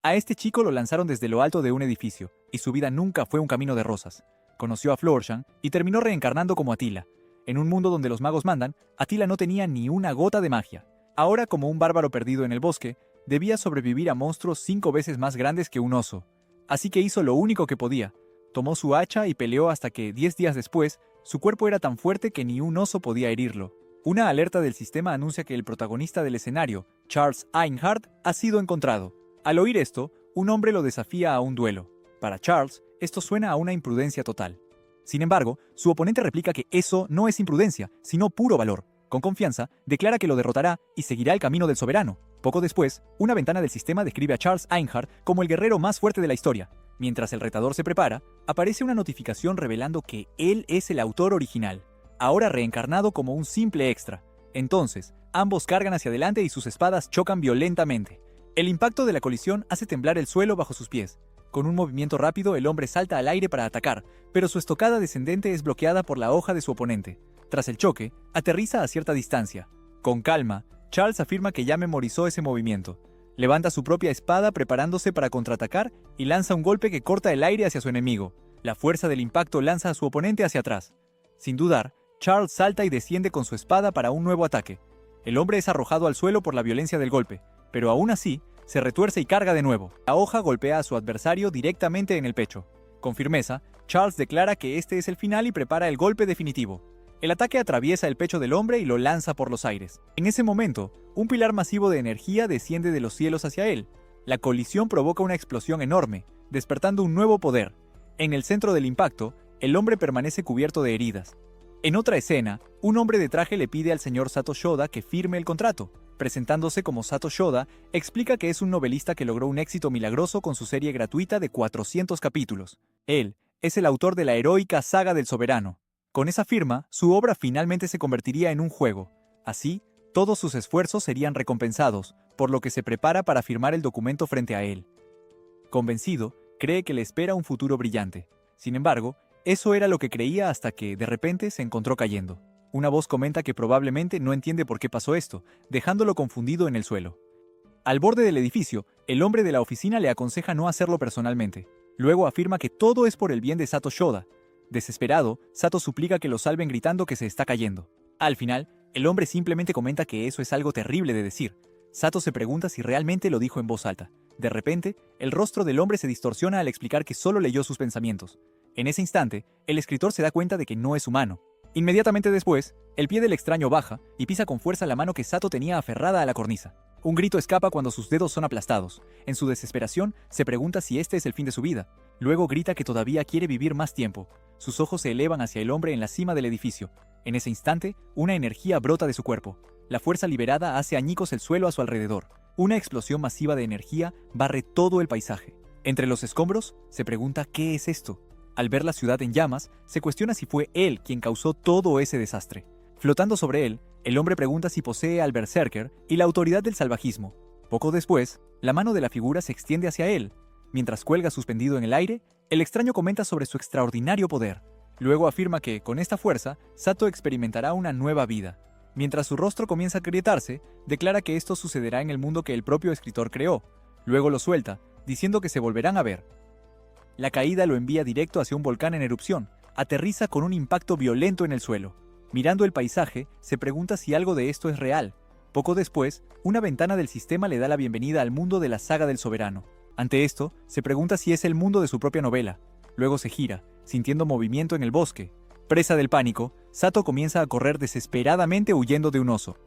A este chico lo lanzaron desde lo alto de un edificio, y su vida nunca fue un camino de rosas. Conoció a Florshan y terminó reencarnando como Attila. En un mundo donde los magos mandan, Attila no tenía ni una gota de magia. Ahora, como un bárbaro perdido en el bosque, debía sobrevivir a monstruos 5 veces más grandes que un oso. Así que hizo lo único que podía. Tomó su hacha y peleó hasta que, 10 días después, su cuerpo era tan fuerte que ni un oso podía herirlo. Una alerta del sistema anuncia que el protagonista del escenario, Charles Einhard, ha sido encontrado. Al oír esto, un hombre lo desafía a un duelo. Para Charles, esto suena a una imprudencia total. Sin embargo, su oponente replica que eso no es imprudencia, sino puro valor. Con confianza, declara que lo derrotará y seguirá el camino del soberano. Poco después, una ventana del sistema describe a Charles Einhard como el guerrero más fuerte de la historia. Mientras el retador se prepara, aparece una notificación revelando que él es el autor original, ahora reencarnado como un simple extra. Entonces, ambos cargan hacia adelante y sus espadas chocan violentamente. El impacto de la colisión hace temblar el suelo bajo sus pies. Con un movimiento rápido, el hombre salta al aire para atacar, pero su estocada descendente es bloqueada por la hoja de su oponente. Tras el choque, aterriza a cierta distancia. Con calma, Charles afirma que ya memorizó ese movimiento. Levanta su propia espada preparándose para contraatacar y lanza un golpe que corta el aire hacia su enemigo. La fuerza del impacto lanza a su oponente hacia atrás. Sin dudar, Charles salta y desciende con su espada para un nuevo ataque. El hombre es arrojado al suelo por la violencia del golpe, pero aún así, se retuerce y carga de nuevo. La hoja golpea a su adversario directamente en el pecho. Con firmeza, Charles declara que este es el final y prepara el golpe definitivo. El ataque atraviesa el pecho del hombre y lo lanza por los aires. En ese momento, un pilar masivo de energía desciende de los cielos hacia él. La colisión provoca una explosión enorme, despertando un nuevo poder. En el centro del impacto, el hombre permanece cubierto de heridas. En otra escena, un hombre de traje le pide al señor Sato Shoda que firme el contrato. Presentándose como Sato Shoda, explica que es un novelista que logró un éxito milagroso con su serie gratuita de 400 capítulos. Él es el autor de la heroica saga del soberano. Con esa firma, su obra finalmente se convertiría en un juego. Así, todos sus esfuerzos serían recompensados, por lo que se prepara para firmar el documento frente a él. Convencido, cree que le espera un futuro brillante. Sin embargo, eso era lo que creía hasta que, de repente, se encontró cayendo. Una voz comenta que probablemente no entiende por qué pasó esto, dejándolo confundido en el suelo. Al borde del edificio, el hombre de la oficina le aconseja no hacerlo personalmente. Luego afirma que todo es por el bien de Sato Shoda. Desesperado, Sato suplica que lo salven gritando que se está cayendo. Al final, el hombre simplemente comenta que eso es algo terrible de decir. Sato se pregunta si realmente lo dijo en voz alta. De repente, el rostro del hombre se distorsiona al explicar que solo leyó sus pensamientos. En ese instante, el escritor se da cuenta de que no es humano. Inmediatamente después, el pie del extraño baja y pisa con fuerza la mano que Sato tenía aferrada a la cornisa. Un grito escapa cuando sus dedos son aplastados. En su desesperación, se pregunta si este es el fin de su vida. Luego grita que todavía quiere vivir más tiempo. Sus ojos se elevan hacia el hombre en la cima del edificio. En ese instante, una energía brota de su cuerpo. La fuerza liberada hace añicos el suelo a su alrededor. Una explosión masiva de energía barre todo el paisaje. Entre los escombros, se pregunta qué es esto. Al ver la ciudad en llamas, se cuestiona si fue él quien causó todo ese desastre. Flotando sobre él, el hombre pregunta si posee al berserker y la autoridad del salvajismo. Poco después, la mano de la figura se extiende hacia él. Mientras cuelga suspendido en el aire, el extraño comenta sobre su extraordinario poder. Luego afirma que, con esta fuerza, Sato experimentará una nueva vida. Mientras su rostro comienza a agrietarse, declara que esto sucederá en el mundo que el propio escritor creó. Luego lo suelta, diciendo que se volverán a ver. La caída lo envía directo hacia un volcán en erupción. Aterriza con un impacto violento en el suelo. Mirando el paisaje, se pregunta si algo de esto es real. Poco después, una ventana del sistema le da la bienvenida al mundo de la saga del soberano. Ante esto, se pregunta si es el mundo de su propia novela. Luego se gira, sintiendo movimiento en el bosque. Presa del pánico, Sato comienza a correr desesperadamente huyendo de un oso.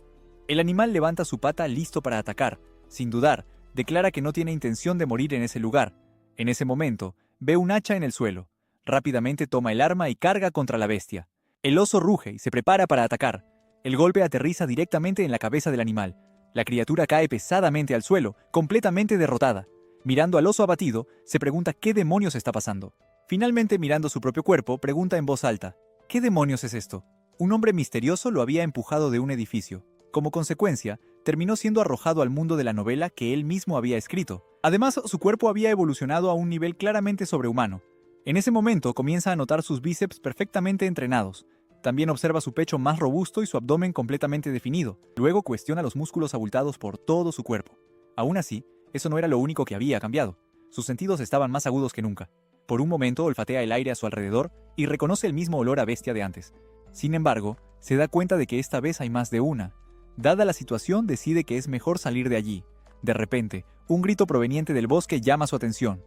El animal levanta su pata listo para atacar. Sin dudar, declara que no tiene intención de morir en ese lugar. En ese momento, ve un hacha en el suelo. Rápidamente toma el arma y carga contra la bestia. El oso ruge y se prepara para atacar. El golpe aterriza directamente en la cabeza del animal. La criatura cae pesadamente al suelo, completamente derrotada. Mirando al oso abatido, se pregunta qué demonios está pasando. Finalmente, mirando su propio cuerpo, pregunta en voz alta: ¿qué demonios es esto? Un hombre misterioso lo había empujado de un edificio. Como consecuencia, terminó siendo arrojado al mundo de la novela que él mismo había escrito. Además, su cuerpo había evolucionado a un nivel claramente sobrehumano. En ese momento comienza a notar sus bíceps perfectamente entrenados. También observa su pecho más robusto y su abdomen completamente definido. Luego cuestiona los músculos abultados por todo su cuerpo. Aún así, eso no era lo único que había cambiado. Sus sentidos estaban más agudos que nunca. Por un momento olfatea el aire a su alrededor y reconoce el mismo olor a bestia de antes. Sin embargo, se da cuenta de que esta vez hay más de una. Dada la situación, decide que es mejor salir de allí. De repente, un grito proveniente del bosque llama su atención.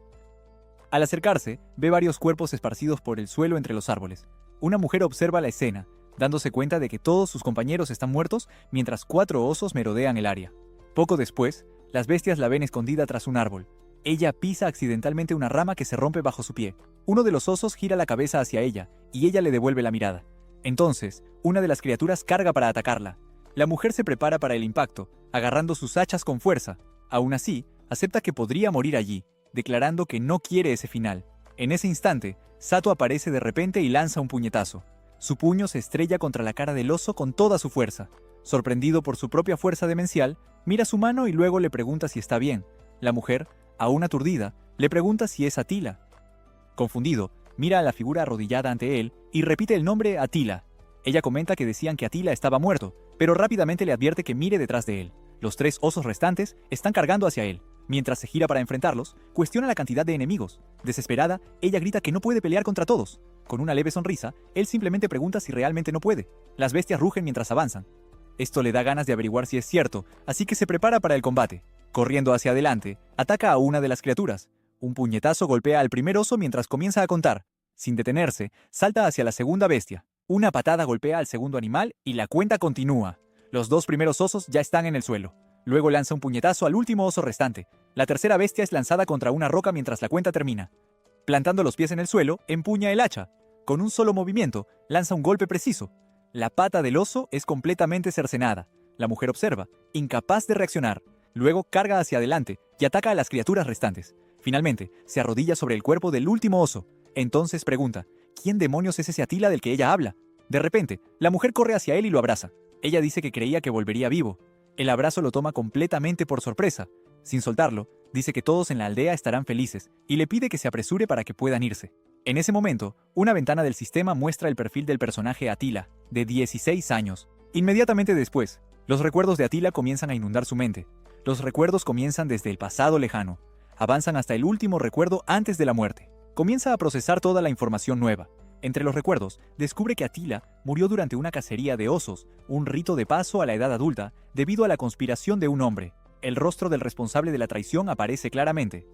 Al acercarse, ve varios cuerpos esparcidos por el suelo entre los árboles. Una mujer observa la escena, dándose cuenta de que todos sus compañeros están muertos mientras 4 osos merodean el área. Poco después, las bestias la ven escondida tras un árbol. Ella pisa accidentalmente una rama que se rompe bajo su pie. Uno de los osos gira la cabeza hacia ella, y ella le devuelve la mirada. Entonces, una de las criaturas carga para atacarla. La mujer se prepara para el impacto, agarrando sus hachas con fuerza. Aún así, acepta que podría morir allí, declarando que no quiere ese final. En ese instante, Sato aparece de repente y lanza un puñetazo. Su puño se estrella contra la cara del oso con toda su fuerza. Sorprendido por su propia fuerza demencial, mira su mano y luego le pregunta si está bien. La mujer, aún aturdida, le pregunta si es Atila. Confundido, mira a la figura arrodillada ante él y repite el nombre Atila. Ella comenta que decían que Atila estaba muerto, pero rápidamente le advierte que mire detrás de él. Los 3 osos restantes están cargando hacia él. Mientras se gira para enfrentarlos, cuestiona la cantidad de enemigos. Desesperada, ella grita que no puede pelear contra todos. Con una leve sonrisa, él simplemente pregunta si realmente no puede. Las bestias rugen mientras avanzan. Esto le da ganas de averiguar si es cierto, así que se prepara para el combate. Corriendo hacia adelante, ataca a una de las criaturas. Un puñetazo golpea al primer oso mientras comienza a contar. Sin detenerse, salta hacia la segunda bestia. Una patada golpea al segundo animal y la cuenta continúa. Los 2 primeros osos ya están en el suelo. Luego lanza un puñetazo al último oso restante. La tercera bestia es lanzada contra una roca mientras la cuenta termina. Plantando los pies en el suelo, empuña el hacha. Con un solo movimiento, lanza un golpe preciso. La pata del oso es completamente cercenada. La mujer observa, incapaz de reaccionar. Luego carga hacia adelante y ataca a las criaturas restantes. Finalmente, se arrodilla sobre el cuerpo del último oso. Entonces pregunta, ¿quién demonios es ese Atila del que ella habla? De repente, la mujer corre hacia él y lo abraza. Ella dice que creía que volvería vivo. El abrazo lo toma completamente por sorpresa. Sin soltarlo, dice que todos en la aldea estarán felices y le pide que se apresure para que puedan irse. En ese momento, una ventana del sistema muestra el perfil del personaje Atila, de 16 años. Inmediatamente después, los recuerdos de Atila comienzan a inundar su mente. Los recuerdos comienzan desde el pasado lejano. Avanzan hasta el último recuerdo antes de la muerte. Comienza a procesar toda la información nueva. Entre los recuerdos, descubre que Atila murió durante una cacería de osos, un rito de paso a la edad adulta, debido a la conspiración de un hombre. El rostro del responsable de la traición aparece claramente.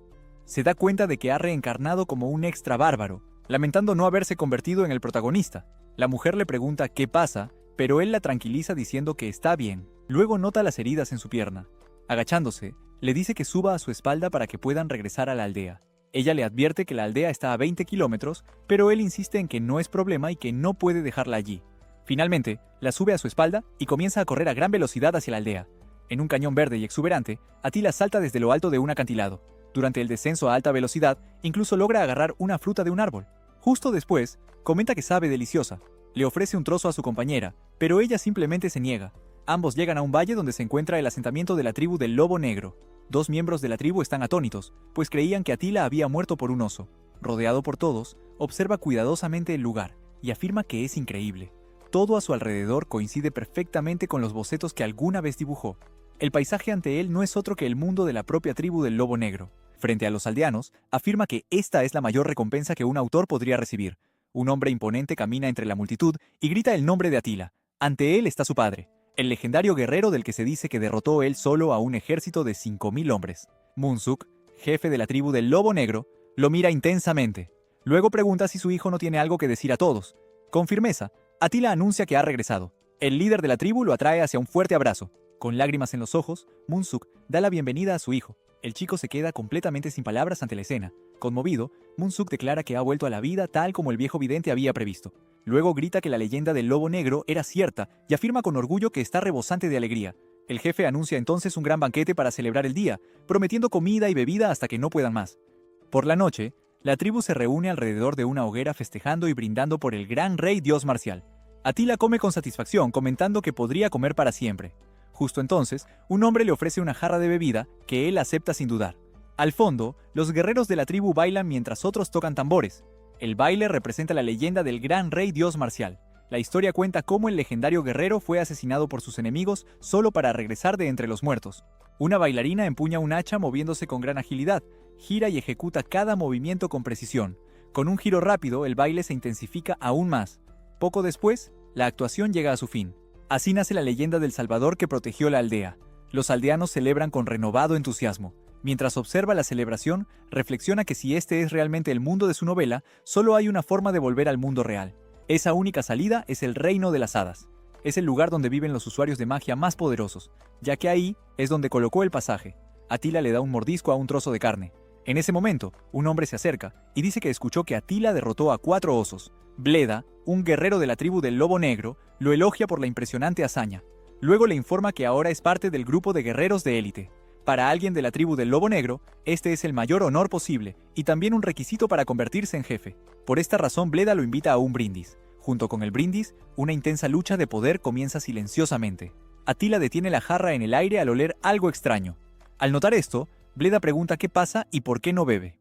Se da cuenta de que ha reencarnado como un extra bárbaro, lamentando no haberse convertido en el protagonista. La mujer le pregunta qué pasa, pero él la tranquiliza diciendo que está bien. Luego nota las heridas en su pierna. Agachándose, le dice que suba a su espalda para que puedan regresar a la aldea. Ella le advierte que la aldea está a 20 kilómetros, pero él insiste en que no es problema y que no puede dejarla allí. Finalmente, la sube a su espalda y comienza a correr a gran velocidad hacia la aldea. En un cañón verde y exuberante, Atila salta desde lo alto de un acantilado. Durante el descenso a alta velocidad, incluso logra agarrar una fruta de un árbol. Justo después, comenta que sabe deliciosa. Le ofrece un trozo a su compañera, pero ella simplemente se niega. Ambos llegan a un valle donde se encuentra el asentamiento de la tribu del Lobo Negro. 2 miembros de la tribu están atónitos, pues creían que Atila había muerto por un oso. Rodeado por todos, observa cuidadosamente el lugar y afirma que es increíble. Todo a su alrededor coincide perfectamente con los bocetos que alguna vez dibujó. El paisaje ante él no es otro que el mundo de la propia tribu del Lobo Negro. Frente a los aldeanos, afirma que esta es la mayor recompensa que un autor podría recibir. Un hombre imponente camina entre la multitud y grita el nombre de Atila. Ante él está su padre, el legendario guerrero del que se dice que derrotó él solo a un ejército de 5000 hombres. Munsuk, jefe de la tribu del Lobo Negro, lo mira intensamente. Luego pregunta si su hijo no tiene algo que decir a todos. Con firmeza, Atila anuncia que ha regresado. El líder de la tribu lo atrae hacia un fuerte abrazo. Con lágrimas en los ojos, Munsuk da la bienvenida a su hijo. El chico se queda completamente sin palabras ante la escena. Conmovido, Munsuk declara que ha vuelto a la vida tal como el viejo vidente había previsto. Luego grita que la leyenda del Lobo Negro era cierta y afirma con orgullo que está rebosante de alegría. El jefe anuncia entonces un gran banquete para celebrar el día, prometiendo comida y bebida hasta que no puedan más. Por la noche, la tribu se reúne alrededor de una hoguera festejando y brindando por el gran rey dios marcial. Atila come con satisfacción, comentando que podría comer para siempre. Justo entonces, un hombre le ofrece una jarra de bebida que él acepta sin dudar. Al fondo, los guerreros de la tribu bailan mientras otros tocan tambores. El baile representa la leyenda del gran rey dios marcial. La historia cuenta cómo el legendario guerrero fue asesinado por sus enemigos solo para regresar de entre los muertos. Una bailarina empuña un hacha moviéndose con gran agilidad, gira y ejecuta cada movimiento con precisión. Con un giro rápido, el baile se intensifica aún más. Poco después, la actuación llega a su fin. Así nace la leyenda del Salvador que protegió la aldea. Los aldeanos celebran con renovado entusiasmo. Mientras observa la celebración, reflexiona que si este es realmente el mundo de su novela, solo hay una forma de volver al mundo real. Esa única salida es el reino de las hadas. Es el lugar donde viven los usuarios de magia más poderosos, ya que ahí es donde colocó el pasaje. Atila le da un mordisco a un trozo de carne. En ese momento, un hombre se acerca y dice que escuchó que Atila derrotó a 4 osos. Bleda, un guerrero de la tribu del Lobo Negro, lo elogia por la impresionante hazaña. Luego le informa que ahora es parte del grupo de guerreros de élite. Para alguien de la tribu del Lobo Negro, este es el mayor honor posible y también un requisito para convertirse en jefe. Por esta razón, Bleda lo invita a un brindis. Junto con el brindis, una intensa lucha de poder comienza silenciosamente. Atila detiene la jarra en el aire al oler algo extraño. Al notar esto, Bleda pregunta qué pasa y por qué no bebe.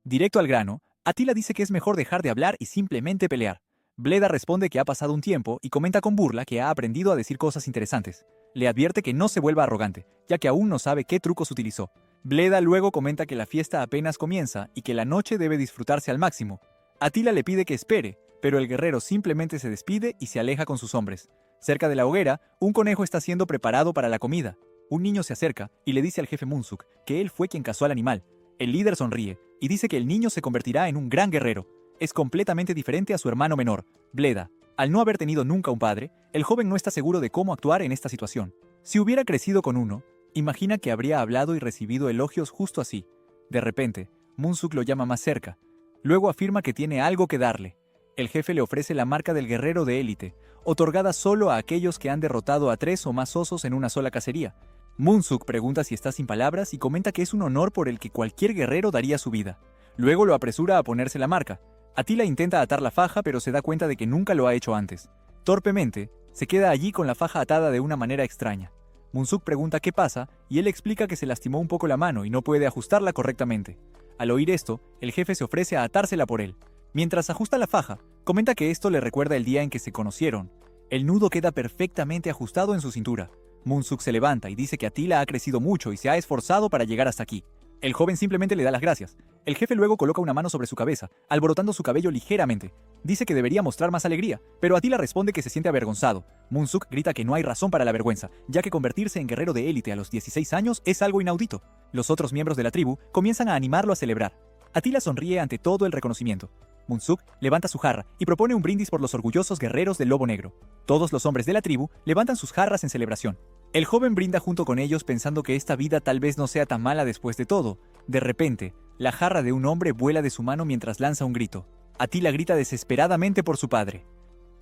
Directo al grano, Atila dice que es mejor dejar de hablar y simplemente pelear. Bleda responde que ha pasado un tiempo y comenta con burla que ha aprendido a decir cosas interesantes. Le advierte que no se vuelva arrogante, ya que aún no sabe qué trucos utilizó. Bleda luego comenta que la fiesta apenas comienza y que la noche debe disfrutarse al máximo. Atila le pide que espere, pero el guerrero simplemente se despide y se aleja con sus hombres. Cerca de la hoguera, un conejo está siendo preparado para la comida. Un niño se acerca y le dice al jefe Munsuk que él fue quien cazó al animal. El líder sonríe y dice que el niño se convertirá en un gran guerrero. Es completamente diferente a su hermano menor, Bleda. Al no haber tenido nunca un padre, el joven no está seguro de cómo actuar en esta situación. Si hubiera crecido con uno, imagina que habría hablado y recibido elogios justo así. De repente, Munsuk lo llama más cerca. Luego afirma que tiene algo que darle. El jefe le ofrece la marca del guerrero de élite, otorgada solo a aquellos que han derrotado a 3 o más osos en una sola cacería. Munsuk pregunta si está sin palabras y comenta que es un honor por el que cualquier guerrero daría su vida. Luego lo apresura a ponerse la marca. Atila intenta atar la faja, pero se da cuenta de que nunca lo ha hecho antes. Torpemente, se queda allí con la faja atada de una manera extraña. Munsuk pregunta qué pasa y él explica que se lastimó un poco la mano y no puede ajustarla correctamente. Al oír esto, el jefe se ofrece a atársela por él. Mientras ajusta la faja, comenta que esto le recuerda el día en que se conocieron. El nudo queda perfectamente ajustado en su cintura. Munsuk se levanta y dice que Atila ha crecido mucho y se ha esforzado para llegar hasta aquí. El joven simplemente le da las gracias. El jefe luego coloca una mano sobre su cabeza, alborotando su cabello ligeramente. Dice que debería mostrar más alegría, pero Atila responde que se siente avergonzado. Munsuk grita que no hay razón para la vergüenza, ya que convertirse en guerrero de élite a los 16 años es algo inaudito. Los otros miembros de la tribu comienzan a animarlo a celebrar. Atila sonríe ante todo el reconocimiento. Munsuk levanta su jarra y propone un brindis por los orgullosos guerreros del Lobo Negro. Todos los hombres de la tribu levantan sus jarras en celebración. El joven brinda junto con ellos pensando que esta vida tal vez no sea tan mala después de todo. De repente, la jarra de un hombre vuela de su mano mientras lanza un grito. Atila grita desesperadamente por su padre.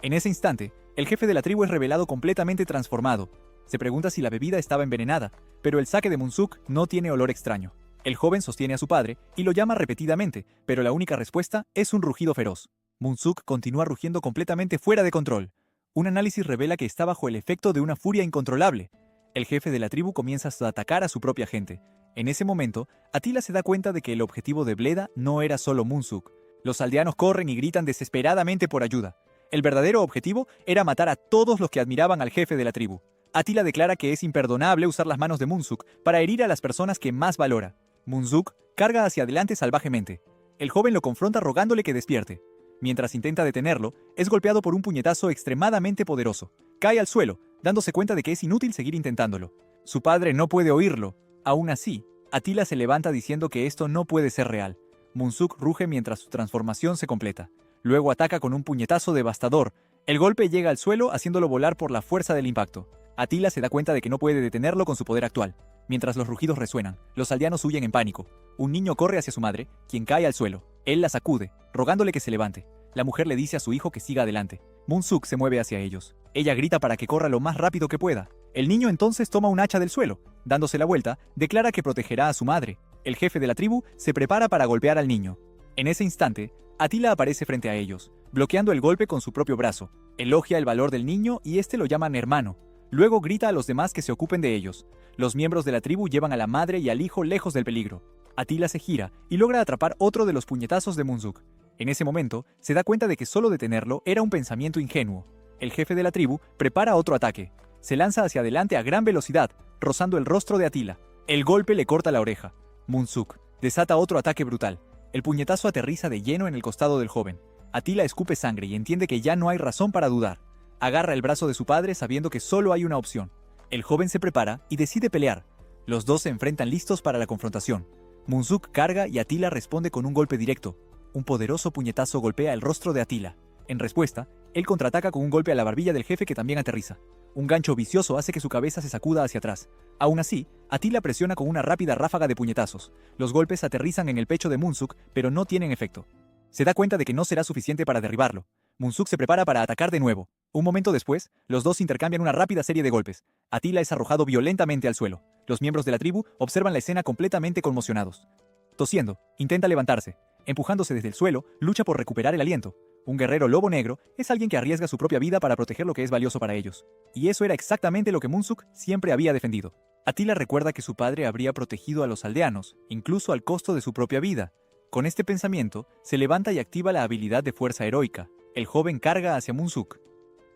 En ese instante, el jefe de la tribu es revelado completamente transformado. Se pregunta si la bebida estaba envenenada, pero el sake de Munsuk no tiene olor extraño. El joven sostiene a su padre y lo llama repetidamente, pero la única respuesta es un rugido feroz. Munsuk continúa rugiendo completamente fuera de control. Un análisis revela que está bajo el efecto de una furia incontrolable. El jefe de la tribu comienza a atacar a su propia gente. En ese momento, Atila se da cuenta de que el objetivo de Bleda no era solo Munsuk. Los aldeanos corren y gritan desesperadamente por ayuda. El verdadero objetivo era matar a todos los que admiraban al jefe de la tribu. Atila declara que es imperdonable usar las manos de Munsuk para herir a las personas que más valora. Munsuk carga hacia adelante salvajemente. El joven lo confronta rogándole que despierte. Mientras intenta detenerlo, es golpeado por un puñetazo extremadamente poderoso. Cae al suelo, dándose cuenta de que es inútil seguir intentándolo. Su padre no puede oírlo. Aún así, Atila se levanta diciendo que esto no puede ser real. Munsuk ruge mientras su transformación se completa. Luego ataca con un puñetazo devastador. El golpe llega al suelo haciéndolo volar por la fuerza del impacto. Atila se da cuenta de que no puede detenerlo con su poder actual. Mientras los rugidos resuenan, los aldeanos huyen en pánico. Un niño corre hacia su madre, quien cae al suelo. Él la sacude, rogándole que se levante. La mujer le dice a su hijo que siga adelante. Munsuk se mueve hacia ellos. Ella grita para que corra lo más rápido que pueda. El niño entonces toma un hacha del suelo. Dándose la vuelta, declara que protegerá a su madre. El jefe de la tribu se prepara para golpear al niño. En ese instante, Atila aparece frente a ellos, bloqueando el golpe con su propio brazo. Elogia el valor del niño y este lo llaman hermano. Luego grita a los demás que se ocupen de ellos. Los miembros de la tribu llevan a la madre y al hijo lejos del peligro. Atila se gira y logra atrapar otro de los puñetazos de Munsuk. En ese momento, se da cuenta de que solo detenerlo era un pensamiento ingenuo. El jefe de la tribu prepara otro ataque. Se lanza hacia adelante a gran velocidad, rozando el rostro de Atila. El golpe le corta la oreja. Munsuk desata otro ataque brutal. El puñetazo aterriza de lleno en el costado del joven. Atila escupe sangre y entiende que ya no hay razón para dudar. Agarra el brazo de su padre sabiendo que solo hay una opción. El joven se prepara y decide pelear. Los dos se enfrentan listos para la confrontación. Munsuk carga y Atila responde con un golpe directo. Un poderoso puñetazo golpea el rostro de Atila. En respuesta, él contraataca con un golpe a la barbilla del jefe que también aterriza. Un gancho vicioso hace que su cabeza se sacuda hacia atrás. Aún así, Atila presiona con una rápida ráfaga de puñetazos. Los golpes aterrizan en el pecho de Munsuk, pero no tienen efecto. Se da cuenta de que no será suficiente para derribarlo. Munsuk se prepara para atacar de nuevo. Un momento después, los dos intercambian una rápida serie de golpes. Atila es arrojado violentamente al suelo. Los miembros de la tribu observan la escena completamente conmocionados. Tosiendo, intenta levantarse. Empujándose desde el suelo, lucha por recuperar el aliento. Un guerrero lobo negro es alguien que arriesga su propia vida para proteger lo que es valioso para ellos. Y eso era exactamente lo que Munsuk siempre había defendido. Atila recuerda que su padre habría protegido a los aldeanos, incluso al costo de su propia vida. Con este pensamiento, se levanta y activa la habilidad de fuerza heroica. El joven carga hacia Munsuk.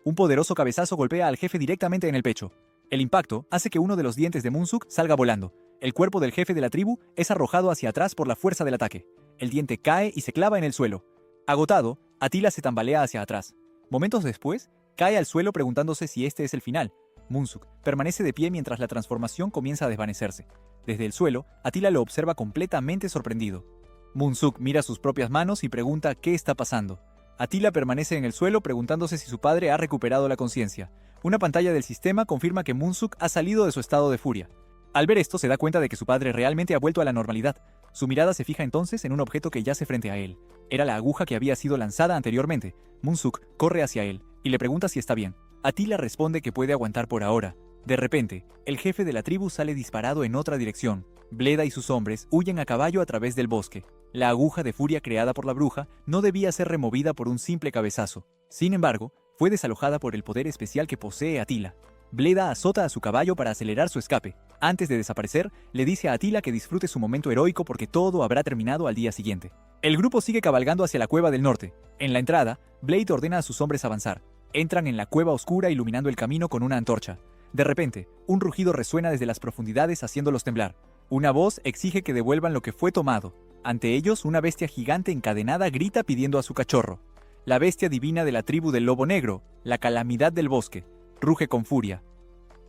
Un poderoso cabezazo golpea al jefe directamente en el pecho. El impacto hace que uno de los dientes de Munsuk salga volando. El cuerpo del jefe de la tribu es arrojado hacia atrás por la fuerza del ataque. El diente cae y se clava en el suelo. Agotado, Atila se tambalea hacia atrás. Momentos después, cae al suelo preguntándose si este es el final. Munsuk permanece de pie mientras la transformación comienza a desvanecerse. Desde el suelo, Atila lo observa completamente sorprendido. Munsuk mira sus propias manos y pregunta qué está pasando. Atila permanece en el suelo preguntándose si su padre ha recuperado la conciencia. Una pantalla del sistema confirma que Munsuk ha salido de su estado de furia. Al ver esto, se da cuenta de que su padre realmente ha vuelto a la normalidad. Su mirada se fija entonces en un objeto que yace frente a él. Era la aguja que había sido lanzada anteriormente. Munsuk corre hacia él y le pregunta si está bien. Atila responde que puede aguantar por ahora. De repente, el jefe de la tribu sale disparado en otra dirección. Bleda y sus hombres huyen a caballo a través del bosque. La aguja de furia creada por la bruja no debía ser removida por un simple cabezazo. Sin embargo, fue desalojada por el poder especial que posee Atila. Bleda azota a su caballo para acelerar su escape. Antes de desaparecer, le dice a Atila que disfrute su momento heroico porque todo habrá terminado al día siguiente. El grupo sigue cabalgando hacia la cueva del norte. En la entrada, Blade ordena a sus hombres avanzar. Entran en la cueva oscura iluminando el camino con una antorcha. De repente, un rugido resuena desde las profundidades haciéndolos temblar. Una voz exige que devuelvan lo que fue tomado. Ante ellos, una bestia gigante encadenada grita pidiendo a su cachorro. La bestia divina de la tribu del lobo negro, la calamidad del bosque, ruge con furia.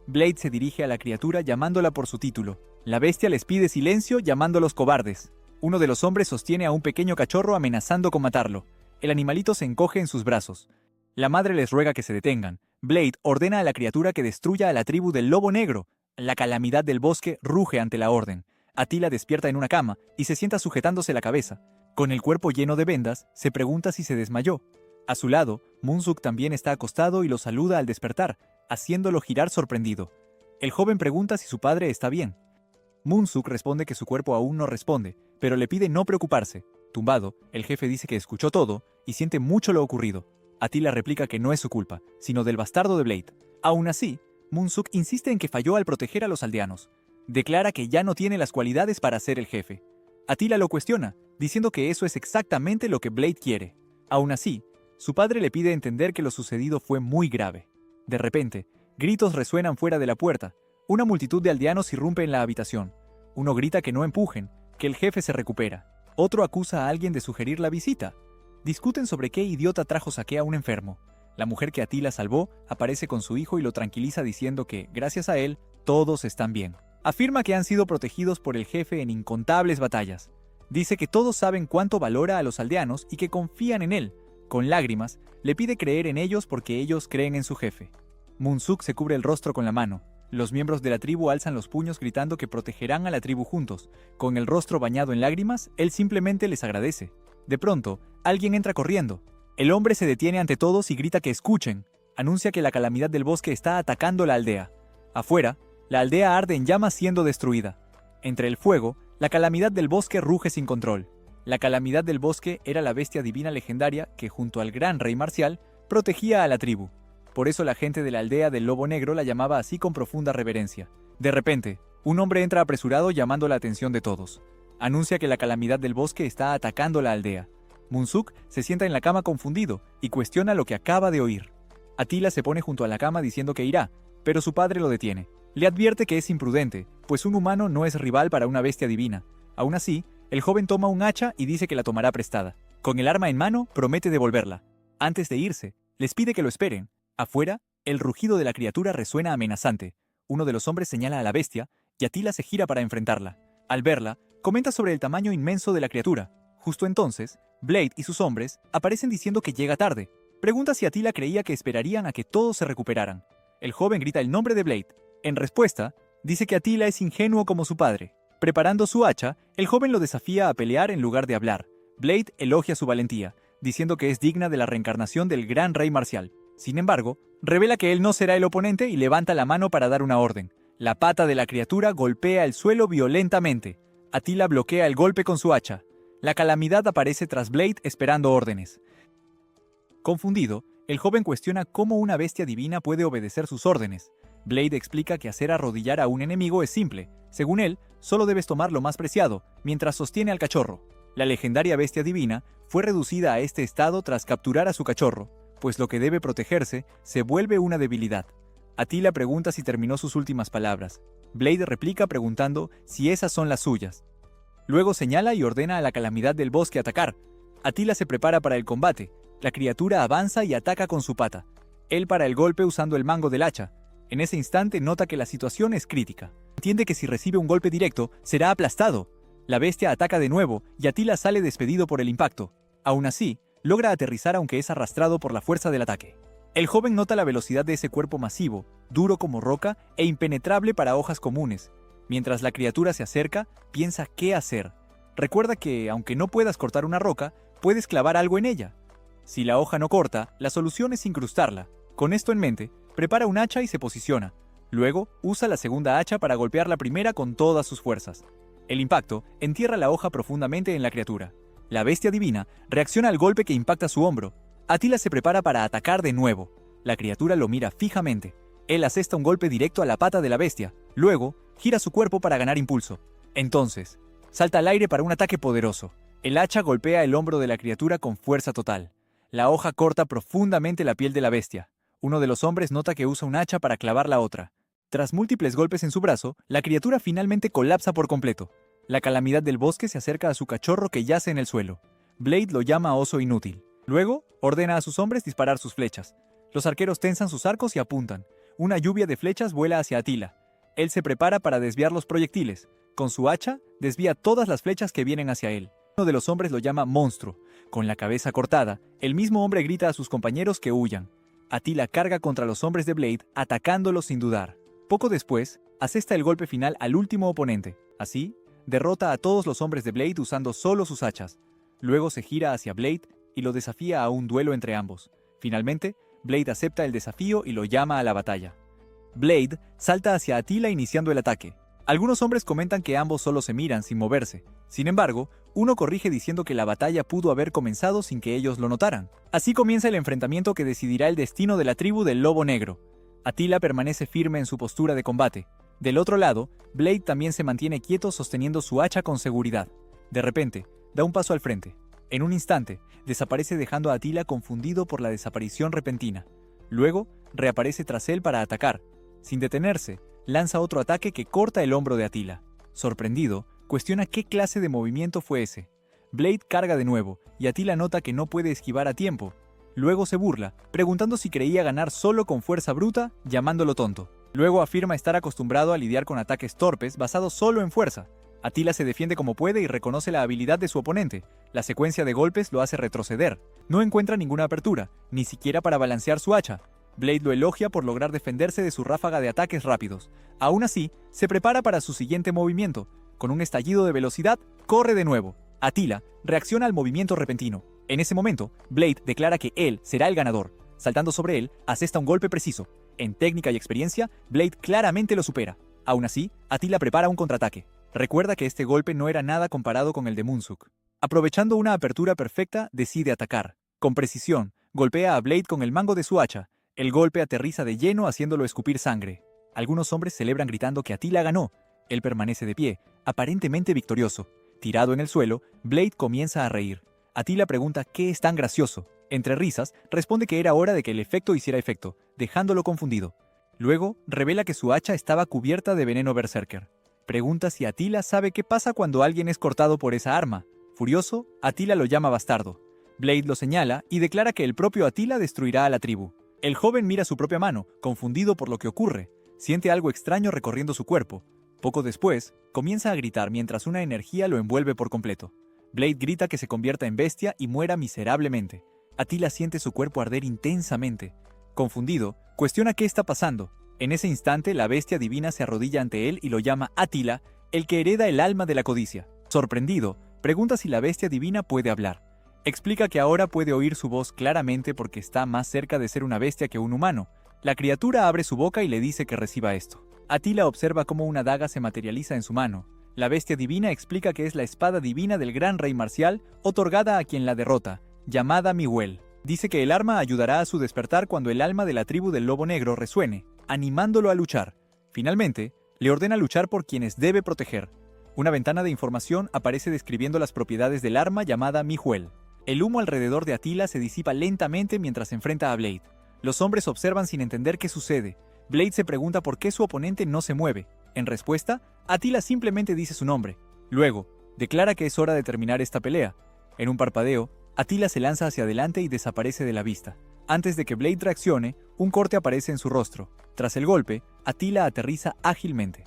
Blade se dirige a la criatura llamándola por su título. La bestia les pide silencio llamándolos cobardes. Uno de los hombres sostiene a un pequeño cachorro amenazando con matarlo. El animalito se encoge en sus brazos. La madre les ruega que se detengan. Blade ordena a la criatura que destruya a la tribu del lobo negro. La calamidad del bosque ruge ante la orden. Atila despierta en una cama y se sienta sujetándose la cabeza. Con el cuerpo lleno de vendas, se pregunta si se desmayó. A su lado, Munsuk también está acostado y lo saluda al despertar, haciéndolo girar sorprendido. El joven pregunta si su padre está bien. Munsuk responde que su cuerpo aún no responde, pero le pide no preocuparse. Tumbado, el jefe dice que escuchó todo y siente mucho lo ocurrido. Atila replica que no es su culpa, sino del bastardo de Blade. Aún así, Munsuk insiste en que falló al proteger a los aldeanos. Declara que ya no tiene las cualidades para ser el jefe. Atila lo cuestiona, diciendo que eso es exactamente lo que Blade quiere. Aún así, su padre le pide entender que lo sucedido fue muy grave. De repente, gritos resuenan fuera de la puerta. Una multitud de aldeanos irrumpe en la habitación. Uno grita que no empujen, que el jefe se recupera. Otro acusa a alguien de sugerir la visita. Discuten sobre qué idiota trajo Saque a un enfermo. La mujer que Atila salvó aparece con su hijo y lo tranquiliza diciendo que, gracias a él, todos están bien. Afirma que han sido protegidos por el jefe en incontables batallas. Dice que todos saben cuánto valora a los aldeanos y que confían en él. Con lágrimas, le pide creer en ellos porque ellos creen en su jefe. Munsuk se cubre el rostro con la mano. Los miembros de la tribu alzan los puños gritando que protegerán a la tribu juntos. Con el rostro bañado en lágrimas, él simplemente les agradece. De pronto, alguien entra corriendo. El hombre se detiene ante todos y grita que escuchen. Anuncia que la calamidad del bosque está atacando la aldea. Afuera, la aldea arde en llamas siendo destruida. Entre el fuego, la calamidad del bosque ruge sin control. La calamidad del bosque era la bestia divina legendaria que, junto al gran rey marcial, protegía a la tribu. Por eso la gente de la aldea del Lobo Negro la llamaba así con profunda reverencia. De repente, un hombre entra apresurado llamando la atención de todos. Anuncia que la calamidad del bosque está atacando la aldea. Munsuk se sienta en la cama confundido y cuestiona lo que acaba de oír. Atila se pone junto a la cama diciendo que irá, pero su padre lo detiene. Le advierte que es imprudente, pues un humano no es rival para una bestia divina. Aún así, el joven toma un hacha y dice que la tomará prestada. Con el arma en mano, promete devolverla. Antes de irse, les pide que lo esperen. Afuera, el rugido de la criatura resuena amenazante. Uno de los hombres señala a la bestia y Atila se gira para enfrentarla. Al verla, comenta sobre el tamaño inmenso de la criatura. Justo entonces, Blade y sus hombres aparecen diciendo que llega tarde. Pregunta si Atila creía que esperarían a que todos se recuperaran. El joven grita el nombre de Blade. En respuesta, dice que Atila es ingenuo como su padre. Preparando su hacha, el joven lo desafía a pelear en lugar de hablar. Blade elogia su valentía, diciendo que es digna de la reencarnación del gran rey marcial. Sin embargo, revela que él no será el oponente y levanta la mano para dar una orden. La pata de la criatura golpea el suelo violentamente. Atila bloquea el golpe con su hacha. La calamidad aparece tras Blade esperando órdenes. Confundido, el joven cuestiona cómo una bestia divina puede obedecer sus órdenes. Blade explica que hacer arrodillar a un enemigo es simple. Según él, solo debes tomar lo más preciado, mientras sostiene al cachorro. La legendaria bestia divina fue reducida a este estado tras capturar a su cachorro, pues lo que debe protegerse se vuelve una debilidad. Atila pregunta si terminó sus últimas palabras. Blade replica preguntando si esas son las suyas. Luego señala y ordena a la calamidad del bosque atacar. Atila se prepara para el combate. La criatura avanza y ataca con su pata. Él para el golpe usando el mango del hacha. En ese instante nota que la situación es crítica. Entiende que si recibe un golpe directo, será aplastado. La bestia ataca de nuevo y Atila sale despedido por el impacto. Aún así, logra aterrizar aunque es arrastrado por la fuerza del ataque. El joven nota la velocidad de ese cuerpo masivo, duro como roca e impenetrable para hojas comunes. Mientras la criatura se acerca, piensa qué hacer. Recuerda que, aunque no puedas cortar una roca, puedes clavar algo en ella. Si la hoja no corta, la solución es incrustarla. Con esto en mente, prepara un hacha y se posiciona. Luego, usa la segunda hacha para golpear la primera con todas sus fuerzas. El impacto entierra la hoja profundamente en la criatura. La bestia divina reacciona al golpe que impacta su hombro. Atila se prepara para atacar de nuevo. La criatura lo mira fijamente. Él asesta un golpe directo a la pata de la bestia. Luego, gira su cuerpo para ganar impulso. Entonces, salta al aire para un ataque poderoso. El hacha golpea el hombro de la criatura con fuerza total. La hoja corta profundamente la piel de la bestia. Uno de los hombres nota que usa un hacha para clavar la otra. Tras múltiples golpes en su brazo, la criatura finalmente colapsa por completo. La calamidad del bosque se acerca a su cachorro que yace en el suelo. Blade lo llama oso inútil. Luego, ordena a sus hombres disparar sus flechas. Los arqueros tensan sus arcos y apuntan. Una lluvia de flechas vuela hacia Atila. Él se prepara para desviar los proyectiles. Con su hacha, desvía todas las flechas que vienen hacia él. Uno de los hombres lo llama monstruo. Con la cabeza cortada, el mismo hombre grita a sus compañeros que huyan. Atila carga contra los hombres de Blade, atacándolos sin dudar. Poco después, asesta el golpe final al último oponente. Así, derrota a todos los hombres de Blade usando solo sus hachas. Luego se gira hacia Blade y lo desafía a un duelo entre ambos. Finalmente, Blade acepta el desafío y lo llama a la batalla. Blade salta hacia Atila iniciando el ataque. Algunos hombres comentan que ambos solo se miran sin moverse. Sin embargo, uno corrige diciendo que la batalla pudo haber comenzado sin que ellos lo notaran. Así comienza el enfrentamiento que decidirá el destino de la tribu del Lobo Negro. Atila permanece firme en su postura de combate. Del otro lado, Blade también se mantiene quieto sosteniendo su hacha con seguridad. De repente, da un paso al frente. En un instante, desaparece dejando a Atila confundido por la desaparición repentina. Luego, reaparece tras él para atacar. Sin detenerse, lanza otro ataque que corta el hombro de Atila. Sorprendido, cuestiona qué clase de movimiento fue ese. Blade carga de nuevo, y Atila nota que no puede esquivar a tiempo. Luego se burla, preguntando si creía ganar solo con fuerza bruta, llamándolo tonto. Luego afirma estar acostumbrado a lidiar con ataques torpes basados solo en fuerza. Atila se defiende como puede y reconoce la habilidad de su oponente. La secuencia de golpes lo hace retroceder. No encuentra ninguna apertura, ni siquiera para balancear su hacha. Blade lo elogia por lograr defenderse de su ráfaga de ataques rápidos. Aún así, se prepara para su siguiente movimiento. Con un estallido de velocidad, corre de nuevo. Atila reacciona al movimiento repentino. En ese momento, Blade declara que él será el ganador. Saltando sobre él, asesta un golpe preciso. En técnica y experiencia, Blade claramente lo supera. Aún así, Atila prepara un contraataque. Recuerda que este golpe no era nada comparado con el de Munsuk. Aprovechando una apertura perfecta, decide atacar. Con precisión, golpea a Blade con el mango de su hacha. El golpe aterriza de lleno haciéndolo escupir sangre. Algunos hombres celebran gritando que Atila ganó. Él permanece de pie, aparentemente victorioso. Tirado en el suelo, Blade comienza a reír. Atila pregunta qué es tan gracioso. Entre risas, responde que era hora de que el efecto hiciera efecto, dejándolo confundido. Luego, revela que su hacha estaba cubierta de veneno berserker. Pregunta si Atila sabe qué pasa cuando alguien es cortado por esa arma. Furioso, Atila lo llama bastardo. Blade lo señala y declara que el propio Atila destruirá a la tribu. El joven mira su propia mano, confundido por lo que ocurre. Siente algo extraño recorriendo su cuerpo. Poco después, comienza a gritar mientras una energía lo envuelve por completo. Blade grita que se convierta en bestia y muera miserablemente. Atila siente su cuerpo arder intensamente. Confundido, cuestiona qué está pasando. En ese instante, la bestia divina se arrodilla ante él y lo llama Atila, el que hereda el alma de la codicia. Sorprendido, pregunta si la bestia divina puede hablar. Explica que ahora puede oír su voz claramente porque está más cerca de ser una bestia que un humano. La criatura abre su boca y le dice que reciba esto. Atila observa cómo una daga se materializa en su mano. La bestia divina explica que es la espada divina del gran rey marcial, otorgada a quien la derrota, llamada Miguel. Dice que el arma ayudará a su despertar cuando el alma de la tribu del Lobo Negro resuene, animándolo a luchar. Finalmente, le ordena luchar por quienes debe proteger. Una ventana de información aparece describiendo las propiedades del arma llamada Miguel. El humo alrededor de Atila se disipa lentamente mientras se enfrenta a Blade. Los hombres observan sin entender qué sucede. Blade se pregunta por qué su oponente no se mueve. En respuesta, Atila simplemente dice su nombre. Luego, declara que es hora de terminar esta pelea. En un parpadeo, Atila se lanza hacia adelante y desaparece de la vista. Antes de que Blade reaccione, un corte aparece en su rostro. Tras el golpe, Atila aterriza ágilmente.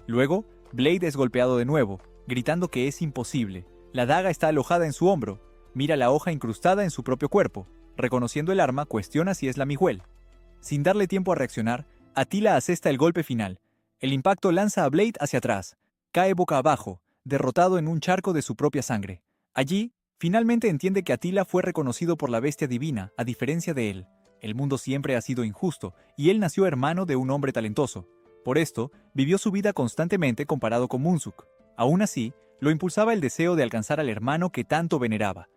Luego, Blade es golpeado de nuevo, gritando que es imposible. La daga está alojada en su hombro. Mira la hoja incrustada en su propio cuerpo. Reconociendo el arma, cuestiona si es la Miguel. Sin darle tiempo a reaccionar, Atila asesta el golpe final. El impacto lanza a Blade hacia atrás. Cae boca abajo, derrotado en un charco de su propia sangre. Allí, finalmente entiende que Atila fue reconocido por la bestia divina, a diferencia de él. El mundo siempre ha sido injusto, y él nació hermano de un hombre talentoso. Por esto, vivió su vida constantemente comparado con Muzuk. Aún así, lo impulsaba el deseo de alcanzar al hermano que tanto veneraba.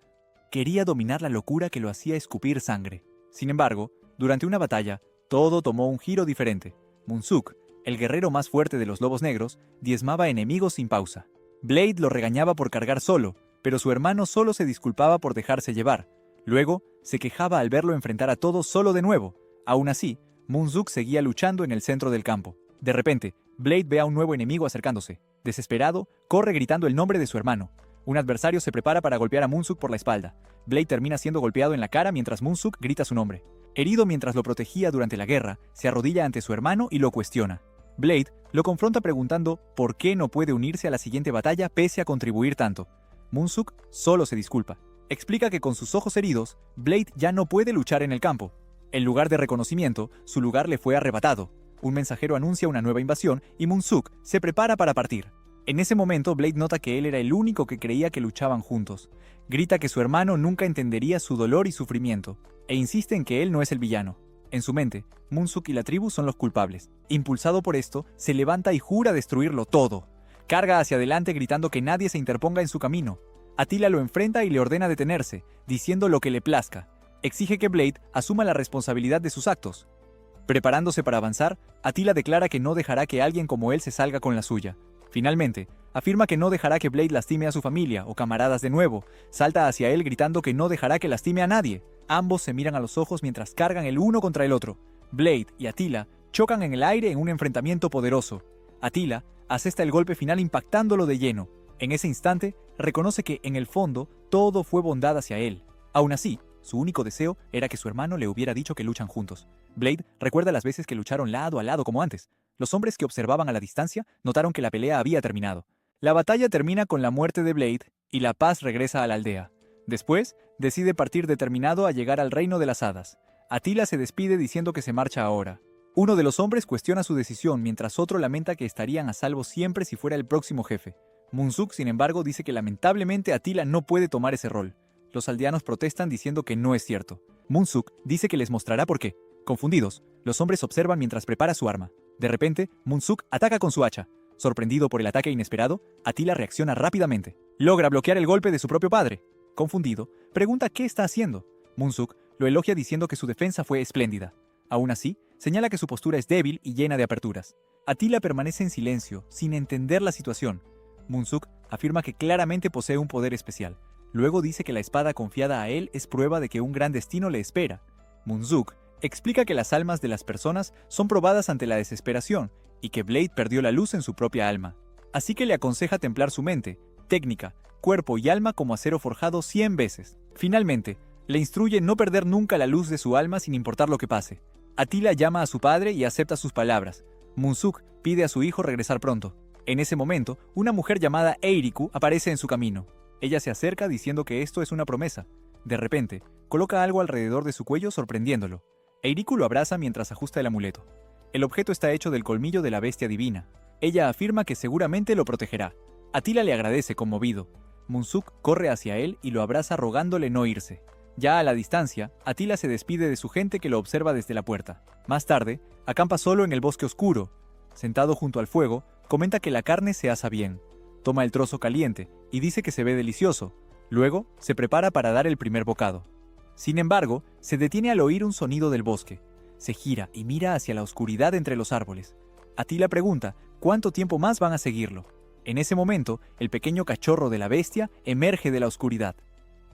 Quería dominar la locura que lo hacía escupir sangre. Sin embargo, durante una batalla, todo tomó un giro diferente. Muzuk, el guerrero más fuerte de los Lobos Negros, diezmaba enemigos sin pausa. Blade lo regañaba por cargar solo, pero su hermano solo se disculpaba por dejarse llevar. Luego, se quejaba al verlo enfrentar a todos solo de nuevo. Aún así, Muzuk seguía luchando en el centro del campo. De repente, Blade ve a un nuevo enemigo acercándose. Desesperado, corre gritando el nombre de su hermano. Un adversario se prepara para golpear a Muzuk por la espalda. Blade termina siendo golpeado en la cara mientras Muzuk grita su nombre. Herido mientras lo protegía durante la guerra, se arrodilla ante su hermano y lo cuestiona. Blade lo confronta preguntando por qué no puede unirse a la siguiente batalla pese a contribuir tanto. Muzuk solo se disculpa. Explica que con sus ojos heridos, Blade ya no puede luchar en el campo. En lugar de reconocimiento, su lugar le fue arrebatado. Un mensajero anuncia una nueva invasión y Muzuk se prepara para partir. En ese momento, Blade nota que él era el único que creía que luchaban juntos. Grita que su hermano nunca entendería su dolor y sufrimiento, e insiste en que él no es el villano. En su mente, Muzuk y la tribu son los culpables. Impulsado por esto, se levanta y jura destruirlo todo. Carga hacia adelante gritando que nadie se interponga en su camino. Atila lo enfrenta y le ordena detenerse, diciendo lo que le plazca. Exige que Blade asuma la responsabilidad de sus actos. Preparándose para avanzar, Atila declara que no dejará que alguien como él se salga con la suya. Finalmente, afirma que no dejará que Blade lastime a su familia o camaradas de nuevo. Salta hacia él gritando que no dejará que lastime a nadie. Ambos se miran a los ojos mientras cargan el uno contra el otro. Blade y Atila chocan en el aire en un enfrentamiento poderoso. Atila asesta el golpe final impactándolo de lleno. En ese instante, reconoce que, en el fondo, todo fue bondad hacia él. Aún así, su único deseo era que su hermano le hubiera dicho que luchan juntos. Blade recuerda las veces que lucharon lado a lado como antes. Los hombres que observaban a la distancia notaron que la pelea había terminado. La batalla termina con la muerte de Blade y la paz regresa a la aldea. Después, decide partir determinado a llegar al reino de las hadas. Atila se despide diciendo que se marcha ahora. Uno de los hombres cuestiona su decisión mientras otro lamenta que estarían a salvo siempre si fuera el próximo jefe. Muzuk, sin embargo, dice que lamentablemente Atila no puede tomar ese rol. Los aldeanos protestan diciendo que no es cierto. Muzuk dice que les mostrará por qué. Confundidos, los hombres observan mientras prepara su arma. De repente, Muzuk ataca con su hacha. Sorprendido por el ataque inesperado, Atila reacciona rápidamente. Logra bloquear el golpe de su propio padre. Confundido, pregunta qué está haciendo. Muzuk lo elogia diciendo que su defensa fue espléndida. Aún así, señala que su postura es débil y llena de aperturas. Atila permanece en silencio, sin entender la situación. Muzuk afirma que claramente posee un poder especial. Luego dice que la espada confiada a él es prueba de que un gran destino le espera. Munzuk explica que las almas de las personas son probadas ante la desesperación y que Blade perdió la luz en su propia alma. Así que le aconseja templar su mente, técnica, cuerpo y alma como acero forjado 100 veces. Finalmente, le instruye no perder nunca la luz de su alma sin importar lo que pase. Atila llama a su padre y acepta sus palabras. Munzuk pide a su hijo regresar pronto. En ese momento, una mujer llamada Eiriku aparece en su camino. Ella se acerca diciendo que esto es una promesa. De repente, coloca algo alrededor de su cuello sorprendiéndolo. Eiriku lo abraza mientras ajusta el amuleto. El objeto está hecho del colmillo de la bestia divina. Ella afirma que seguramente lo protegerá. Atila le agradece conmovido. Munzuk corre hacia él y lo abraza rogándole no irse. Ya a la distancia, Atila se despide de su gente que lo observa desde la puerta. Más tarde, acampa solo en el bosque oscuro. Sentado junto al fuego, comenta que la carne se asa bien. Toma el trozo caliente y dice que se ve delicioso. Luego, se prepara para dar el primer bocado. Sin embargo, se detiene al oír un sonido del bosque. Se gira y mira hacia la oscuridad entre los árboles. Atila pregunta cuánto tiempo más van a seguirlo. En ese momento, el pequeño cachorro de la bestia emerge de la oscuridad.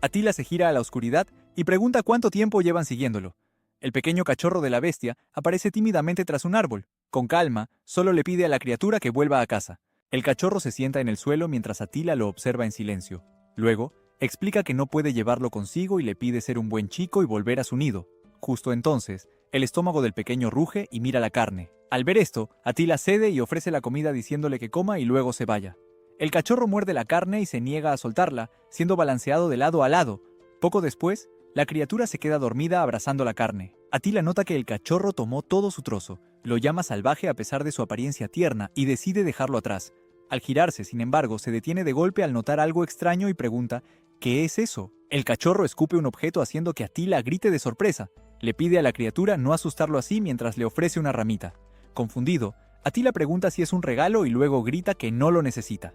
Atila se gira a la oscuridad y pregunta cuánto tiempo llevan siguiéndolo. El pequeño cachorro de la bestia aparece tímidamente tras un árbol. Con calma, solo le pide a la criatura que vuelva a casa. El cachorro se sienta en el suelo mientras Atila lo observa en silencio. Luego, explica que no puede llevarlo consigo y le pide ser un buen chico y volver a su nido. Justo entonces, el estómago del pequeño ruge y mira la carne. Al ver esto, Atila cede y ofrece la comida diciéndole que coma y luego se vaya. El cachorro muerde la carne y se niega a soltarla, siendo balanceado de lado a lado. Poco después, la criatura se queda dormida abrazando la carne. Atila nota que el cachorro tomó todo su trozo, lo llama salvaje a pesar de su apariencia tierna y decide dejarlo atrás. Al girarse, sin embargo, se detiene de golpe al notar algo extraño y pregunta ¿qué es eso? El cachorro escupe un objeto haciendo que Atila grite de sorpresa. Le pide a la criatura no asustarlo así mientras le ofrece una ramita. Confundido, Atila pregunta si es un regalo y luego grita que no lo necesita.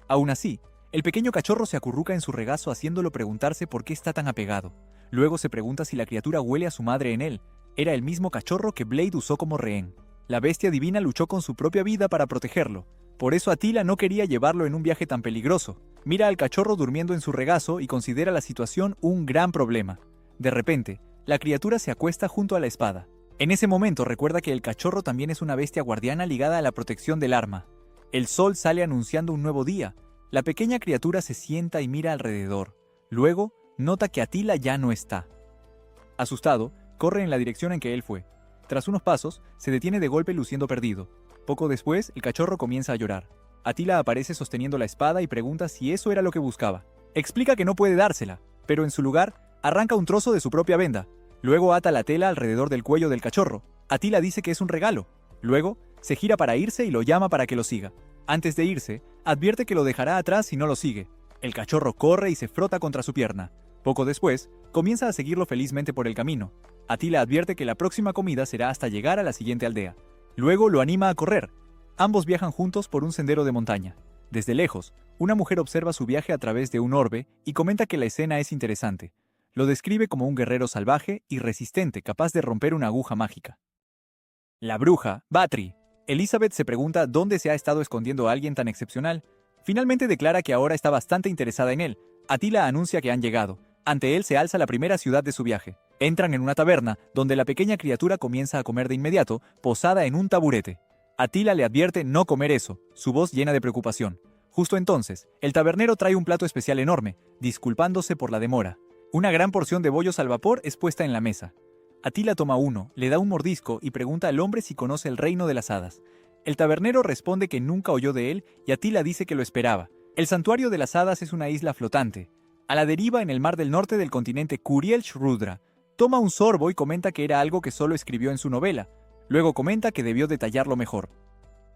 Aún así, el pequeño cachorro se acurruca en su regazo haciéndolo preguntarse por qué está tan apegado. Luego se pregunta si la criatura huele a su madre en él. Era el mismo cachorro que Blade usó como rehén. La bestia divina luchó con su propia vida para protegerlo. Por eso Atila no quería llevarlo en un viaje tan peligroso. Mira al cachorro durmiendo en su regazo y considera la situación un gran problema. De repente, la criatura se acuesta junto a la espada. En ese momento recuerda que el cachorro también es una bestia guardiana ligada a la protección del arma. El sol sale anunciando un nuevo día. La pequeña criatura se sienta y mira alrededor. Luego, nota que Atila ya no está. Asustado, corre en la dirección en que él fue. Tras unos pasos, se detiene de golpe luciendo perdido. Poco después, el cachorro comienza a llorar. Atila aparece sosteniendo la espada y pregunta si eso era lo que buscaba. Explica que no puede dársela, pero en su lugar, arranca un trozo de su propia venda. Luego ata la tela alrededor del cuello del cachorro. Atila dice que es un regalo. Luego, se gira para irse y lo llama para que lo siga. Antes de irse, advierte que lo dejará atrás si no lo sigue. El cachorro corre y se frota contra su pierna. Poco después, comienza a seguirlo felizmente por el camino. Atila advierte que la próxima comida será hasta llegar a la siguiente aldea. Luego lo anima a correr. Ambos viajan juntos por un sendero de montaña. Desde lejos, una mujer observa su viaje a través de un orbe y comenta que la escena es interesante. Lo describe como un guerrero salvaje y resistente capaz de romper una aguja mágica. La bruja, Batri. Elizabeth se pregunta dónde se ha estado escondiendo a alguien tan excepcional. Finalmente declara que ahora está bastante interesada en él. Atila anuncia que han llegado. Ante él se alza la primera ciudad de su viaje. Entran en una taberna, donde la pequeña criatura comienza a comer de inmediato, posada en un taburete. Atila le advierte no comer eso, su voz llena de preocupación. Justo entonces, el tabernero trae un plato especial enorme, disculpándose por la demora. Una gran porción de bollos al vapor es puesta en la mesa. Atila toma uno, le da un mordisco y pregunta al hombre si conoce el reino de las hadas. El tabernero responde que nunca oyó de él y Atila dice que lo esperaba. El santuario de las hadas es una isla flotante, a la deriva en el mar del norte del continente Kuriel-Shrudra. Toma un sorbo y comenta que era algo que solo escribió en su novela. Luego comenta que debió detallarlo mejor.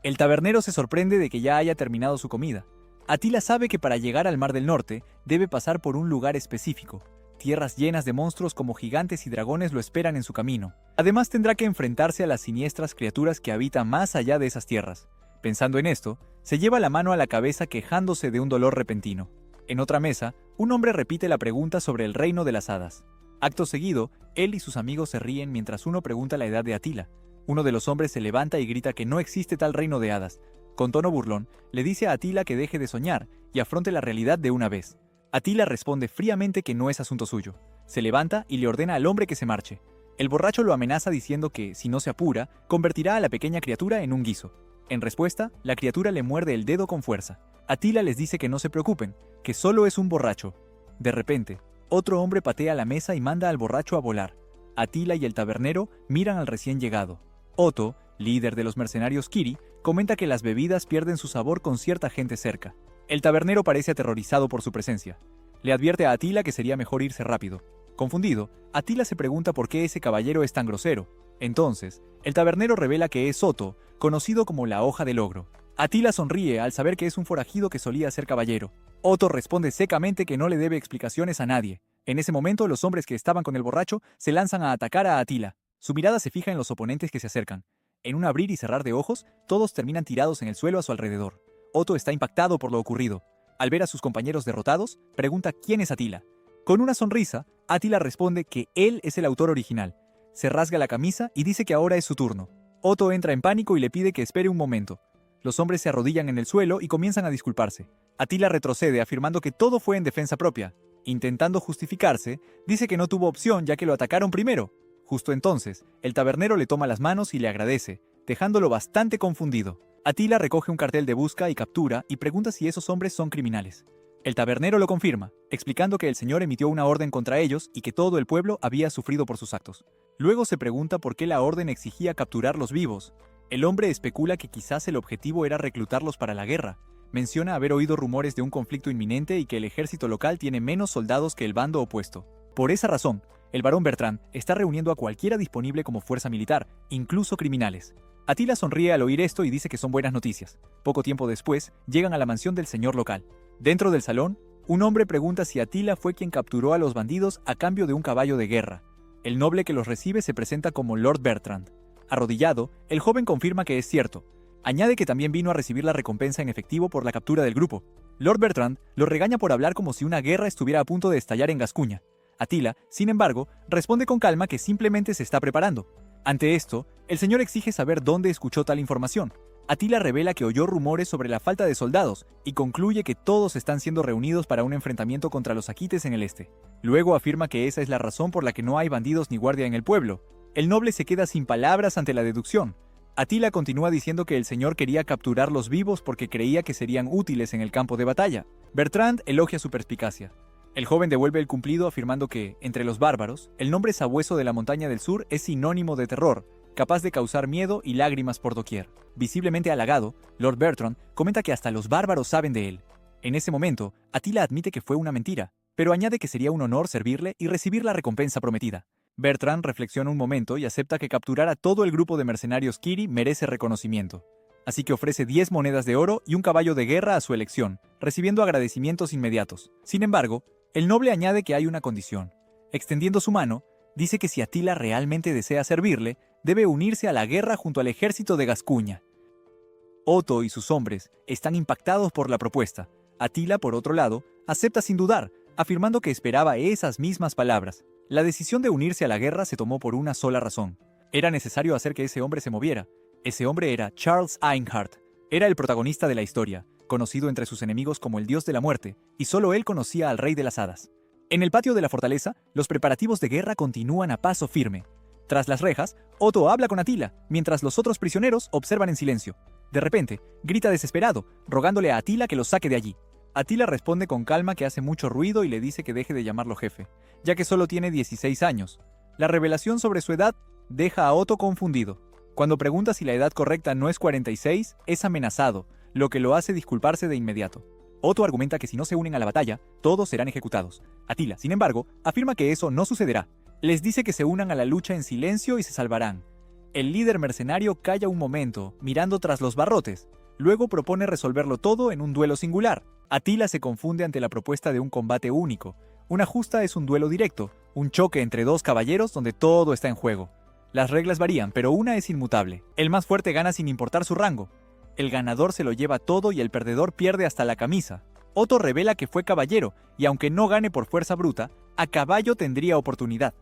El tabernero se sorprende de que ya haya terminado su comida. Atila sabe que para llegar al mar del norte debe pasar por un lugar específico. Tierras llenas de monstruos como gigantes y dragones lo esperan en su camino. Además tendrá que enfrentarse a las siniestras criaturas que habitan más allá de esas tierras. Pensando en esto, se lleva la mano a la cabeza quejándose de un dolor repentino. En otra mesa, un hombre repite la pregunta sobre el reino de las hadas. Acto seguido, él y sus amigos se ríen mientras uno pregunta la edad de Atila. Uno de los hombres se levanta y grita que no existe tal reino de hadas. Con tono burlón, le dice a Atila que deje de soñar y afronte la realidad de una vez. Atila responde fríamente que no es asunto suyo. Se levanta y le ordena al hombre que se marche. El borracho lo amenaza diciendo que, si no se apura, convertirá a la pequeña criatura en un guiso. En respuesta, la criatura le muerde el dedo con fuerza. Atila les dice que no se preocupen, que solo es un borracho. De repente, otro hombre patea la mesa y manda al borracho a volar. Atila y el tabernero miran al recién llegado. Otto, líder de los mercenarios Kiri, comenta que las bebidas pierden su sabor con cierta gente cerca. El tabernero parece aterrorizado por su presencia. Le advierte a Atila que sería mejor irse rápido. Confundido, Atila se pregunta por qué ese caballero es tan grosero. Entonces, el tabernero revela que es Otto, conocido como la Hoja del Ogro. Atila sonríe al saber que es un forajido que solía ser caballero. Otto responde secamente que no le debe explicaciones a nadie. En ese momento, los hombres que estaban con el borracho se lanzan a atacar a Atila. Su mirada se fija en los oponentes que se acercan. En un abrir y cerrar de ojos, todos terminan tirados en el suelo a su alrededor. Otto está impactado por lo ocurrido. Al ver a sus compañeros derrotados, pregunta quién es Atila. Con una sonrisa, Atila responde que él es el autor original. Se rasga la camisa y dice que ahora es su turno. Otto entra en pánico y le pide que espere un momento. Los hombres se arrodillan en el suelo y comienzan a disculparse. Atila retrocede afirmando que todo fue en defensa propia. Intentando justificarse, dice que no tuvo opción ya que lo atacaron primero. Justo entonces, el tabernero le toma las manos y le agradece, dejándolo bastante confundido. Atila recoge un cartel de busca y captura y pregunta si esos hombres son criminales. El tabernero lo confirma, explicando que el señor emitió una orden contra ellos y que todo el pueblo había sufrido por sus actos. Luego se pregunta por qué la orden exigía capturarlos vivos. El hombre especula que quizás el objetivo era reclutarlos para la guerra. Menciona haber oído rumores de un conflicto inminente y que el ejército local tiene menos soldados que el bando opuesto. Por esa razón, el barón Bertrand está reuniendo a cualquiera disponible como fuerza militar, incluso criminales. Atila sonríe al oír esto y dice que son buenas noticias. Poco tiempo después, llegan a la mansión del señor local. Dentro del salón, un hombre pregunta si Atila fue quien capturó a los bandidos a cambio de un caballo de guerra. El noble que los recibe se presenta como Lord Bertrand. Arrodillado, el joven confirma que es cierto. Añade que también vino a recibir la recompensa en efectivo por la captura del grupo. Lord Bertrand lo regaña por hablar como si una guerra estuviera a punto de estallar en Gascuña. Atila, sin embargo, responde con calma que simplemente se está preparando. Ante esto, el señor exige saber dónde escuchó tal información. Atila revela que oyó rumores sobre la falta de soldados y concluye que todos están siendo reunidos para un enfrentamiento contra los Akites en el este. Luego afirma que esa es la razón por la que no hay bandidos ni guardia en el pueblo. El noble se queda sin palabras ante la deducción. Atila continúa diciendo que el señor quería capturarlos vivos porque creía que serían útiles en el campo de batalla. Bertrand elogia su perspicacia. El joven devuelve el cumplido afirmando que, entre los bárbaros, el nombre sabueso de la montaña del sur es sinónimo de terror, capaz de causar miedo y lágrimas por doquier. Visiblemente halagado, Lord Bertrand comenta que hasta los bárbaros saben de él. En ese momento, Atila admite que fue una mentira, pero añade que sería un honor servirle y recibir la recompensa prometida. Bertrand reflexiona un momento y acepta que capturar a todo el grupo de mercenarios Kiri merece reconocimiento. Así que ofrece 10 monedas de oro y un caballo de guerra a su elección, recibiendo agradecimientos inmediatos. Sin embargo, el noble añade que hay una condición. Extendiendo su mano, dice que si Atila realmente desea servirle, debe unirse a la guerra junto al ejército de Gascuña. Otto y sus hombres están impactados por la propuesta. Atila, por otro lado, acepta sin dudar, afirmando que esperaba esas mismas palabras. La decisión de unirse a la guerra se tomó por una sola razón. Era necesario hacer que ese hombre se moviera. Ese hombre era Charles Einhart. Era el protagonista de la historia, conocido entre sus enemigos como el dios de la muerte, y solo él conocía al rey de las hadas. En el patio de la fortaleza, los preparativos de guerra continúan a paso firme. Tras las rejas, Otto habla con Atila, mientras los otros prisioneros observan en silencio. De repente, grita desesperado, rogándole a Atila que lo saque de allí. Atila responde con calma que hace mucho ruido y le dice que deje de llamarlo jefe, ya que solo tiene 16 años. La revelación sobre su edad deja a Otto confundido. Cuando pregunta si la edad correcta no es 46, es amenazado, lo que lo hace disculparse de inmediato. Otto argumenta que si no se unen a la batalla, todos serán ejecutados. Atila, sin embargo, afirma que eso no sucederá. Les dice que se unan a la lucha en silencio y se salvarán. El líder mercenario calla un momento, mirando tras los barrotes. Luego propone resolverlo todo en un duelo singular. Atila se confunde ante la propuesta de un combate único. Una justa es un duelo directo, un choque entre dos caballeros donde todo está en juego. Las reglas varían, pero una es inmutable. El más fuerte gana sin importar su rango. El ganador se lo lleva todo y el perdedor pierde hasta la camisa. Otto revela que fue caballero, y aunque no gane por fuerza bruta, a caballo tendría oportunidad.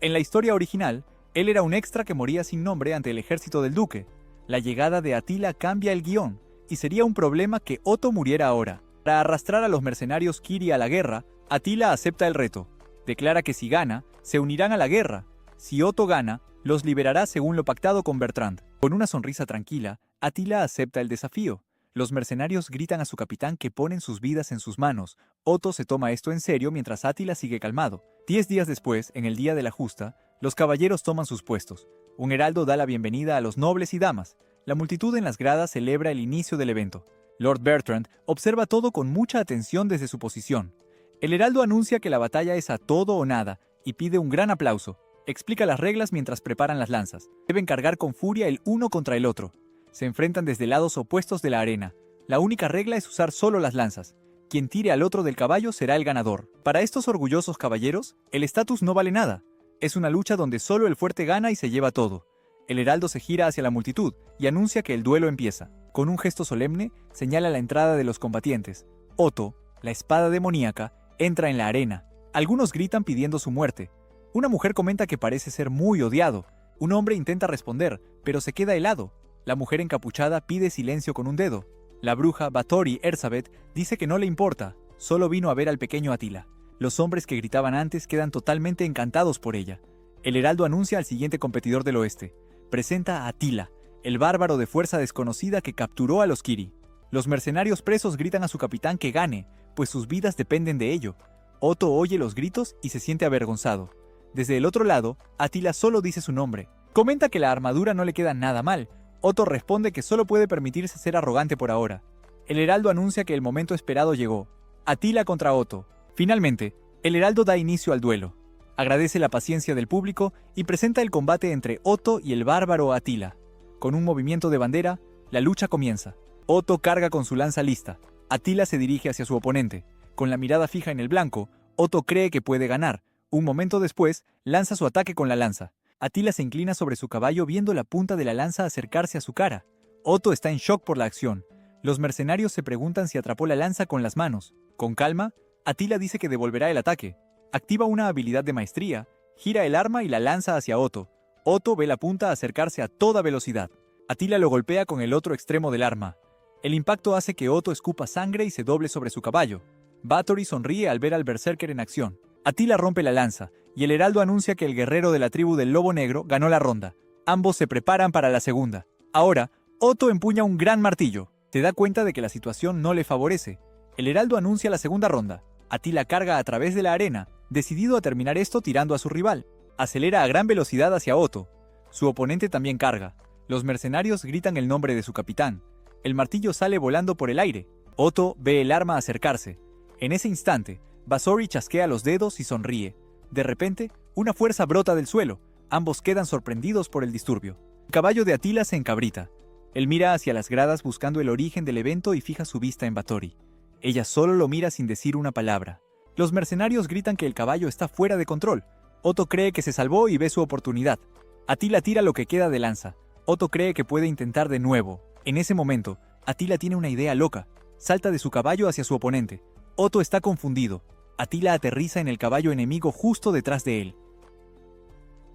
En la historia original, él era un extra que moría sin nombre ante el ejército del duque. La llegada de Atila cambia el guión, y sería un problema que Otto muriera ahora. Para arrastrar a los mercenarios Kiri a la guerra, Atila acepta el reto. Declara que si gana, se unirán a la guerra. Si Otto gana, los liberará según lo pactado con Bertrand. Con una sonrisa tranquila, Atila acepta el desafío. Los mercenarios gritan a su capitán que ponen sus vidas en sus manos. Otto se toma esto en serio mientras Atila sigue calmado. 10 días después, en el día de la justa, los caballeros toman sus puestos. Un heraldo da la bienvenida a los nobles y damas. La multitud en las gradas celebra el inicio del evento. Lord Bertrand observa todo con mucha atención desde su posición. El heraldo anuncia que la batalla es a todo o nada y pide un gran aplauso. Explica las reglas mientras preparan las lanzas. Deben cargar con furia el uno contra el otro. Se enfrentan desde lados opuestos de la arena. La única regla es usar solo las lanzas. Quien tire al otro del caballo será el ganador. Para estos orgullosos caballeros, el estatus no vale nada. Es una lucha donde solo el fuerte gana y se lleva todo. El heraldo se gira hacia la multitud y anuncia que el duelo empieza. Con un gesto solemne, señala la entrada de los combatientes. Otto, la espada demoníaca, entra en la arena. Algunos gritan pidiendo su muerte. Una mujer comenta que parece ser muy odiado. Un hombre intenta responder, pero se queda helado. La mujer encapuchada pide silencio con un dedo. La bruja Bathory Erzsebet dice que no le importa, solo vino a ver al pequeño Atila. Los hombres que gritaban antes quedan totalmente encantados por ella. El heraldo anuncia al siguiente competidor del oeste. Presenta a Atila, el bárbaro de fuerza desconocida que capturó a los Kiri. Los mercenarios presos gritan a su capitán que gane, pues sus vidas dependen de ello. Otto oye los gritos y se siente avergonzado. Desde el otro lado, Atila solo dice su nombre. Comenta que la armadura no le queda nada mal. Otto responde que solo puede permitirse ser arrogante por ahora. El heraldo anuncia que el momento esperado llegó. Atila contra Otto. Finalmente, el heraldo da inicio al duelo. Agradece la paciencia del público y presenta el combate entre Otto y el bárbaro Atila. Con un movimiento de bandera, la lucha comienza. Otto carga con su lanza lista. Atila se dirige hacia su oponente. Con la mirada fija en el blanco, Otto cree que puede ganar. Un momento después, lanza su ataque con la lanza. Atila se inclina sobre su caballo viendo la punta de la lanza acercarse a su cara. Otto está en shock por la acción. Los mercenarios se preguntan si atrapó la lanza con las manos. Con calma, Atila dice que devolverá el ataque. Activa una habilidad de maestría, gira el arma y la lanza hacia Otto. Otto ve la punta acercarse a toda velocidad. Atila lo golpea con el otro extremo del arma. El impacto hace que Otto escupa sangre y se doble sobre su caballo. Bathory sonríe al ver al berserker en acción. Atila rompe la lanza, y el heraldo anuncia que el guerrero de la tribu del Lobo Negro ganó la ronda. Ambos se preparan para la segunda. Ahora, Otto empuña un gran martillo. Se da cuenta de que la situación no le favorece. El heraldo anuncia la segunda ronda. Atila carga a través de la arena, decidido a terminar esto tirando a su rival. Acelera a gran velocidad hacia Otto. Su oponente también carga. Los mercenarios gritan el nombre de su capitán. El martillo sale volando por el aire. Otto ve el arma acercarse. En ese instante, Bathory chasquea los dedos y sonríe. De repente, una fuerza brota del suelo. Ambos quedan sorprendidos por el disturbio. El caballo de Atila se encabrita. Él mira hacia las gradas buscando el origen del evento y fija su vista en Bathory. Ella solo lo mira sin decir una palabra. Los mercenarios gritan que el caballo está fuera de control. Otto cree que se salvó y ve su oportunidad. Atila tira lo que queda de lanza. Otto cree que puede intentar de nuevo. En ese momento, Atila tiene una idea loca. Salta de su caballo hacia su oponente. Otto está confundido. Atila aterriza en el caballo enemigo justo detrás de él.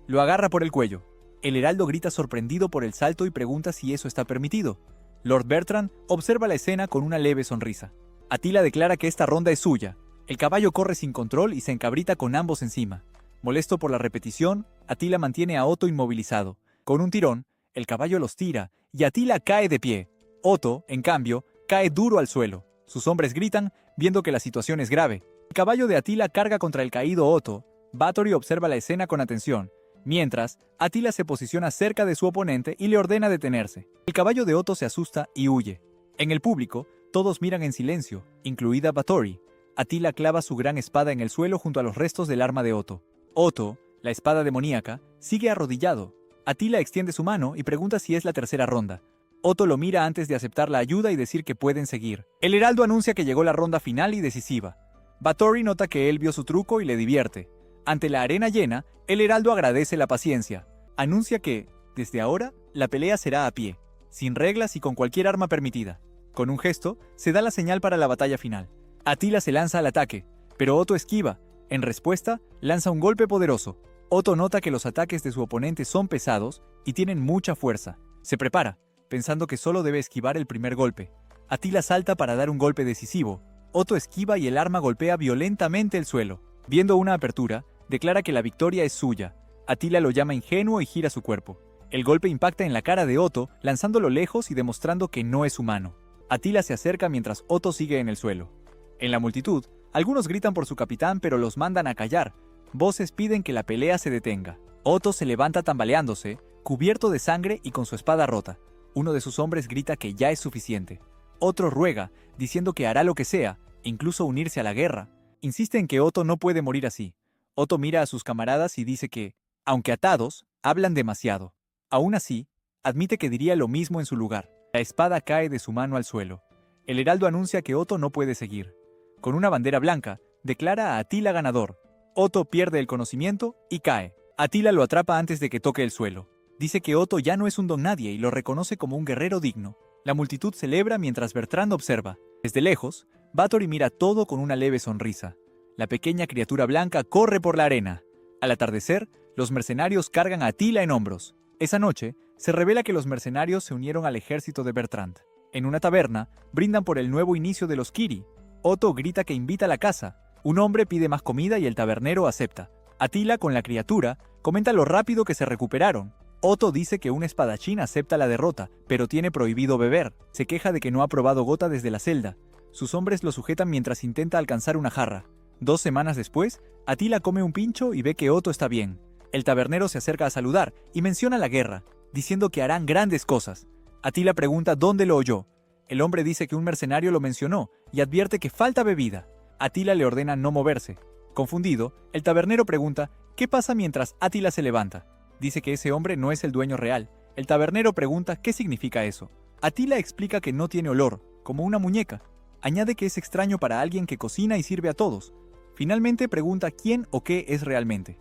Lo agarra por el cuello. El heraldo grita sorprendido por el salto y pregunta si eso está permitido. Lord Bertrand observa la escena con una leve sonrisa. Atila declara que esta ronda es suya. El caballo corre sin control y se encabrita con ambos encima. Molesto por la repetición, Atila mantiene a Otto inmovilizado. Con un tirón, el caballo los tira y Atila cae de pie. Otto, en cambio, cae duro al suelo. Sus hombres gritan, viendo que la situación es grave. El caballo de Atila carga contra el caído Otto. Bathory observa la escena con atención. Mientras, Atila se posiciona cerca de su oponente y le ordena detenerse. El caballo de Otto se asusta y huye. En el público, todos miran en silencio, incluida Bathory. Atila clava su gran espada en el suelo junto a los restos del arma de Otto. Otto, la espada demoníaca, sigue arrodillado. Atila extiende su mano y pregunta si es la tercera ronda. Otto lo mira antes de aceptar la ayuda y decir que pueden seguir. El heraldo anuncia que llegó la ronda final y decisiva. Bathory nota que él vio su truco y le divierte. Ante la arena llena, el heraldo agradece la paciencia. Anuncia que, desde ahora, la pelea será a pie, sin reglas y con cualquier arma permitida. Con un gesto, se da la señal para la batalla final. Atila se lanza al ataque, pero Otto esquiva. En respuesta, lanza un golpe poderoso. Otto nota que los ataques de su oponente son pesados y tienen mucha fuerza. Se prepara, pensando que solo debe esquivar el primer golpe. Atila salta para dar un golpe decisivo. Otto esquiva y el arma golpea violentamente el suelo. Viendo una apertura, declara que la victoria es suya. Attila lo llama ingenuo y gira su cuerpo. El golpe impacta en la cara de Otto, lanzándolo lejos y demostrando que no es humano. Attila se acerca mientras Otto sigue en el suelo. En la multitud, algunos gritan por su capitán pero los mandan a callar. Voces piden que la pelea se detenga. Otto se levanta tambaleándose, cubierto de sangre y con su espada rota. Uno de sus hombres grita que ya es suficiente. Otro ruega, diciendo que hará lo que sea, incluso unirse a la guerra. Insiste en que Otto no puede morir así. Otto mira a sus camaradas y dice que, aunque atados, hablan demasiado. Aún así, admite que diría lo mismo en su lugar. La espada cae de su mano al suelo. El heraldo anuncia que Otto no puede seguir. Con una bandera blanca, declara a Attila ganador. Otto pierde el conocimiento y cae. Attila lo atrapa antes de que toque el suelo. Dice que Otto ya no es un don nadie y lo reconoce como un guerrero digno. La multitud celebra mientras Bertrand observa. Desde lejos, Báthory mira todo con una leve sonrisa. La pequeña criatura blanca corre por la arena. Al atardecer, los mercenarios cargan a Attila en hombros. Esa noche, se revela que los mercenarios se unieron al ejército de Bertrand. En una taberna, brindan por el nuevo inicio de los Kiri. Otto grita que invita a la casa. Un hombre pide más comida y el tabernero acepta. Attila, con la criatura, comenta lo rápido que se recuperaron. Otto dice que un espadachín acepta la derrota, pero tiene prohibido beber. Se queja de que no ha probado gota desde la celda. Sus hombres lo sujetan mientras intenta alcanzar una jarra. 2 semanas después, Attila come un pincho y ve que Otto está bien. El tabernero se acerca a saludar y menciona la guerra, diciendo que harán grandes cosas. Attila pregunta dónde lo oyó. El hombre dice que un mercenario lo mencionó y advierte que falta bebida. Attila le ordena no moverse. Confundido, el tabernero pregunta qué pasa mientras Attila se levanta. Dice que ese hombre no es el dueño real. El tabernero pregunta qué significa eso. Attila explica que no tiene olor, como una muñeca. Añade que es extraño para alguien que cocina y sirve a todos. Finalmente pregunta quién o qué es realmente.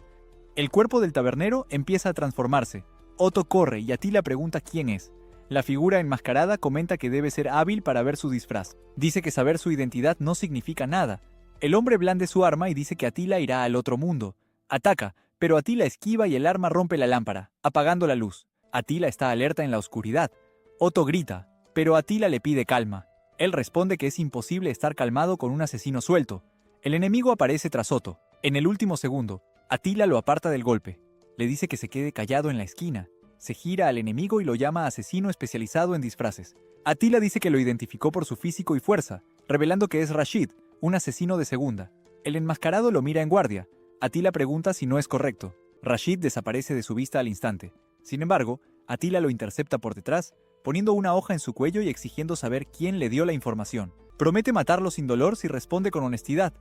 El cuerpo del tabernero empieza a transformarse. Otto corre y Attila pregunta quién es. La figura enmascarada comenta que debe ser hábil para ver su disfraz. Dice que saber su identidad no significa nada. El hombre blande su arma y dice que Attila irá al otro mundo. Ataca, pero Attila esquiva y el arma rompe la lámpara, apagando la luz. Attila está alerta en la oscuridad. Otto grita, pero Attila le pide calma. Él responde que es imposible estar calmado con un asesino suelto. El enemigo aparece tras Otto. En el último segundo, Attila lo aparta del golpe. Le dice que se quede callado en la esquina. Se gira al enemigo y lo llama asesino especializado en disfraces. Attila dice que lo identificó por su físico y fuerza, revelando que es Rashid, un asesino de segunda. El enmascarado lo mira en guardia. Attila pregunta si no es correcto. Rashid desaparece de su vista al instante. Sin embargo, Attila lo intercepta por detrás, poniendo una hoja en su cuello y exigiendo saber quién le dio la información. Promete matarlo sin dolor si responde con honestidad.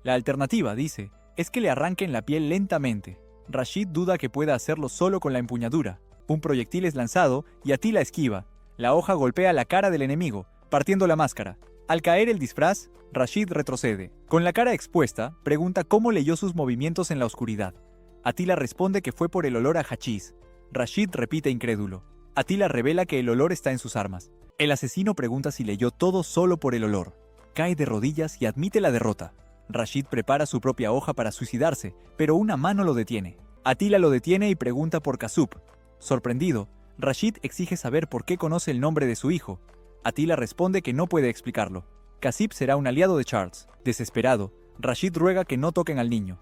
La alternativa, dice, es que le arranquen la piel lentamente. Rashid duda que pueda hacerlo solo con la empuñadura. Un proyectil es lanzado y Attila esquiva. La hoja golpea la cara del enemigo, partiendo la máscara. Al caer el disfraz, Rashid retrocede. Con la cara expuesta, pregunta cómo leyó sus movimientos en la oscuridad. Attila responde que fue por el olor a hachís. Rashid repite incrédulo. Attila revela que el olor está en sus armas. El asesino pregunta si leyó todo solo por el olor. Cae de rodillas y admite la derrota. Rashid prepara su propia hoja para suicidarse, pero una mano lo detiene. Attila lo detiene y pregunta por Kasub. Sorprendido, Rashid exige saber por qué conoce el nombre de su hijo. Attila responde que no puede explicarlo. Kasib será un aliado de Charles. Desesperado, Rashid ruega que no toquen al niño.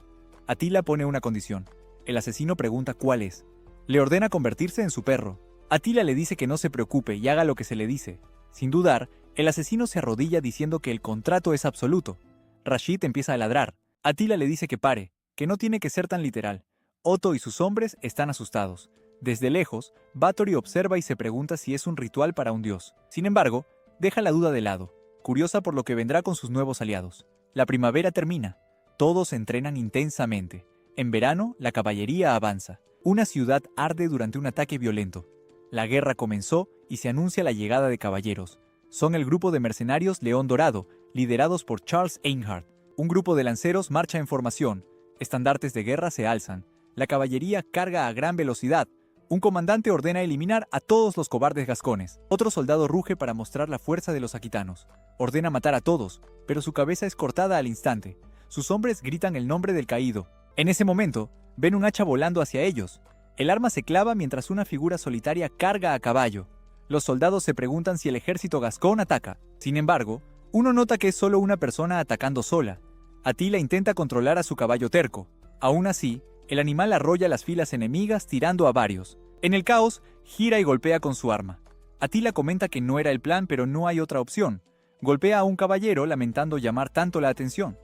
Attila pone una condición. El asesino pregunta cuál es. Le ordena convertirse en su perro. Attila le dice que no se preocupe y haga lo que se le dice. Sin dudar, el asesino se arrodilla diciendo que el contrato es absoluto. Rashid empieza a ladrar. Attila le dice que pare, que no tiene que ser tan literal. Otto y sus hombres están asustados. Desde lejos, Báthory observa y se pregunta si es un ritual para un dios. Sin embargo, deja la duda de lado, curiosa por lo que vendrá con sus nuevos aliados. La primavera termina. Todos entrenan intensamente. En verano, la caballería avanza. Una ciudad arde durante un ataque violento. La guerra comenzó y se anuncia la llegada de caballeros. Son el grupo de mercenarios León Dorado, liderados por Charles Einhard. Un grupo de lanceros marcha en formación. Estandartes de guerra se alzan. La caballería carga a gran velocidad. Un comandante ordena eliminar a todos los cobardes gascones. Otro soldado ruge para mostrar la fuerza de los aquitanos. Ordena matar a todos, pero su cabeza es cortada al instante. Sus hombres gritan el nombre del caído. En ese momento, ven un hacha volando hacia ellos. El arma se clava mientras una figura solitaria carga a caballo. Los soldados se preguntan si el ejército gascón ataca. Sin embargo, Uno nota que es solo una persona atacando sola. Atila intenta controlar a su caballo terco. Aún así, el animal arrolla las filas enemigas tirando a varios. En el caos, gira y golpea con su arma. Atila comenta que no era el plan, pero no hay otra opción. Golpea a un caballero lamentando llamar tanto la atención.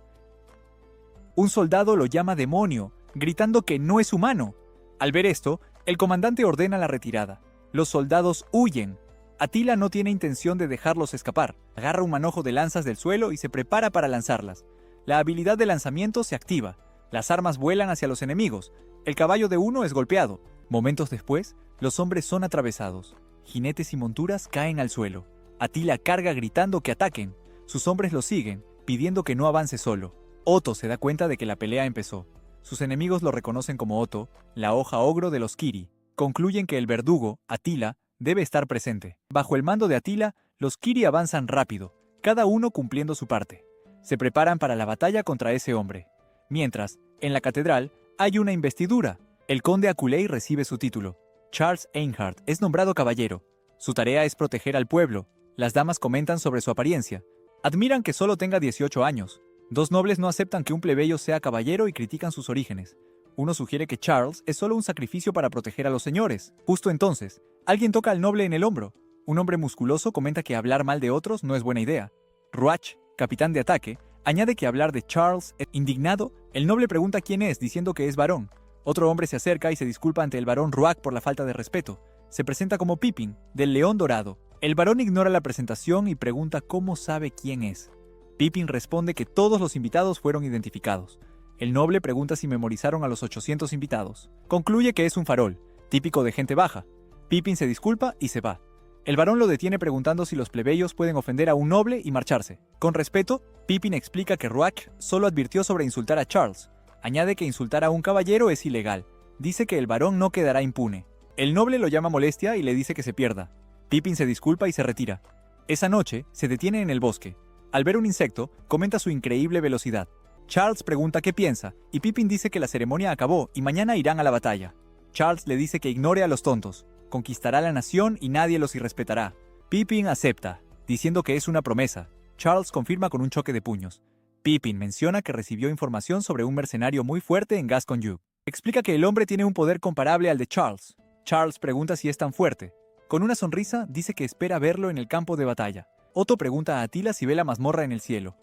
Un soldado lo llama demonio, gritando que no es humano. Al ver esto, el comandante ordena la retirada. Los soldados huyen. Atila no tiene intención de dejarlos escapar. Agarra un manojo de lanzas del suelo y se prepara para lanzarlas. La habilidad de lanzamiento se activa. Las armas vuelan hacia los enemigos. El caballo de uno es golpeado. Momentos después, los hombres son atravesados. Jinetes y monturas caen al suelo. Atila carga gritando que ataquen. Sus hombres lo siguen, pidiendo que no avance solo. Otto se da cuenta de que la pelea empezó. Sus enemigos lo reconocen como Otto, la hoja ogro de los Kiri. Concluyen que el verdugo, Atila, debe estar presente. Bajo el mando de Atila, los Kiri avanzan rápido, cada uno cumpliendo su parte. Se preparan para la batalla contra ese hombre. Mientras, en la catedral, hay una investidura. El conde Akulei recibe su título. Charles Einhard es nombrado caballero. Su tarea es proteger al pueblo. Las damas comentan sobre su apariencia. Admiran que solo tenga 18 años. Dos nobles no aceptan que un plebeyo sea caballero y critican sus orígenes. Uno sugiere que Charles es solo un sacrificio para proteger a los señores. Justo entonces, alguien toca al noble en el hombro. Un hombre musculoso comenta que hablar mal de otros no es buena idea. Ruach, capitán de ataque, añade que hablar de Charles es indignado. El noble pregunta quién es, diciendo que es varón. Otro hombre se acerca y se disculpa ante el barón Ruach por la falta de respeto. Se presenta como Pippin, del León Dorado. El barón ignora la presentación y pregunta cómo sabe quién es. Pippin responde que todos los invitados fueron identificados. El noble pregunta si memorizaron a los 800 invitados. Concluye que es un farol, típico de gente baja. Pippin se disculpa y se va. El barón lo detiene preguntando si los plebeyos pueden ofender a un noble y marcharse. Con respeto, Pippin explica que Ruach solo advirtió sobre insultar a Charles. Añade que insultar a un caballero es ilegal. Dice que el barón no quedará impune. El noble lo llama molestia y le dice que se pierda. Pippin se disculpa y se retira. Esa noche, se detiene en el bosque. Al ver un insecto, comenta su increíble velocidad. Charles pregunta qué piensa, y Pippin dice que la ceremonia acabó y mañana irán a la batalla. Charles le dice que ignore a los tontos, conquistará la nación y nadie los irrespetará. Pippin acepta, diciendo que es una promesa. Charles confirma con un choque de puños. Pippin menciona que recibió información sobre un mercenario muy fuerte en Gascogne. Explica que el hombre tiene un poder comparable al de Charles. Charles pregunta si es tan fuerte. Con una sonrisa, dice que espera verlo en el campo de batalla. Otto pregunta a Atila si ve la mazmorra en el cielo.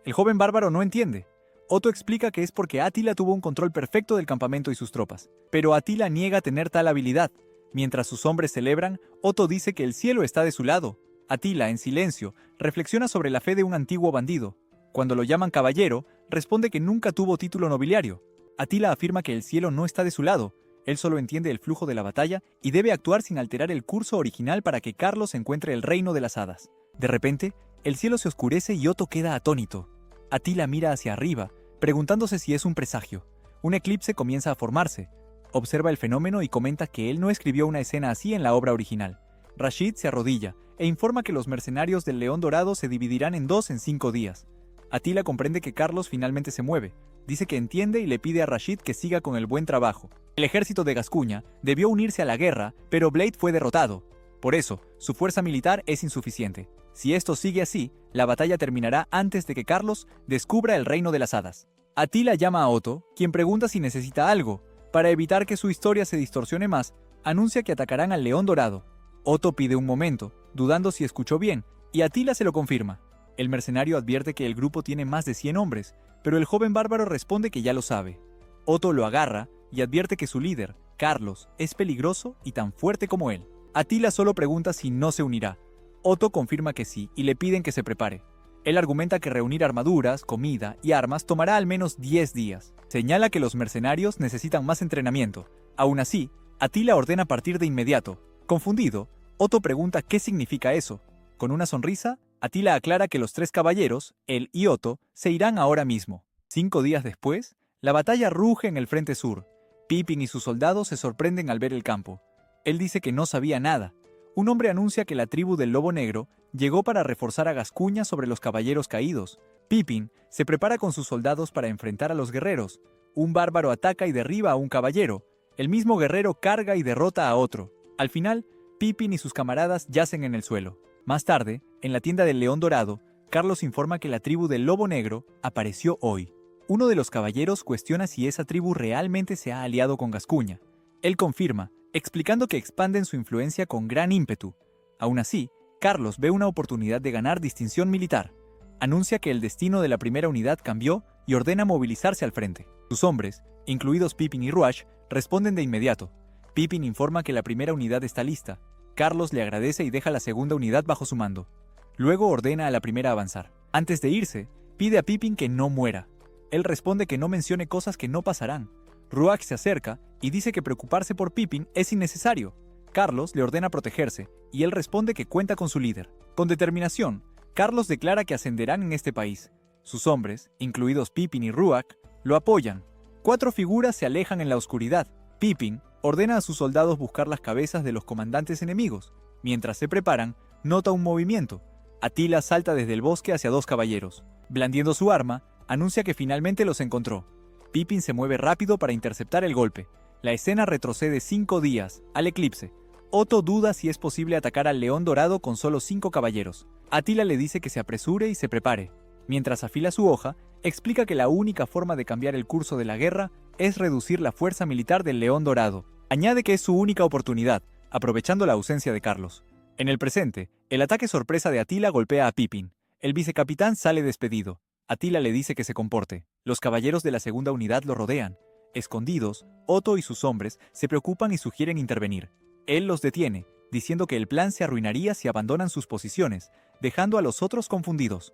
El joven bárbaro no entiende. Otto explica que es porque Atila tuvo un control perfecto del campamento y sus tropas. Pero Atila niega tener tal habilidad. Mientras sus hombres celebran, Otto dice que el cielo está de su lado. Atila, en silencio, reflexiona sobre la fe de un antiguo bandido. Cuando lo llaman caballero, responde que nunca tuvo título nobiliario. Atila afirma que el cielo no está de su lado. Él solo entiende el flujo de la batalla y debe actuar sin alterar el curso original para que Carlos encuentre el reino de las hadas. De repente, el cielo se oscurece y Otto queda atónito. Atila mira hacia arriba, preguntándose si es un presagio. Un eclipse comienza a formarse. Observa el fenómeno y comenta que él no escribió una escena así en la obra original. Rashid se arrodilla e informa que los mercenarios del León Dorado se dividirán en dos en 5 días. Atila comprende que Carlos finalmente se mueve. Dice que entiende y le pide a Rashid que siga con el buen trabajo. El ejército de Gascuña debió unirse a la guerra, pero Blade fue derrotado. Por eso, su fuerza militar es insuficiente. Si esto sigue así, la batalla terminará antes de que Carlos descubra el reino de las hadas. Atila llama a Otto, quien pregunta si necesita algo. Para evitar que su historia se distorsione más, anuncia que atacarán al León Dorado. Otto pide un momento, dudando si escuchó bien, y Atila se lo confirma. El mercenario advierte que el grupo tiene más de 100 hombres, pero el joven bárbaro responde que ya lo sabe. Otto lo agarra y advierte que su líder, Carlos, es peligroso y tan fuerte como él. Atila solo pregunta si no se unirá. Otto confirma que sí y le piden que se prepare. Él argumenta que reunir armaduras, comida y armas tomará al menos 10 días. Señala que los mercenarios necesitan más entrenamiento. Aún así, Atila ordena partir de inmediato. Confundido, Otto pregunta qué significa eso. Con una sonrisa, Atila aclara que los 3 caballeros, él y Otto, se irán ahora mismo. 5 días después, la batalla ruge en el frente sur. Pippin y sus soldados se sorprenden al ver el campo. Él dice que no sabía nada. Un hombre anuncia que la tribu del Lobo Negro llegó para reforzar a Gascuña sobre los caballeros caídos. Pippin se prepara con sus soldados para enfrentar a los guerreros. Un bárbaro ataca y derriba a un caballero. El mismo guerrero carga y derrota a otro. Al final, Pippin y sus camaradas yacen en el suelo. Más tarde, en la tienda del León Dorado, Carlos informa que la tribu del Lobo Negro apareció hoy. Uno de los caballeros cuestiona si esa tribu realmente se ha aliado con Gascuña. Él confirma, explicando que expanden su influencia con gran ímpetu. Aún así, Carlos ve una oportunidad de ganar distinción militar. Anuncia que el destino de la primera unidad cambió y ordena movilizarse al frente. Sus hombres, incluidos Pippin y Ruach, responden de inmediato. Pippin informa que la primera unidad está lista. Carlos le agradece y deja la segunda unidad bajo su mando. Luego ordena a la primera avanzar. Antes de irse, pide a Pippin que no muera. Él responde que no mencione cosas que no pasarán. Ruach se acerca y dice que preocuparse por Pippin es innecesario. Carlos le ordena protegerse, y él responde que cuenta con su líder. Con determinación, Carlos declara que ascenderán en este país. Sus hombres, incluidos Pippin y Ruach, lo apoyan. 4 figuras se alejan en la oscuridad. Pippin ordena a sus soldados buscar las cabezas de los comandantes enemigos. Mientras se preparan, nota un movimiento. Atila salta desde el bosque hacia 2 caballeros. Blandiendo su arma, anuncia que finalmente los encontró. Pippin se mueve rápido para interceptar el golpe. La escena retrocede 5 días, al eclipse. Otto duda si es posible atacar al León Dorado con solo 5 caballeros. Atila le dice que se apresure y se prepare. Mientras afila su hoja, explica que la única forma de cambiar el curso de la guerra es reducir la fuerza militar del León Dorado. Añade que es su única oportunidad, aprovechando la ausencia de Carlos. En el presente, el ataque sorpresa de Atila golpea a Pippin. El vicecapitán sale despedido. Atila le dice que se comporte. Los caballeros de la segunda unidad lo rodean. Escondidos, Otto y sus hombres se preocupan y sugieren intervenir. Él los detiene, diciendo que el plan se arruinaría si abandonan sus posiciones, dejando a los otros confundidos.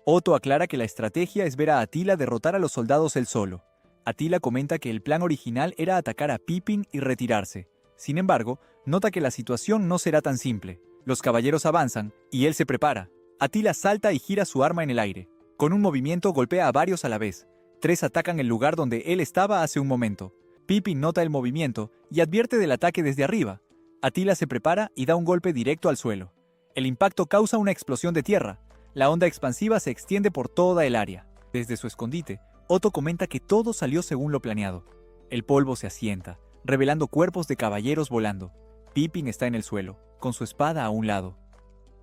Otto aclara que la estrategia es ver a Atila derrotar a los soldados él solo. Atila comenta que el plan original era atacar a Pippin y retirarse. Sin embargo, nota que la situación no será tan simple. Los caballeros avanzan, y él se prepara. Atila salta y gira su arma en el aire. Con un movimiento golpea a varios a la vez. 3 atacan el lugar donde él estaba hace un momento. Pippin nota el movimiento y advierte del ataque desde arriba. Atila se prepara y da un golpe directo al suelo. El impacto causa una explosión de tierra. La onda expansiva se extiende por toda el área. Desde su escondite, Otto comenta que todo salió según lo planeado. El polvo se asienta, revelando cuerpos de caballeros volando. Pippin está en el suelo, con su espada a un lado.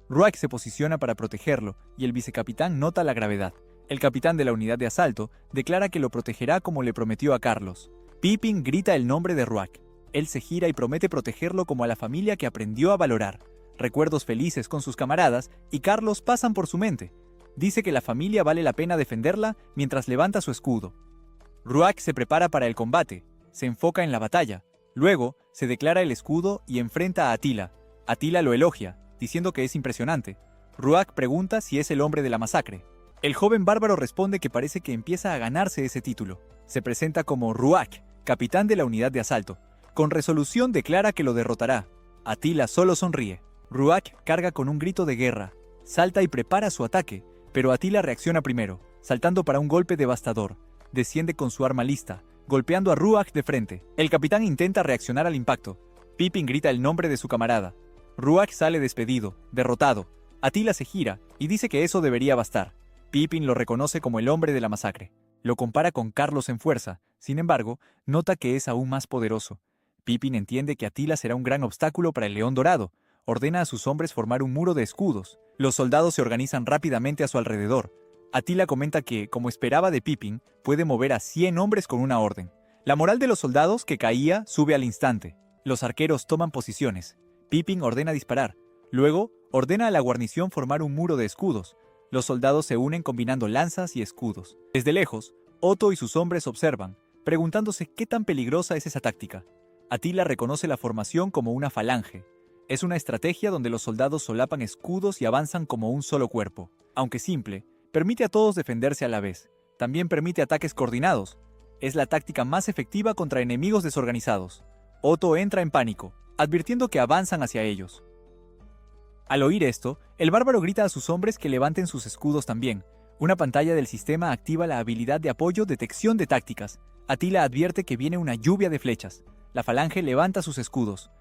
Ruach se posiciona para protegerlo y el vicecapitán nota la gravedad. El capitán de la unidad de asalto declara que lo protegerá como le prometió a Carlos. Pippin grita el nombre de Ruach. Él se gira y promete protegerlo como a la familia que aprendió a valorar. Recuerdos felices con sus camaradas y Carlos pasan por su mente. Dice que la familia vale la pena defenderla mientras levanta su escudo. Ruach se prepara para el combate, se enfoca en la batalla. Luego, se declara el escudo y enfrenta a Atila. Atila lo elogia, diciendo que es impresionante. Ruach pregunta si es el hombre de la masacre. El joven bárbaro responde que parece que empieza a ganarse ese título. Se presenta como Ruach, capitán de la unidad de asalto. Con resolución declara que lo derrotará. Atila solo sonríe. Ruach carga con un grito de guerra. Salta y prepara su ataque, pero Atila reacciona primero, saltando para un golpe devastador. Desciende con su arma lista, golpeando a Ruach de frente. El capitán intenta reaccionar al impacto. Pippin grita el nombre de su camarada. Ruach sale despedido, derrotado. Atila se gira y dice que eso debería bastar. Pippin lo reconoce como el hombre de la masacre. Lo compara con Carlos en fuerza, sin embargo, nota que es aún más poderoso. Pippin entiende que Atila será un gran obstáculo para el León Dorado. Ordena a sus hombres formar un muro de escudos. Los soldados se organizan rápidamente a su alrededor. Atila comenta que, como esperaba de Pippin, puede mover a 100 hombres con una orden. La moral de los soldados que caía sube al instante. Los arqueros toman posiciones. Pippin ordena disparar. Luego, ordena a la guarnición formar un muro de escudos. Los soldados se unen combinando lanzas y escudos. Desde lejos, Otto y sus hombres observan, preguntándose qué tan peligrosa es esa táctica. Atila reconoce la formación como una falange. Es una estrategia donde los soldados solapan escudos y avanzan como un solo cuerpo. Aunque simple, permite a todos defenderse a la vez. También permite ataques coordinados. Es la táctica más efectiva contra enemigos desorganizados. Otto entra en pánico, advirtiendo que avanzan hacia ellos. Al oír esto, el bárbaro grita a sus hombres que levanten sus escudos también. Una pantalla del sistema activa la habilidad de apoyo detección de tácticas. Atila advierte que viene una lluvia de flechas. La falange levanta sus escudos.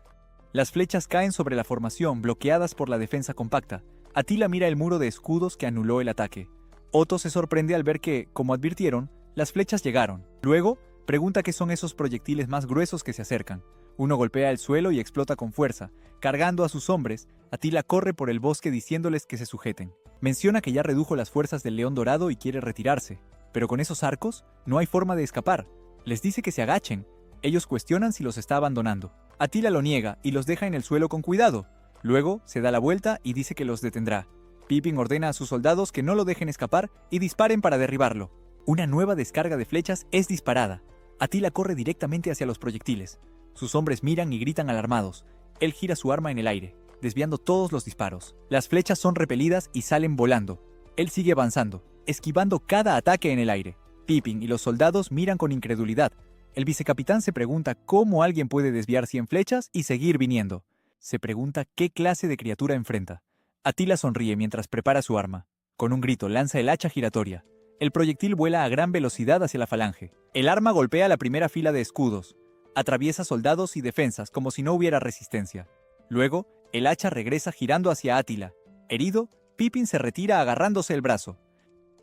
Las flechas caen sobre la formación, bloqueadas por la defensa compacta. Atila mira el muro de escudos que anuló el ataque. Otto se sorprende al ver que, como advirtieron, las flechas llegaron. Luego, pregunta qué son esos proyectiles más gruesos que se acercan. Uno golpea el suelo y explota con fuerza. Cargando a sus hombres, Atila corre por el bosque diciéndoles que se sujeten. Menciona que ya redujo las fuerzas del León Dorado y quiere retirarse, pero con esos arcos no hay forma de escapar. Les dice que se agachen. Ellos cuestionan si los está abandonando. Atila lo niega y los deja en el suelo con cuidado. Luego se da la vuelta y dice que los detendrá. Pippin ordena a sus soldados que no lo dejen escapar y disparen para derribarlo. Una nueva descarga de flechas es disparada. Atila corre directamente hacia los proyectiles. Sus hombres miran y gritan alarmados. Él gira su arma en el aire, desviando todos los disparos. Las flechas son repelidas y salen volando. Él sigue avanzando, esquivando cada ataque en el aire. Pippin y los soldados miran con incredulidad. El vicecapitán se pregunta cómo alguien puede desviar 100 flechas y seguir viniendo. Se pregunta qué clase de criatura enfrenta. Atila sonríe mientras prepara su arma. Con un grito lanza el hacha giratoria. El proyectil vuela a gran velocidad hacia la falange. El arma golpea la primera fila de escudos. Atraviesa soldados y defensas como si no hubiera resistencia. Luego, el hacha regresa girando hacia Atila. Herido, Pippin se retira agarrándose el brazo.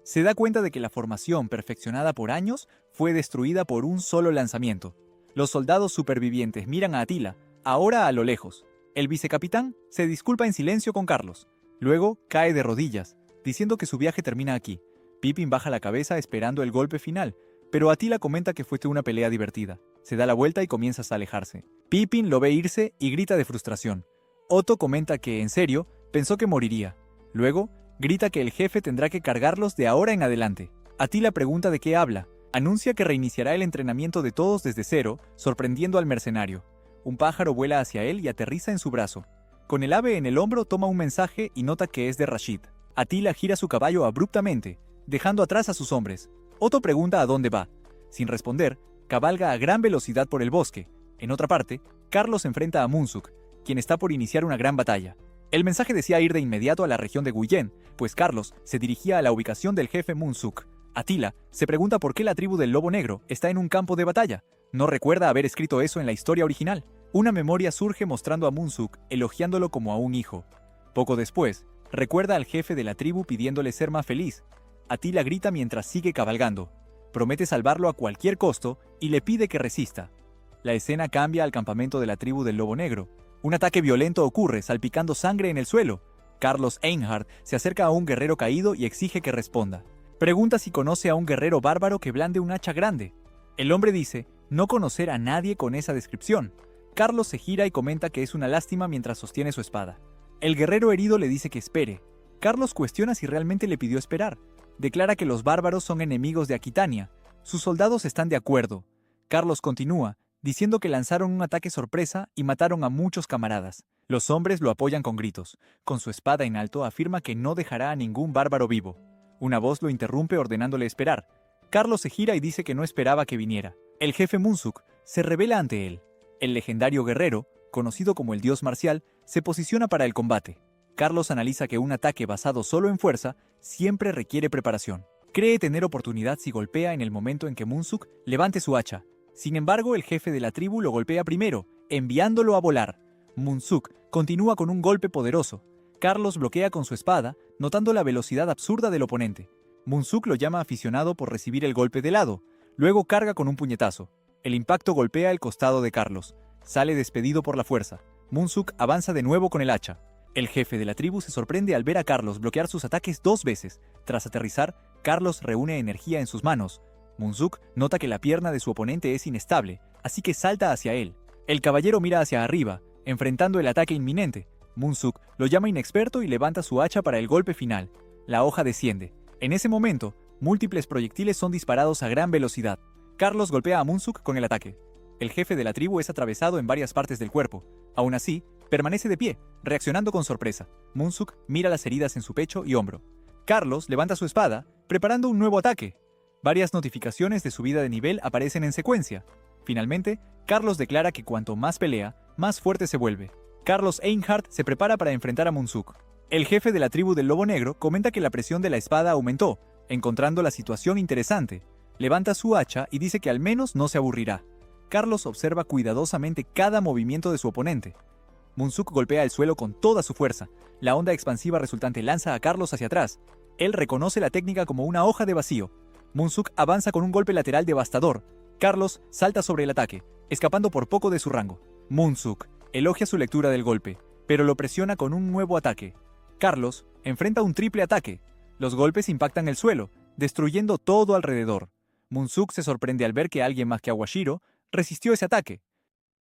Se da cuenta de que la formación, perfeccionada por años, fue destruida por un solo lanzamiento. Los soldados supervivientes miran a Atila, ahora a lo lejos. El vicecapitán se disculpa en silencio con Carlos. Luego cae de rodillas, diciendo que su viaje termina aquí. Pippin baja la cabeza esperando el golpe final, pero Atila comenta que fue una pelea divertida. Se da la vuelta y comienza a alejarse. Pippin lo ve irse y grita de frustración. Otto comenta que, en serio, pensó que moriría. Luego, grita que el jefe tendrá que cargarlos de ahora en adelante. Atila pregunta de qué habla. Anuncia que reiniciará el entrenamiento de todos desde cero, sorprendiendo al mercenario. Un pájaro vuela hacia él y aterriza en su brazo. Con el ave en el hombro toma un mensaje y nota que es de Rashid. Atila gira su caballo abruptamente, dejando atrás a sus hombres. Otto pregunta a dónde va. Sin responder, cabalga a gran velocidad por el bosque. En otra parte, Carlos enfrenta a Munsuk, quien está por iniciar una gran batalla. El mensaje decía ir de inmediato a la región de Guyen, pues Carlos se dirigía a la ubicación del jefe Munsuk. Atila se pregunta por qué la tribu del Lobo Negro está en un campo de batalla. No recuerda haber escrito eso en la historia original. Una memoria surge mostrando a Munsuk elogiándolo como a un hijo. Poco después, recuerda al jefe de la tribu pidiéndole ser más feliz. Atila grita mientras sigue cabalgando. Promete salvarlo a cualquier costo y le pide que resista. La escena cambia al campamento de la tribu del Lobo Negro. Un ataque violento ocurre, salpicando sangre en el suelo. Carlos Einhard se acerca a un guerrero caído y exige que responda. Pregunta si conoce a un guerrero bárbaro que blande un hacha grande. El hombre dice no conocer a nadie con esa descripción. Carlos se gira y comenta que es una lástima mientras sostiene su espada. El guerrero herido le dice que espere. Carlos cuestiona si realmente le pidió esperar. Declara que los bárbaros son enemigos de Aquitania. Sus soldados están de acuerdo. Carlos continúa, diciendo que lanzaron un ataque sorpresa y mataron a muchos camaradas. Los hombres lo apoyan con gritos. Con su espada en alto afirma que no dejará a ningún bárbaro vivo. Una voz lo interrumpe ordenándole esperar. Carlos se gira y dice que no esperaba que viniera. El jefe Munsuk se revela ante él. El legendario guerrero, conocido como el dios marcial, se posiciona para el combate. Carlos analiza que un ataque basado solo en fuerza siempre requiere preparación. Cree tener oportunidad si golpea en el momento en que Munsuk levante su hacha. Sin embargo, el jefe de la tribu lo golpea primero, enviándolo a volar. Munsuk continúa con un golpe poderoso. Carlos bloquea con su espada, notando la velocidad absurda del oponente. Munsuk lo llama aficionado por recibir el golpe de lado. Luego carga con un puñetazo. El impacto golpea el costado de Carlos. Sale despedido por la fuerza. Munsuk avanza de nuevo con el hacha. El jefe de la tribu se sorprende al ver a Carlos bloquear sus ataques 2 veces. Tras aterrizar, Carlos reúne energía en sus manos. Munsuk nota que la pierna de su oponente es inestable, así que salta hacia él. El caballero mira hacia arriba, enfrentando el ataque inminente. Munsuk lo llama inexperto y levanta su hacha para el golpe final. La hoja desciende. En ese momento, múltiples proyectiles son disparados a gran velocidad. Carlos golpea a Munsuk con el ataque. El jefe de la tribu es atravesado en varias partes del cuerpo. Aún así, permanece de pie, reaccionando con sorpresa. Munsuk mira las heridas en su pecho y hombro. Carlos levanta su espada, preparando un nuevo ataque. Varias notificaciones de subida de nivel aparecen en secuencia. Finalmente, Carlos declara que cuanto más pelea, más fuerte se vuelve. Carlos Einhard se prepara para enfrentar a Munsuk. El jefe de la tribu del Lobo Negro comenta que la presión de la espada aumentó, encontrando la situación interesante. Levanta su hacha y dice que al menos no se aburrirá. Carlos observa cuidadosamente cada movimiento de su oponente. Munsuk golpea el suelo con toda su fuerza. La onda expansiva resultante lanza a Carlos hacia atrás. Él reconoce la técnica como una hoja de vacío. Munsuk avanza con un golpe lateral devastador. Carlos salta sobre el ataque, escapando por poco de su rango. Munsuk elogia su lectura del golpe, pero lo presiona con un nuevo ataque. Carlos enfrenta un triple ataque. Los golpes impactan el suelo, destruyendo todo alrededor. Munsuk se sorprende al ver que alguien más que Awashiro resistió ese ataque.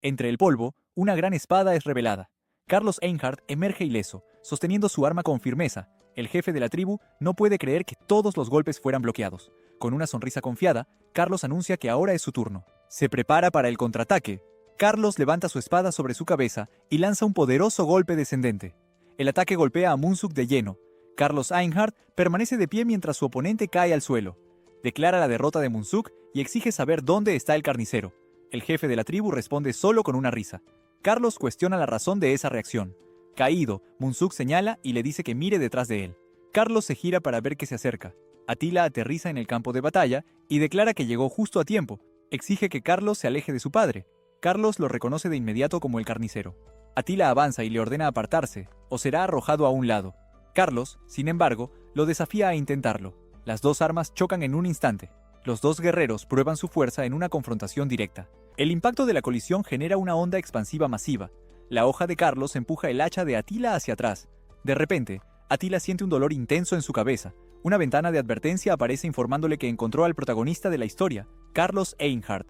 Entre el polvo, una gran espada es revelada. Carlos Einhard emerge ileso, sosteniendo su arma con firmeza. El jefe de la tribu no puede creer que todos los golpes fueran bloqueados. Con una sonrisa confiada, Carlos anuncia que ahora es su turno. Se prepara para el contraataque. Carlos levanta su espada sobre su cabeza y lanza un poderoso golpe descendente. El ataque golpea a Munsuk de lleno. Carlos Einhard permanece de pie mientras su oponente cae al suelo. Declara la derrota de Munsuk y exige saber dónde está el carnicero. El jefe de la tribu responde solo con una risa. Carlos cuestiona la razón de esa reacción. Caído, Munsuk señala y le dice que mire detrás de él. Carlos se gira para ver que se acerca. Atila aterriza en el campo de batalla y declara que llegó justo a tiempo. Exige que Carlos se aleje de su padre. Carlos lo reconoce de inmediato como el carnicero. Atila avanza y le ordena apartarse, o será arrojado a un lado. Carlos, sin embargo, lo desafía a intentarlo. Las dos armas chocan en un instante. Los dos guerreros prueban su fuerza en una confrontación directa. El impacto de la colisión genera una onda expansiva masiva. La hoja de Carlos empuja el hacha de Atila hacia atrás. De repente, Atila siente un dolor intenso en su cabeza. Una ventana de advertencia aparece informándole que encontró al protagonista de la historia, Carlos Einhard.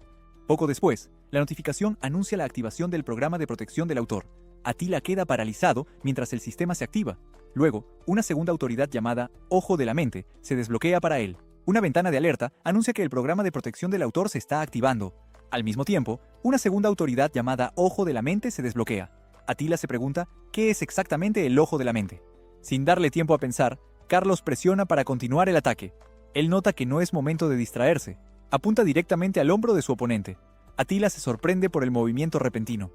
Poco después, la notificación anuncia la activación del programa de protección del autor. Atila queda paralizado mientras el sistema se activa. Luego, una segunda autoridad llamada Ojo de la Mente se desbloquea para él. Una ventana de alerta anuncia que el programa de protección del autor se está activando. Al mismo tiempo, una segunda autoridad llamada Ojo de la Mente se desbloquea. Atila se pregunta qué es exactamente el Ojo de la Mente. Sin darle tiempo a pensar, Carlos presiona para continuar el ataque. Él nota que no es momento de distraerse. Apunta directamente al hombro de su oponente. Atila se sorprende por el movimiento repentino.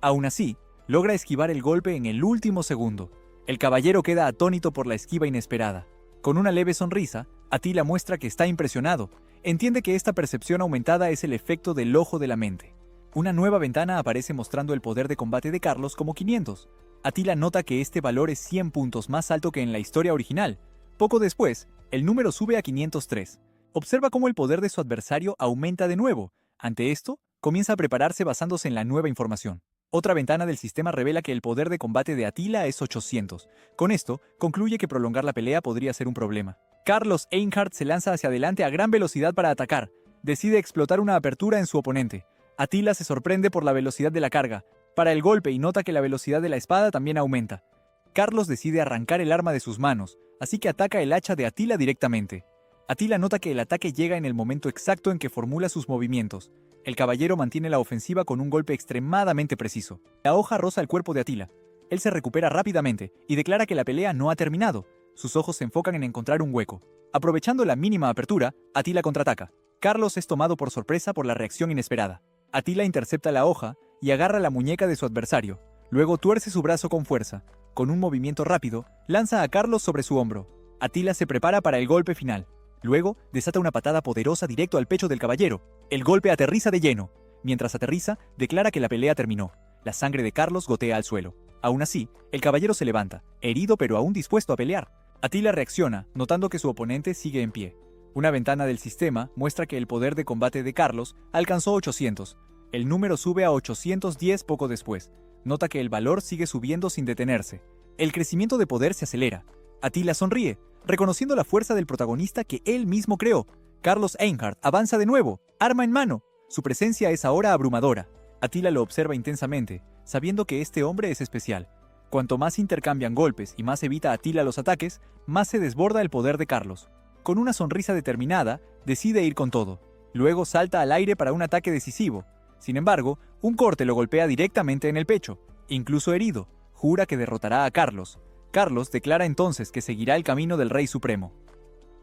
Aún así, logra esquivar el golpe en el último segundo. El caballero queda atónito por la esquiva inesperada. Con una leve sonrisa, Atila muestra que está impresionado. Entiende que esta percepción aumentada es el efecto del Ojo de la Mente. Una nueva ventana aparece mostrando el poder de combate de Carlos como 500. Atila nota que este valor es 100 puntos más alto que en la historia original. Poco después, el número sube a 503. Observa cómo el poder de su adversario aumenta de nuevo. Ante esto, comienza a prepararse basándose en la nueva información. Otra ventana del sistema revela que el poder de combate de Atila es 800. Con esto, concluye que prolongar la pelea podría ser un problema. Carlos Einhard se lanza hacia adelante a gran velocidad para atacar. Decide explotar una apertura en su oponente. Atila se sorprende por la velocidad de la carga. Para el golpe y nota que la velocidad de la espada también aumenta. Carlos decide arrancar el arma de sus manos, así que ataca el hacha de Atila directamente. Atila nota que el ataque llega en el momento exacto en que formula sus movimientos. El caballero mantiene la ofensiva con un golpe extremadamente preciso. La hoja roza el cuerpo de Atila. Él se recupera rápidamente y declara que la pelea no ha terminado. Sus ojos se enfocan en encontrar un hueco. Aprovechando la mínima apertura, Atila contraataca. Carlos es tomado por sorpresa por la reacción inesperada. Atila intercepta la hoja y agarra la muñeca de su adversario. Luego tuerce su brazo con fuerza. Con un movimiento rápido, lanza a Carlos sobre su hombro. Atila se prepara para el golpe final. Luego, desata una patada poderosa directo al pecho del caballero. El golpe aterriza de lleno. Mientras aterriza, declara que la pelea terminó. La sangre de Carlos gotea al suelo. Aún así, el caballero se levanta, herido pero aún dispuesto a pelear. Atila reacciona, notando que su oponente sigue en pie. Una ventana del sistema muestra que el poder de combate de Carlos alcanzó 800. El número sube a 810 poco después. Nota que el valor sigue subiendo sin detenerse. El crecimiento de poder se acelera. Atila sonríe, reconociendo la fuerza del protagonista que él mismo creó. Carlos Einhard avanza de nuevo, arma en mano. Su presencia es ahora abrumadora. Atila lo observa intensamente, sabiendo que este hombre es especial. Cuanto más intercambian golpes y más evita Atila los ataques, más se desborda el poder de Carlos. Con una sonrisa determinada, decide ir con todo. Luego salta al aire para un ataque decisivo. Sin embargo, un corte lo golpea directamente en el pecho. Incluso herido, jura que derrotará a Carlos. Carlos declara entonces que seguirá el camino del Rey Supremo.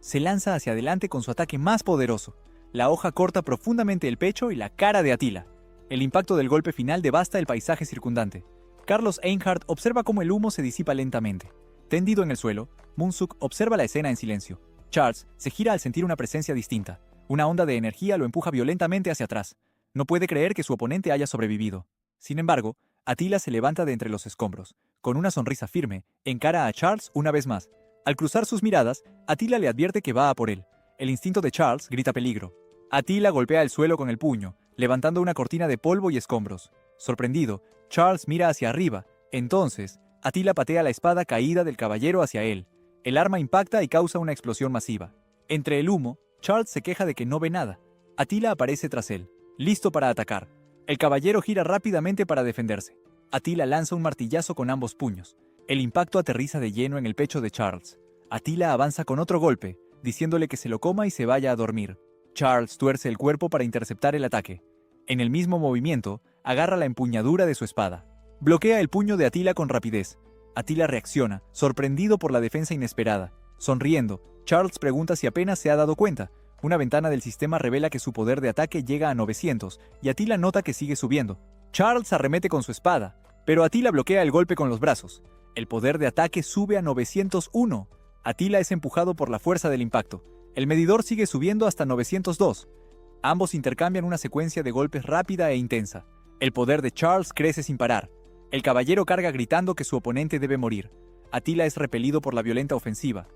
Se lanza hacia adelante con su ataque más poderoso. La hoja corta profundamente el pecho y la cara de Atila. El impacto del golpe final devasta el paisaje circundante. Carlos Einhard observa cómo el humo se disipa lentamente. Tendido en el suelo, Munsuk observa la escena en silencio. Charles se gira al sentir una presencia distinta. Una onda de energía lo empuja violentamente hacia atrás. No puede creer que su oponente haya sobrevivido. Sin embargo, Atila se levanta de entre los escombros. Con una sonrisa firme, encara a Charles una vez más. Al cruzar sus miradas, Atila le advierte que va a por él. El instinto de Charles grita peligro. Atila golpea el suelo con el puño, levantando una cortina de polvo y escombros. Sorprendido, Charles mira hacia arriba. Entonces, Atila patea la espada caída del caballero hacia él. El arma impacta y causa una explosión masiva. Entre el humo, Charles se queja de que no ve nada. Atila aparece tras él, listo para atacar. El caballero gira rápidamente para defenderse. Atila lanza un martillazo con ambos puños. El impacto aterriza de lleno en el pecho de Charles. Atila avanza con otro golpe, diciéndole que se lo coma y se vaya a dormir. Charles tuerce el cuerpo para interceptar el ataque. En el mismo movimiento, agarra la empuñadura de su espada. Bloquea el puño de Atila con rapidez. Atila reacciona, sorprendido por la defensa inesperada. Sonriendo, Charles pregunta si apenas se ha dado cuenta. Una ventana del sistema revela que su poder de ataque llega a 900, y Atila nota que sigue subiendo. Charles arremete con su espada, pero Atila bloquea el golpe con los brazos. El poder de ataque sube a 901. Atila es empujado por la fuerza del impacto. El medidor sigue subiendo hasta 902. Ambos intercambian una secuencia de golpes rápida e intensa. El poder de Charles crece sin parar. El caballero carga gritando que su oponente debe morir. Atila es repelido por la violenta ofensiva.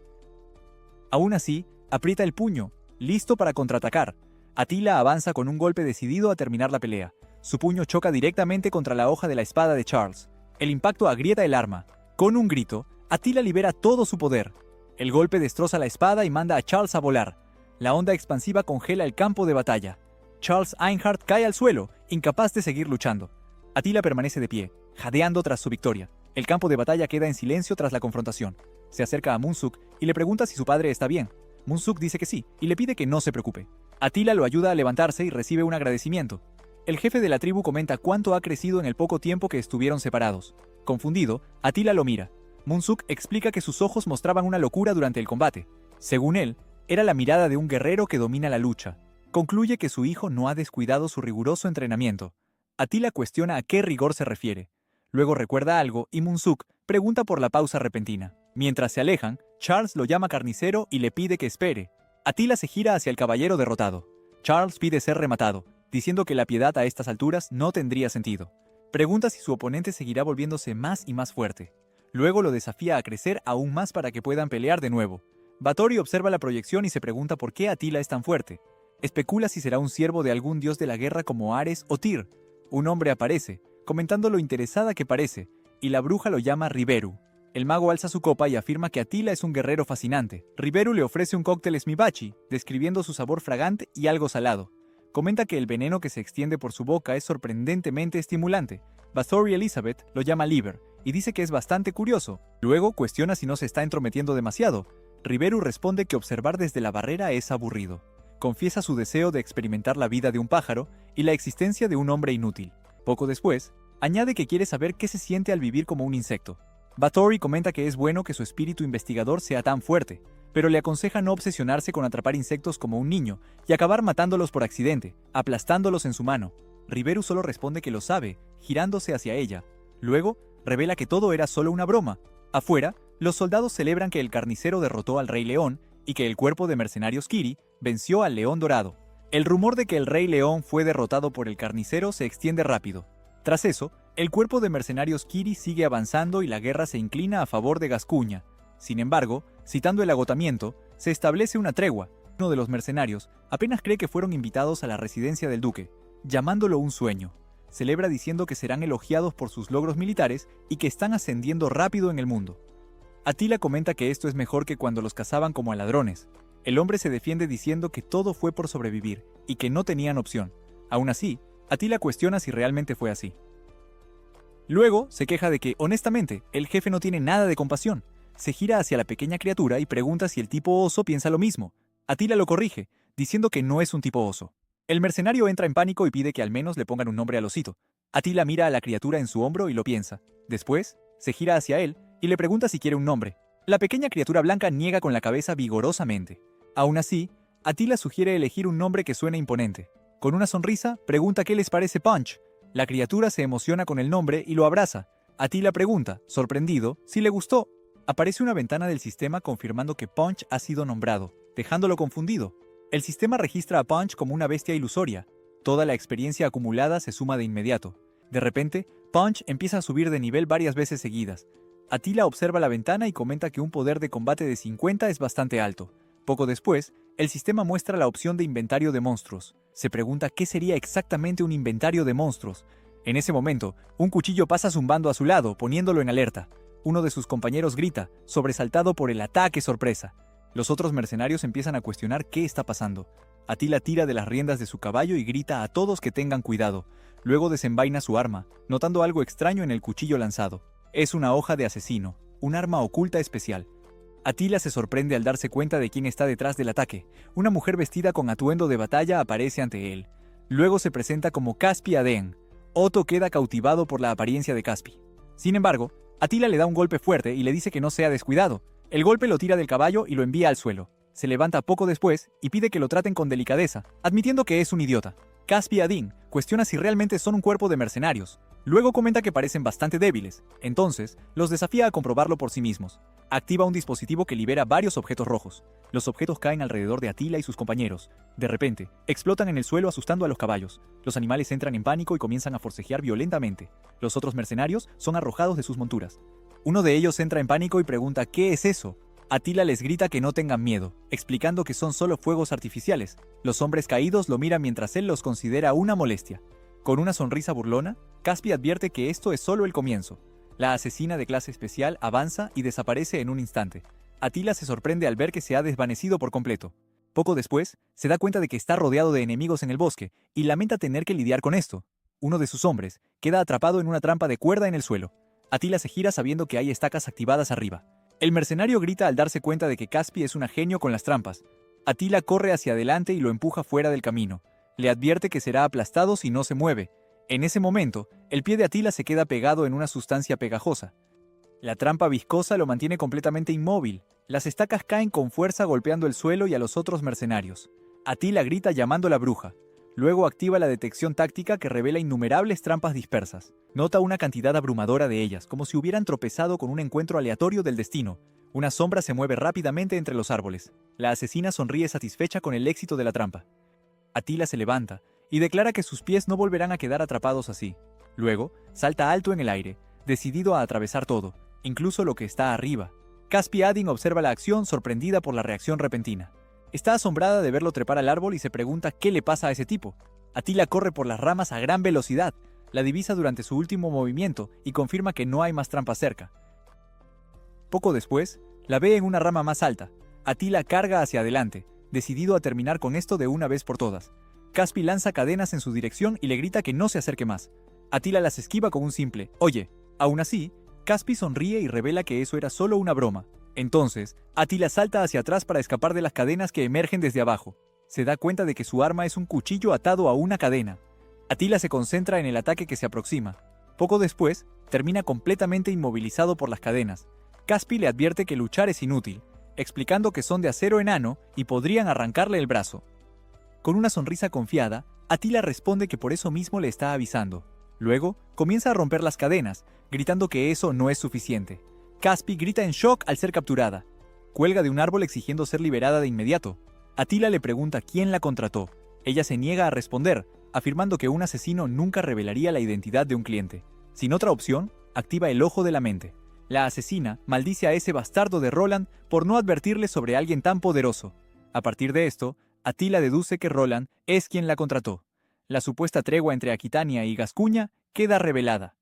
Aún así, aprieta el puño, listo para contraatacar. Atila avanza con un golpe decidido a terminar la pelea. Su puño choca directamente contra la hoja de la espada de Charles. El impacto agrieta el arma. Con un grito, Atila libera todo su poder. El golpe destroza la espada y manda a Charles a volar. La onda expansiva congela el campo de batalla. Charles Einhard cae al suelo, incapaz de seguir luchando. Atila permanece de pie, jadeando tras su victoria. El campo de batalla queda en silencio tras la confrontación. Se acerca a Munsuk y le pregunta si su padre está bien. Munsuk dice que sí, y le pide que no se preocupe. Atila lo ayuda a levantarse y recibe un agradecimiento. El jefe de la tribu comenta cuánto ha crecido en el poco tiempo que estuvieron separados. Confundido, Atila lo mira. Munsuk explica que sus ojos mostraban una locura durante el combate. Según él, era la mirada de un guerrero que domina la lucha. Concluye que su hijo no ha descuidado su riguroso entrenamiento. Atila cuestiona a qué rigor se refiere. Luego recuerda algo y Munsuk pregunta por la pausa repentina. Mientras se alejan, Charles lo llama carnicero y le pide que espere. Atila se gira hacia el caballero derrotado. Charles pide ser rematado, diciendo que la piedad a estas alturas no tendría sentido. Pregunta si su oponente seguirá volviéndose más y más fuerte. Luego lo desafía a crecer aún más para que puedan pelear de nuevo. Báthory observa la proyección y se pregunta por qué Atila es tan fuerte. Especula si será un siervo de algún dios de la guerra como Ares o Tyr. Un hombre aparece, comentando lo interesada que parece, y la bruja lo llama Riberu. El mago alza su copa y afirma que Atila es un guerrero fascinante. Riberu le ofrece un cóctel Smibachi, describiendo su sabor fragante y algo salado. Comenta que el veneno que se extiende por su boca es sorprendentemente estimulante. Báthory Elizabeth lo llama Liber, y dice que es bastante curioso. Luego cuestiona si no se está entrometiendo demasiado. Riberu responde que observar desde la barrera es aburrido. Confiesa su deseo de experimentar la vida de un pájaro y la existencia de un hombre inútil. Poco después, añade que quiere saber qué se siente al vivir como un insecto. Báthory comenta que es bueno que su espíritu investigador sea tan fuerte, pero le aconseja no obsesionarse con atrapar insectos como un niño y acabar matándolos por accidente, aplastándolos en su mano. Riberu solo responde que lo sabe, girándose hacia ella. Luego, revela que todo era solo una broma. Afuera, los soldados celebran que el carnicero derrotó al Rey León y que el cuerpo de mercenarios Kiri venció al León Dorado. El rumor de que el Rey León fue derrotado por el carnicero se extiende rápido. Tras eso, el cuerpo de mercenarios Kiri sigue avanzando y la guerra se inclina a favor de Gascuña. Sin embargo, citando el agotamiento, se establece una tregua. Uno de los mercenarios apenas cree que fueron invitados a la residencia del duque, llamándolo un sueño. Celebra diciendo que serán elogiados por sus logros militares y que están ascendiendo rápido en el mundo. Atila comenta que esto es mejor que cuando los cazaban como a ladrones. El hombre se defiende diciendo que todo fue por sobrevivir y que no tenían opción. Aún así, Atila cuestiona si realmente fue así. Luego, se queja de que, honestamente, el jefe no tiene nada de compasión. Se gira hacia la pequeña criatura y pregunta si el tipo oso piensa lo mismo. Atila lo corrige, diciendo que no es un tipo oso. El mercenario entra en pánico y pide que al menos le pongan un nombre al osito. Atila mira a la criatura en su hombro y lo piensa. Después, se gira hacia él y le pregunta si quiere un nombre. La pequeña criatura blanca niega con la cabeza vigorosamente. Aún así, Atila sugiere elegir un nombre que suene imponente. Con una sonrisa, pregunta qué les parece Punch. La criatura se emociona con el nombre y lo abraza. Atila pregunta, sorprendido, si le gustó. Aparece una ventana del sistema confirmando que Punch ha sido nombrado, dejándolo confundido. El sistema registra a Punch como una bestia ilusoria. Toda la experiencia acumulada se suma de inmediato. De repente, Punch empieza a subir de nivel varias veces seguidas. Atila observa la ventana y comenta que un poder de combate de 50 es bastante alto. Poco después, el sistema muestra la opción de inventario de monstruos. Se pregunta qué sería exactamente un inventario de monstruos. En ese momento, un cuchillo pasa zumbando a su lado, poniéndolo en alerta. Uno de sus compañeros grita, sobresaltado por el ataque sorpresa. Los otros mercenarios empiezan a cuestionar qué está pasando. Atila tira de las riendas de su caballo y grita a todos que tengan cuidado. Luego desenvaina su arma, notando algo extraño en el cuchillo lanzado. Es una hoja de asesino, un arma oculta especial. Atila se sorprende al darse cuenta de quién está detrás del ataque. Una mujer vestida con atuendo de batalla aparece ante él. Luego se presenta como Caspi Aden. Otto queda cautivado por la apariencia de Caspi. Sin embargo, Atila le da un golpe fuerte y le dice que no sea descuidado. El golpe lo tira del caballo y lo envía al suelo. Se levanta poco después y pide que lo traten con delicadeza, admitiendo que es un idiota. Caspi Adin cuestiona si realmente son un cuerpo de mercenarios. Luego comenta que parecen bastante débiles. Entonces, los desafía a comprobarlo por sí mismos. Activa un dispositivo que libera varios objetos rojos. Los objetos caen alrededor de Atila y sus compañeros. De repente, explotan en el suelo asustando a los caballos. Los animales entran en pánico y comienzan a forcejear violentamente. Los otros mercenarios son arrojados de sus monturas. Uno de ellos entra en pánico y pregunta ¿qué es eso? Atila les grita que no tengan miedo, explicando que son solo fuegos artificiales. Los hombres caídos lo miran mientras él los considera una molestia. Con una sonrisa burlona, Caspi advierte que esto es solo el comienzo. La asesina de clase especial avanza y desaparece en un instante. Atila se sorprende al ver que se ha desvanecido por completo. Poco después, se da cuenta de que está rodeado de enemigos en el bosque y lamenta tener que lidiar con esto. Uno de sus hombres queda atrapado en una trampa de cuerda en el suelo. Atila se gira sabiendo que hay estacas activadas arriba. El mercenario grita al darse cuenta de que Caspi es un genio con las trampas. Atila corre hacia adelante y lo empuja fuera del camino. Le advierte que será aplastado si no se mueve. En ese momento, el pie de Atila se queda pegado en una sustancia pegajosa. La trampa viscosa lo mantiene completamente inmóvil. Las estacas caen con fuerza golpeando el suelo y a los otros mercenarios. Atila grita llamando a la bruja. Luego activa la detección táctica que revela innumerables trampas dispersas. Nota una cantidad abrumadora de ellas, como si hubieran tropezado con un encuentro aleatorio del destino. Una sombra se mueve rápidamente entre los árboles. La asesina sonríe satisfecha con el éxito de la trampa. Atila se levanta y declara que sus pies no volverán a quedar atrapados así. Luego, salta alto en el aire, decidido a atravesar todo, incluso lo que está arriba. Caspi Adin observa la acción sorprendida por la reacción repentina. Está asombrada de verlo trepar al árbol y se pregunta qué le pasa a ese tipo. Atila corre por las ramas a gran velocidad, la divisa durante su último movimiento y confirma que no hay más trampas cerca. Poco después, la ve en una rama más alta. Atila carga hacia adelante, decidido a terminar con esto de una vez por todas. Caspi lanza cadenas en su dirección y le grita que no se acerque más. Atila las esquiva con un simple «Oye». Aún así, Caspi sonríe y revela que eso era solo una broma. Entonces, Atila salta hacia atrás para escapar de las cadenas que emergen desde abajo. Se da cuenta de que su arma es un cuchillo atado a una cadena. Atila se concentra en el ataque que se aproxima. Poco después, termina completamente inmovilizado por las cadenas. Caspi le advierte que luchar es inútil, explicando que son de acero enano y podrían arrancarle el brazo. Con una sonrisa confiada, Atila responde que por eso mismo le está avisando. Luego, comienza a romper las cadenas, gritando que eso no es suficiente. Caspi grita en shock al ser capturada. Cuelga de un árbol exigiendo ser liberada de inmediato. Atila le pregunta quién la contrató. Ella se niega a responder, afirmando que un asesino nunca revelaría la identidad de un cliente. Sin otra opción, activa el ojo de la mente. La asesina maldice a ese bastardo de Roland por no advertirle sobre alguien tan poderoso. A partir de esto, Atila deduce que Roland es quien la contrató. La supuesta tregua entre Aquitania y Gascuña queda revelada.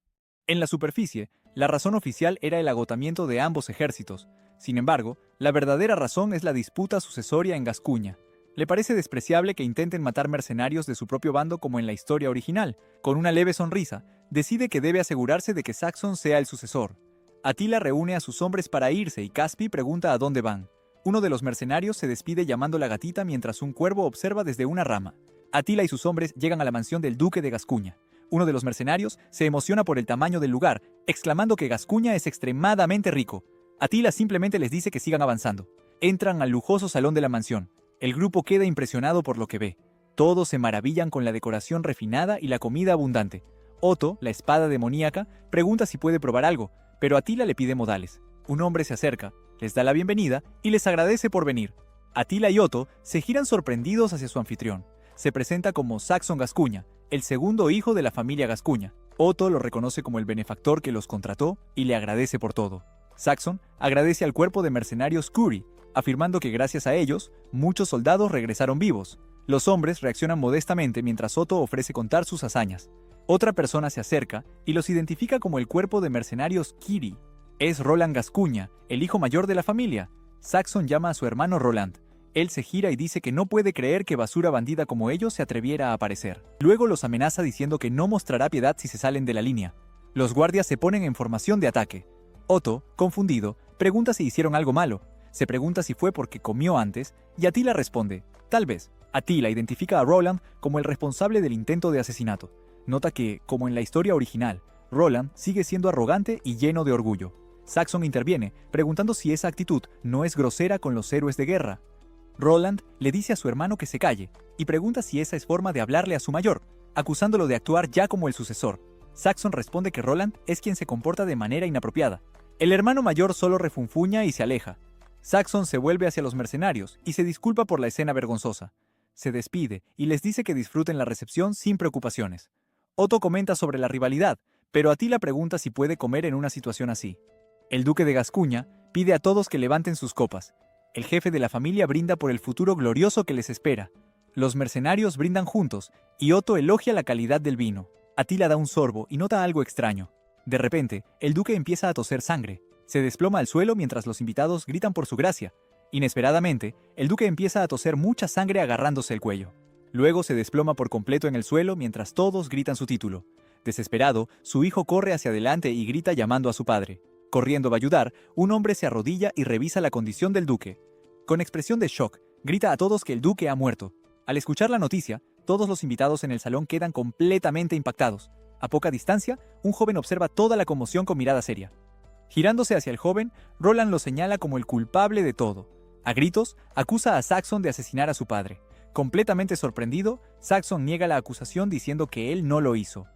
En la superficie, la razón oficial era el agotamiento de ambos ejércitos. Sin embargo, la verdadera razón es la disputa sucesoria en Gascuña. Le parece despreciable que intenten matar mercenarios de su propio bando como en la historia original. Con una leve sonrisa, decide que debe asegurarse de que Saxon sea el sucesor. Atila reúne a sus hombres para irse y Caspi pregunta a dónde van. Uno de los mercenarios se despide llamando la gatita mientras un cuervo observa desde una rama. Atila y sus hombres llegan a la mansión del duque de Gascuña. Uno de los mercenarios se emociona por el tamaño del lugar, exclamando que Gascuña es extremadamente rico. Atila simplemente les dice que sigan avanzando. Entran al lujoso salón de la mansión. El grupo queda impresionado por lo que ve. Todos se maravillan con la decoración refinada y la comida abundante. Otto, la espada demoníaca, pregunta si puede probar algo, pero Atila le pide modales. Un hombre se acerca, les da la bienvenida y les agradece por venir. Atila y Otto se giran sorprendidos hacia su anfitrión. Se presenta como Saxon Gascuña, el segundo hijo de la familia Gascuña. Otto lo reconoce como el benefactor que los contrató y le agradece por todo. Saxon agradece al cuerpo de mercenarios Curie, afirmando que gracias a ellos, muchos soldados regresaron vivos. Los hombres reaccionan modestamente mientras Otto ofrece contar sus hazañas. Otra persona se acerca y los identifica como el cuerpo de mercenarios Kiri. Es Roland Gascuña, el hijo mayor de la familia. Saxon llama a su hermano Roland. Él se gira y dice que no puede creer que basura bandida como ellos se atreviera a aparecer. Luego los amenaza diciendo que no mostrará piedad si se salen de la línea. Los guardias se ponen en formación de ataque. Otto, confundido, pregunta si hicieron algo malo. Se pregunta si fue porque comió antes, y Attila responde, tal vez. Attila identifica a Roland como el responsable del intento de asesinato. Nota que, como en la historia original, Roland sigue siendo arrogante y lleno de orgullo. Saxon interviene, preguntando si esa actitud no es grosera con los héroes de guerra. Roland le dice a su hermano que se calle, y pregunta si esa es forma de hablarle a su mayor, acusándolo de actuar ya como el sucesor. Saxon responde que Roland es quien se comporta de manera inapropiada. El hermano mayor solo refunfuña y se aleja. Saxon se vuelve hacia los mercenarios y se disculpa por la escena vergonzosa. Se despide y les dice que disfruten la recepción sin preocupaciones. Otto comenta sobre la rivalidad, pero Attila pregunta si puede comer en una situación así. El duque de Gascuña pide a todos que levanten sus copas. El jefe de la familia brinda por el futuro glorioso que les espera. Los mercenarios brindan juntos, y Otto elogia la calidad del vino. Attila da un sorbo y nota algo extraño. De repente, el duque empieza a toser sangre. Se desploma al suelo mientras los invitados gritan por su gracia. Inesperadamente, el duque empieza a toser mucha sangre agarrándose el cuello. Luego se desploma por completo en el suelo mientras todos gritan su título. Desesperado, su hijo corre hacia adelante y grita llamando a su padre. Corriendo a ayudar, un hombre se arrodilla y revisa la condición del duque. Con expresión de shock, grita a todos que el duque ha muerto. Al escuchar la noticia, todos los invitados en el salón quedan completamente impactados. A poca distancia, un joven observa toda la conmoción con mirada seria. Girándose hacia el joven, Roland lo señala como el culpable de todo. A gritos, acusa a Saxon de asesinar a su padre. Completamente sorprendido, Saxon niega la acusación diciendo que él no lo hizo.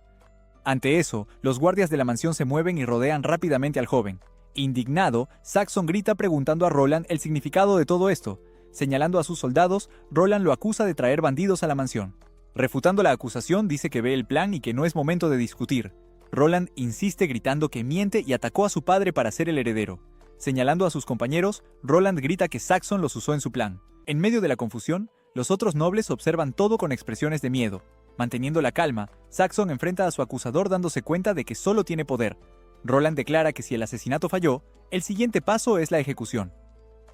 Ante eso, los guardias de la mansión se mueven y rodean rápidamente al joven. Indignado, Saxon grita preguntando a Roland el significado de todo esto. Señalando a sus soldados, Roland lo acusa de traer bandidos a la mansión. Refutando la acusación, dice que ve el plan y que no es momento de discutir. Roland insiste gritando que miente y atacó a su padre para ser el heredero. Señalando a sus compañeros, Roland grita que Saxon los usó en su plan. En medio de la confusión, los otros nobles observan todo con expresiones de miedo. Manteniendo la calma, Saxon enfrenta a su acusador dándose cuenta de que solo tiene poder. Roland declara que si el asesinato falló, el siguiente paso es la ejecución.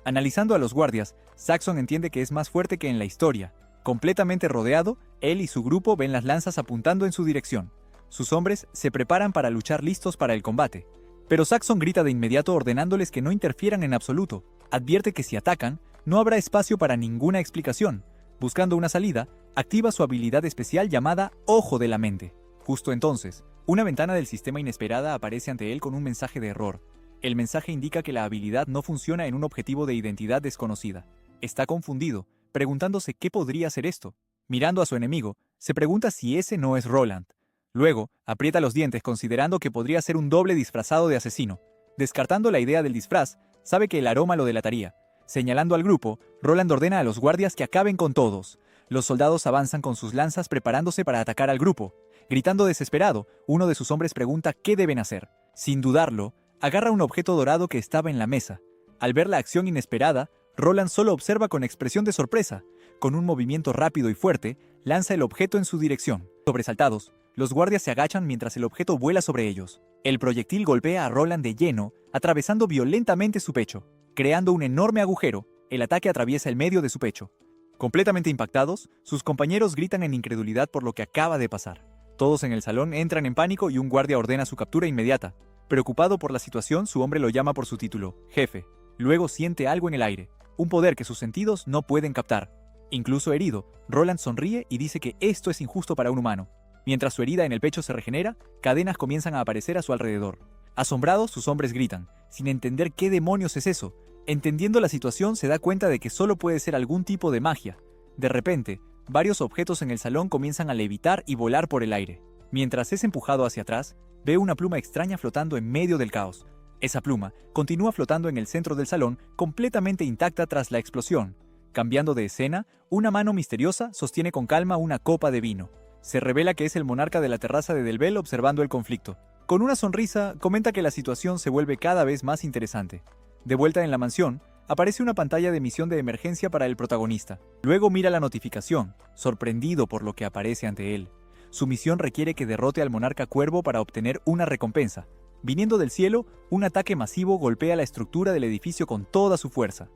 Analizando a los guardias, Saxon entiende que es más fuerte que en la historia. Completamente rodeado, él y su grupo ven las lanzas apuntando en su dirección. Sus hombres se preparan para luchar listos para el combate. Pero Saxon grita de inmediato ordenándoles que no interfieran en absoluto. Advierte que si atacan, no habrá espacio para ninguna explicación. Buscando una salida, activa su habilidad especial llamada Ojo de la Mente. Justo entonces, una ventana del sistema inesperada aparece ante él con un mensaje de error. El mensaje indica que la habilidad no funciona en un objetivo de identidad desconocida. Está confundido, preguntándose qué podría ser esto. Mirando a su enemigo, se pregunta si ese no es Roland. Luego, aprieta los dientes considerando que podría ser un doble disfrazado de asesino. Descartando la idea del disfraz, sabe que el aroma lo delataría. Señalando al grupo, Roland ordena a los guardias que acaben con todos. Los soldados avanzan con sus lanzas preparándose para atacar al grupo. Gritando desesperado, uno de sus hombres pregunta qué deben hacer. Sin dudarlo, agarra un objeto dorado que estaba en la mesa. Al ver la acción inesperada, Roland solo observa con expresión de sorpresa. Con un movimiento rápido y fuerte, lanza el objeto en su dirección. Sobresaltados, los guardias se agachan mientras el objeto vuela sobre ellos. El proyectil golpea a Roland de lleno, atravesando violentamente su pecho. Creando un enorme agujero, el ataque atraviesa el medio de su pecho. Completamente impactados, sus compañeros gritan en incredulidad por lo que acaba de pasar. Todos en el salón entran en pánico y un guardia ordena su captura inmediata. Preocupado por la situación, su hombre lo llama por su título, jefe. Luego siente algo en el aire, un poder que sus sentidos no pueden captar. Incluso herido, Roland sonríe y dice que esto es injusto para un humano. Mientras su herida en el pecho se regenera, cadenas comienzan a aparecer a su alrededor. Asombrados, sus hombres gritan, sin entender qué demonios es eso. Entendiendo la situación, se da cuenta de que solo puede ser algún tipo de magia. De repente, varios objetos en el salón comienzan a levitar y volar por el aire. Mientras es empujado hacia atrás, ve una pluma extraña flotando en medio del caos. Esa pluma continúa flotando en el centro del salón, completamente intacta tras la explosión. Cambiando de escena, una mano misteriosa sostiene con calma una copa de vino. Se revela que es el monarca de la terraza de Delbel observando el conflicto. Con una sonrisa, comenta que la situación se vuelve cada vez más interesante. De vuelta en la mansión, aparece una pantalla de misión de emergencia para el protagonista. Luego mira la notificación, sorprendido por lo que aparece ante él. Su misión requiere que derrote al monarca cuervo para obtener una recompensa. Viniendo del cielo, un ataque masivo golpea la estructura del edificio con toda su fuerza.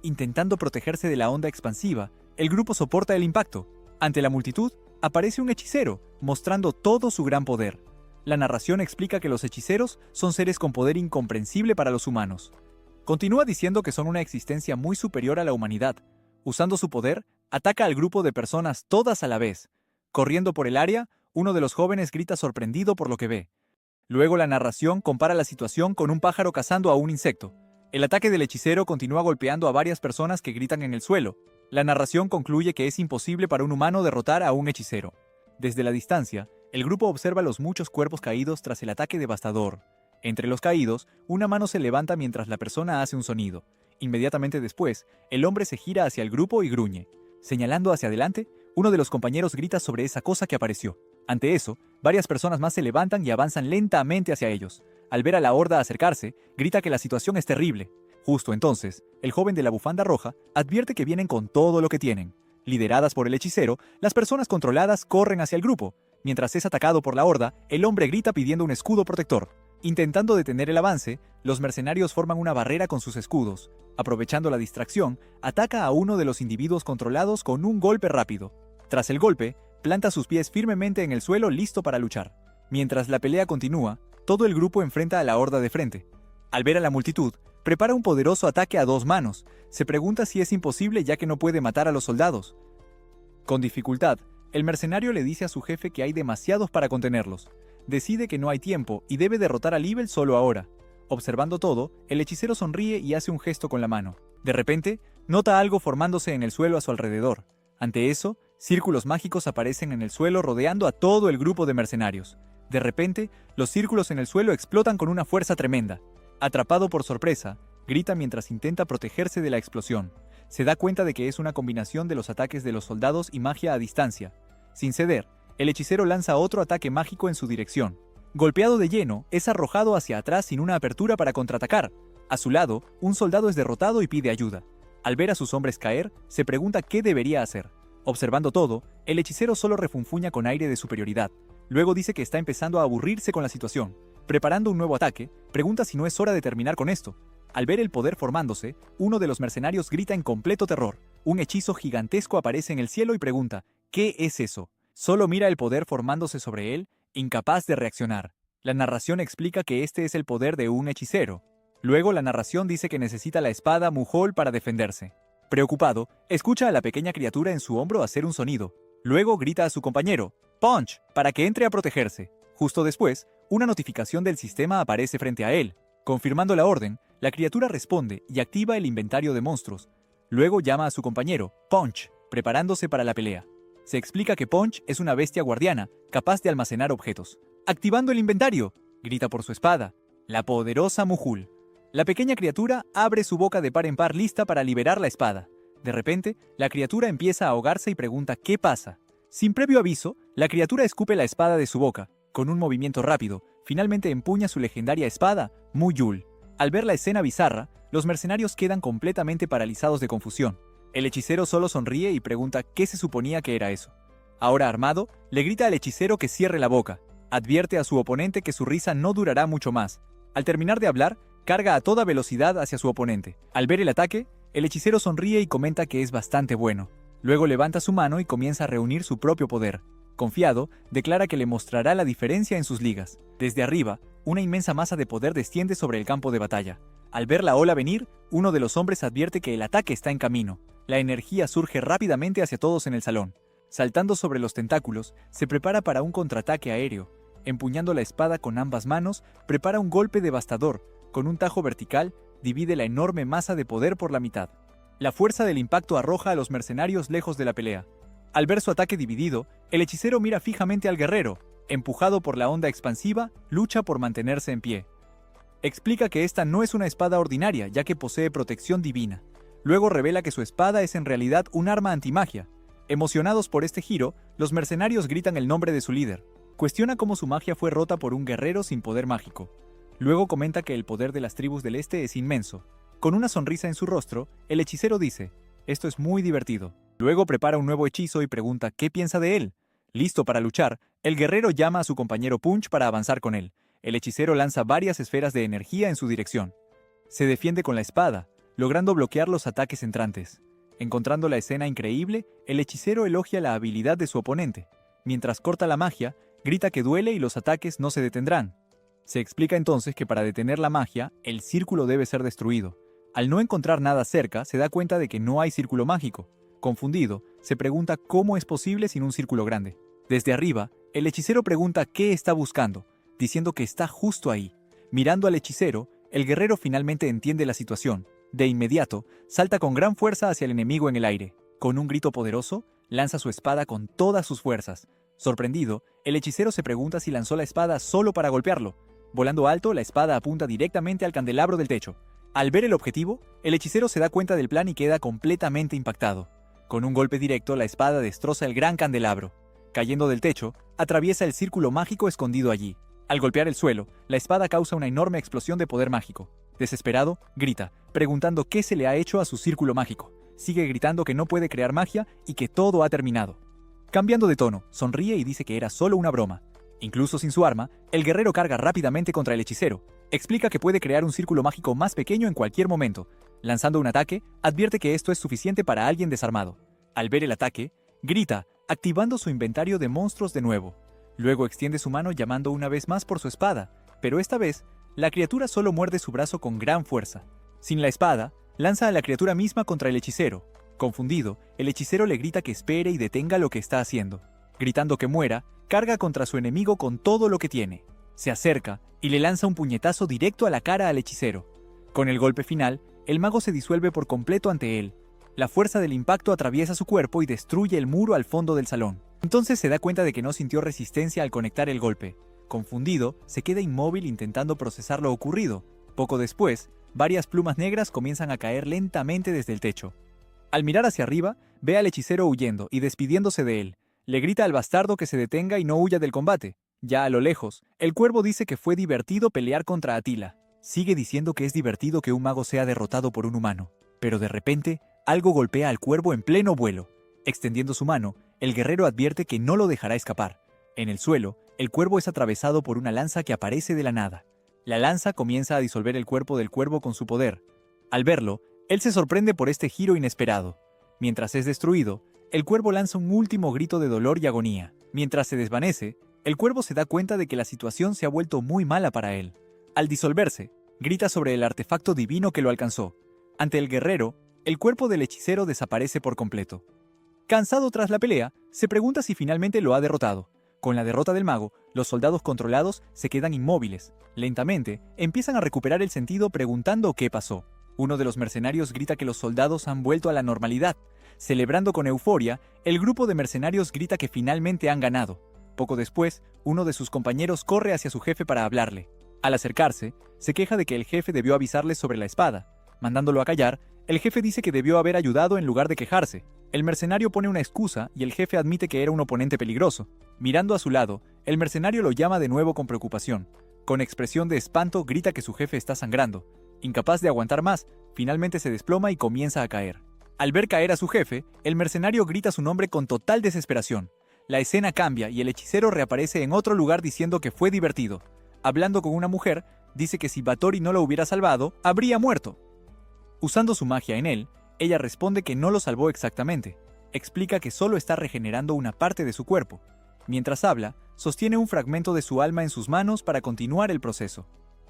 Intentando protegerse de la onda expansiva, el grupo soporta el impacto. Ante la multitud, aparece un hechicero, mostrando todo su gran poder. La narración explica que los hechiceros son seres con poder incomprensible para los humanos. Continúa diciendo que son una existencia muy superior a la humanidad. Usando su poder, ataca al grupo de personas todas a la vez. Corriendo por el área, uno de los jóvenes grita sorprendido por lo que ve. Luego la narración compara la situación con un pájaro cazando a un insecto. El ataque del hechicero continúa golpeando a varias personas que gritan en el suelo. La narración concluye que es imposible para un humano derrotar a un hechicero. Desde la distancia, el grupo observa los muchos cuerpos caídos tras el ataque devastador. Entre los caídos, una mano se levanta mientras la persona hace un sonido. Inmediatamente después, el hombre se gira hacia el grupo y gruñe. Señalando hacia adelante, uno de los compañeros grita sobre esa cosa que apareció. Ante eso, varias personas más se levantan y avanzan lentamente hacia ellos. Al ver a la horda acercarse, grita que la situación es terrible. Justo entonces, el joven de la bufanda roja advierte que vienen con todo lo que tienen. Lideradas por el hechicero, las personas controladas corren hacia el grupo. Mientras es atacado por la horda, el hombre grita pidiendo un escudo protector. Intentando detener el avance, los mercenarios forman una barrera con sus escudos. Aprovechando la distracción, ataca a uno de los individuos controlados con un golpe rápido. Tras el golpe, planta sus pies firmemente en el suelo listo para luchar. Mientras la pelea continúa, todo el grupo enfrenta a la horda de frente. Al ver a la multitud, prepara un poderoso ataque a dos manos. Se pregunta si es imposible ya que no puede matar a los soldados. Con dificultad, el mercenario le dice a su jefe que hay demasiados para contenerlos. Decide que no hay tiempo y debe derrotar a Libel solo ahora. Observando todo, el hechicero sonríe y hace un gesto con la mano. De repente, nota algo formándose en el suelo a su alrededor. Ante eso, círculos mágicos aparecen en el suelo rodeando a todo el grupo de mercenarios. De repente, los círculos en el suelo explotan con una fuerza tremenda. Atrapado por sorpresa, grita mientras intenta protegerse de la explosión. Se da cuenta de que es una combinación de los ataques de los soldados y magia a distancia. Sin ceder, el hechicero lanza otro ataque mágico en su dirección. Golpeado de lleno, es arrojado hacia atrás sin una apertura para contraatacar. A su lado, un soldado es derrotado y pide ayuda. Al ver a sus hombres caer, se pregunta qué debería hacer. Observando todo, el hechicero solo refunfuña con aire de superioridad. Luego dice que está empezando a aburrirse con la situación. Preparando un nuevo ataque, pregunta si no es hora de terminar con esto. Al ver el poder formándose, uno de los mercenarios grita en completo terror. Un hechizo gigantesco aparece en el cielo y pregunta, ¿qué es eso? Solo mira el poder formándose sobre él, incapaz de reaccionar. La narración explica que este es el poder de un hechicero. Luego la narración dice que necesita la espada Mujol para defenderse. Preocupado, escucha a la pequeña criatura en su hombro hacer un sonido. Luego grita a su compañero, ¡Punch!, para que entre a protegerse. Justo después, una notificación del sistema aparece frente a él. Confirmando la orden, la criatura responde y activa el inventario de monstruos. Luego llama a su compañero, Punch, preparándose para la pelea. Se explica que Punch es una bestia guardiana, capaz de almacenar objetos. ¡Activando el inventario!, grita por su espada, la poderosa Mujul. La pequeña criatura abre su boca de par en par lista para liberar la espada. De repente, la criatura empieza a ahogarse y pregunta ¿qué pasa? Sin previo aviso, la criatura escupe la espada de su boca. Con un movimiento rápido, finalmente empuña su legendaria espada, Muyul. Al ver la escena bizarra, los mercenarios quedan completamente paralizados de confusión. El hechicero solo sonríe y pregunta qué se suponía que era eso. Ahora armado, le grita al hechicero que cierre la boca. Advierte a su oponente que su risa no durará mucho más. Al terminar de hablar, carga a toda velocidad hacia su oponente. Al ver el ataque, el hechicero sonríe y comenta que es bastante bueno. Luego levanta su mano y comienza a reunir su propio poder. Confiado, declara que le mostrará la diferencia en sus ligas. Desde arriba, una inmensa masa de poder desciende sobre el campo de batalla. Al ver la ola venir, uno de los hombres advierte que el ataque está en camino. La energía surge rápidamente hacia todos en el salón. Saltando sobre los tentáculos, se prepara para un contraataque aéreo. Empuñando la espada con ambas manos, prepara un golpe devastador. Con un tajo vertical, divide la enorme masa de poder por la mitad. La fuerza del impacto arroja a los mercenarios lejos de la pelea. Al ver su ataque dividido, el hechicero mira fijamente al guerrero. Empujado por la onda expansiva, lucha por mantenerse en pie. Explica que esta no es una espada ordinaria, ya que posee protección divina. Luego revela que su espada es en realidad un arma antimagia. Emocionados por este giro, los mercenarios gritan el nombre de su líder. Cuestiona cómo su magia fue rota por un guerrero sin poder mágico. Luego comenta que el poder de las tribus del este es inmenso. Con una sonrisa en su rostro, el hechicero dice, «Esto es muy divertido». Luego prepara un nuevo hechizo y pregunta qué piensa de él. Listo para luchar, el guerrero llama a su compañero Punch para avanzar con él. el hechicero lanza varias esferas de energía en su dirección. Se defiende con la espada, logrando bloquear los ataques entrantes. Encontrando la escena increíble, el hechicero elogia la habilidad de su oponente. Mientras corta la magia, grita que duele y los ataques no se detendrán. Se explica entonces que para detener la magia, el círculo debe ser destruido. Al no encontrar nada cerca, se da cuenta de que no hay círculo mágico. Confundido, se pregunta cómo es posible sin un círculo grande. Desde arriba, el hechicero pregunta qué está buscando, diciendo que está justo ahí. Mirando al hechicero, el guerrero finalmente entiende la situación. De inmediato, salta con gran fuerza hacia el enemigo en el aire. Con un grito poderoso, lanza su espada con todas sus fuerzas. Sorprendido, el hechicero se pregunta si lanzó la espada solo para golpearlo. Volando alto, la espada apunta directamente al candelabro del techo. Al ver el objetivo, el hechicero se da cuenta del plan y queda completamente impactado. Con un golpe directo, la espada destroza el gran candelabro. Cayendo del techo, atraviesa el círculo mágico escondido allí. Al golpear el suelo, la espada causa una enorme explosión de poder mágico. Desesperado, grita, preguntando qué se le ha hecho a su círculo mágico. Sigue gritando que no puede crear magia y que todo ha terminado. Cambiando de tono, sonríe y dice que era solo una broma. Incluso sin su arma, el guerrero carga rápidamente contra el hechicero. Explica que puede crear un círculo mágico más pequeño en cualquier momento. Lanzando un ataque, advierte que esto es suficiente para alguien desarmado. Al ver el ataque, grita, activando su inventario de monstruos de nuevo. Luego extiende su mano llamando una vez más por su espada, pero esta vez, la criatura solo muerde su brazo con gran fuerza. Sin la espada, lanza a la criatura misma contra el hechicero. Confundido, el hechicero le grita que espere y detenga lo que está haciendo. Gritando que muera, carga contra su enemigo con todo lo que tiene. Se acerca y le lanza un puñetazo directo a la cara al hechicero. Con el golpe final, el mago se disuelve por completo ante él. La fuerza del impacto atraviesa su cuerpo y destruye el muro al fondo del salón. Entonces se da cuenta de que no sintió resistencia al conectar el golpe. Confundido, se queda inmóvil intentando procesar lo ocurrido. Poco después, varias plumas negras comienzan a caer lentamente desde el techo. Al mirar hacia arriba, ve al hechicero huyendo y despidiéndose de él. Le grita al bastardo que se detenga y no huya del combate. Ya a lo lejos, el cuervo dice que fue divertido pelear contra Atila. Sigue diciendo que es divertido que un mago sea derrotado por un humano. Pero de repente, algo golpea al cuervo en pleno vuelo. Extendiendo su mano, el guerrero advierte que no lo dejará escapar. En el suelo, el cuervo es atravesado por una lanza que aparece de la nada. La lanza comienza a disolver el cuerpo del cuervo con su poder. Al verlo, él se sorprende por este giro inesperado. Mientras es destruido, el cuervo lanza un último grito de dolor y agonía. Mientras se desvanece, el cuervo se da cuenta de que la situación se ha vuelto muy mala para él. Al disolverse, grita sobre el artefacto divino que lo alcanzó. Ante el guerrero, el cuerpo del hechicero desaparece por completo. Cansado tras la pelea, se pregunta si finalmente lo ha derrotado. Con la derrota del mago, los soldados controlados se quedan inmóviles. Lentamente, empiezan a recuperar el sentido preguntando qué pasó. Uno de los mercenarios grita que los soldados han vuelto a la normalidad. Celebrando con euforia, el grupo de mercenarios grita que finalmente han ganado. Poco después, uno de sus compañeros corre hacia su jefe para hablarle. Al acercarse, se queja de que el jefe debió avisarles sobre la espada. Mandándolo a callar, el jefe dice que debió haber ayudado en lugar de quejarse. El mercenario pone una excusa y el jefe admite que era un oponente peligroso. Mirando a su lado, el mercenario lo llama de nuevo con preocupación. Con expresión de espanto grita que su jefe está sangrando. Incapaz de aguantar más, finalmente se desploma y comienza a caer. Al ver caer a su jefe, el mercenario grita su nombre con total desesperación. La escena cambia y el hechicero reaparece en otro lugar diciendo que fue divertido. Hablando con una mujer, dice que si Báthory no lo hubiera salvado, habría muerto. Usando su magia en él, ella responde que no lo salvó exactamente. Explica que solo está regenerando una parte de su cuerpo. Mientras habla, sostiene un fragmento de su alma en sus manos para continuar el proceso.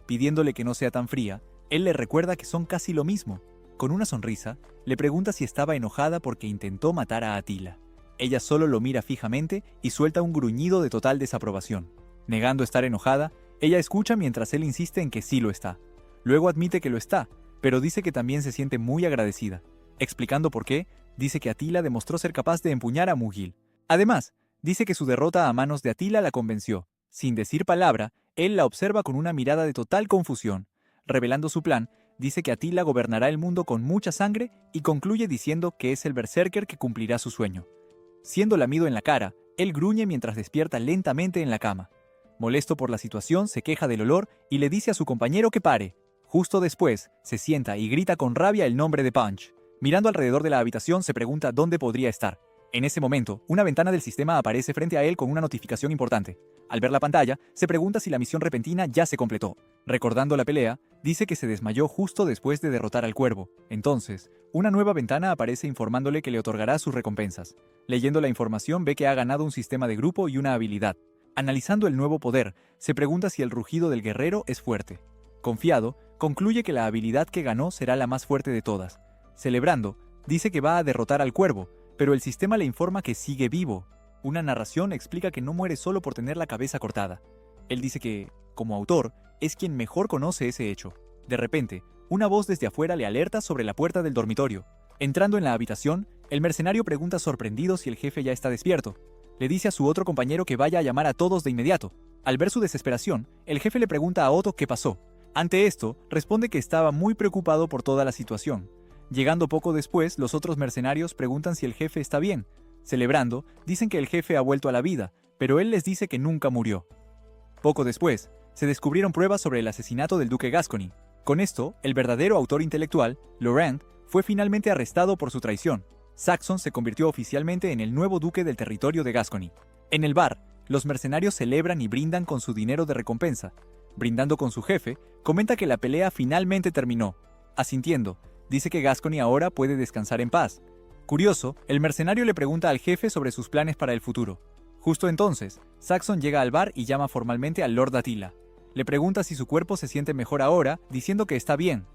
Pidiéndole que no sea tan fría, él le recuerda que son casi lo mismo. Con una sonrisa, le pregunta si estaba enojada porque intentó matar a Atila. Ella solo lo mira fijamente y suelta un gruñido de total desaprobación. Negando estar enojada, ella escucha mientras él insiste en que sí lo está. Luego admite que lo está, pero dice que también se siente muy agradecida. Explicando por qué, dice que Atila demostró ser capaz de empuñar a Mugil. Además, dice que su derrota a manos de Atila la convenció. Sin decir palabra, él la observa con una mirada de total confusión. Revelando su plan, dice que Atila gobernará el mundo con mucha sangre y concluye diciendo que es el berserker que cumplirá su sueño. Siendo lamido en la cara, él gruñe mientras despierta lentamente en la cama. Molesto por la situación, se queja del olor y le dice a su compañero que pare. Justo después, se sienta y grita con rabia el nombre de Punch. Mirando alrededor de la habitación, se pregunta dónde podría estar. En ese momento, una ventana del sistema aparece frente a él con una notificación importante. Al ver la pantalla, se pregunta si la misión repentina ya se completó. Recordando la pelea, dice que se desmayó justo después de derrotar al cuervo. Entonces, una nueva ventana aparece informándole que le otorgará sus recompensas. Leyendo la información ve que ha ganado un sistema de grupo y una habilidad. Analizando el nuevo poder, se pregunta si el rugido del guerrero es fuerte. Confiado, concluye que la habilidad que ganó será la más fuerte de todas. Celebrando, dice que va a derrotar al cuervo, pero el sistema le informa que sigue vivo. Una narración explica que no muere solo por tener la cabeza cortada. Él dice que, como autor, es quien mejor conoce ese hecho. De repente, una voz desde afuera le alerta sobre la puerta del dormitorio. Entrando en la habitación, el mercenario pregunta sorprendido si el jefe ya está despierto. Le dice a su otro compañero que vaya a llamar a todos de inmediato. Al ver su desesperación, el jefe le pregunta a Otto qué pasó. Ante esto, responde que estaba muy preocupado por toda la situación. Llegando poco después, los otros mercenarios preguntan si el jefe está bien. Celebrando, dicen que el jefe ha vuelto a la vida, pero él les dice que nunca murió. Poco después, se descubrieron pruebas sobre el asesinato del duque Gascony. Con esto, el verdadero autor intelectual, Laurent, fue finalmente arrestado por su traición. Saxon se convirtió oficialmente en el nuevo duque del territorio de Gascony. En el bar, los mercenarios celebran y brindan con su dinero de recompensa. Brindando con su jefe, comenta que la pelea finalmente terminó. Asintiendo, dice que Gascony ahora puede descansar en paz. Curioso, el mercenario le pregunta al jefe sobre sus planes para el futuro. Justo entonces, Saxon llega al bar y llama formalmente al Lord Attila. Le pregunta si su cuerpo se siente mejor ahora, diciendo que está bien.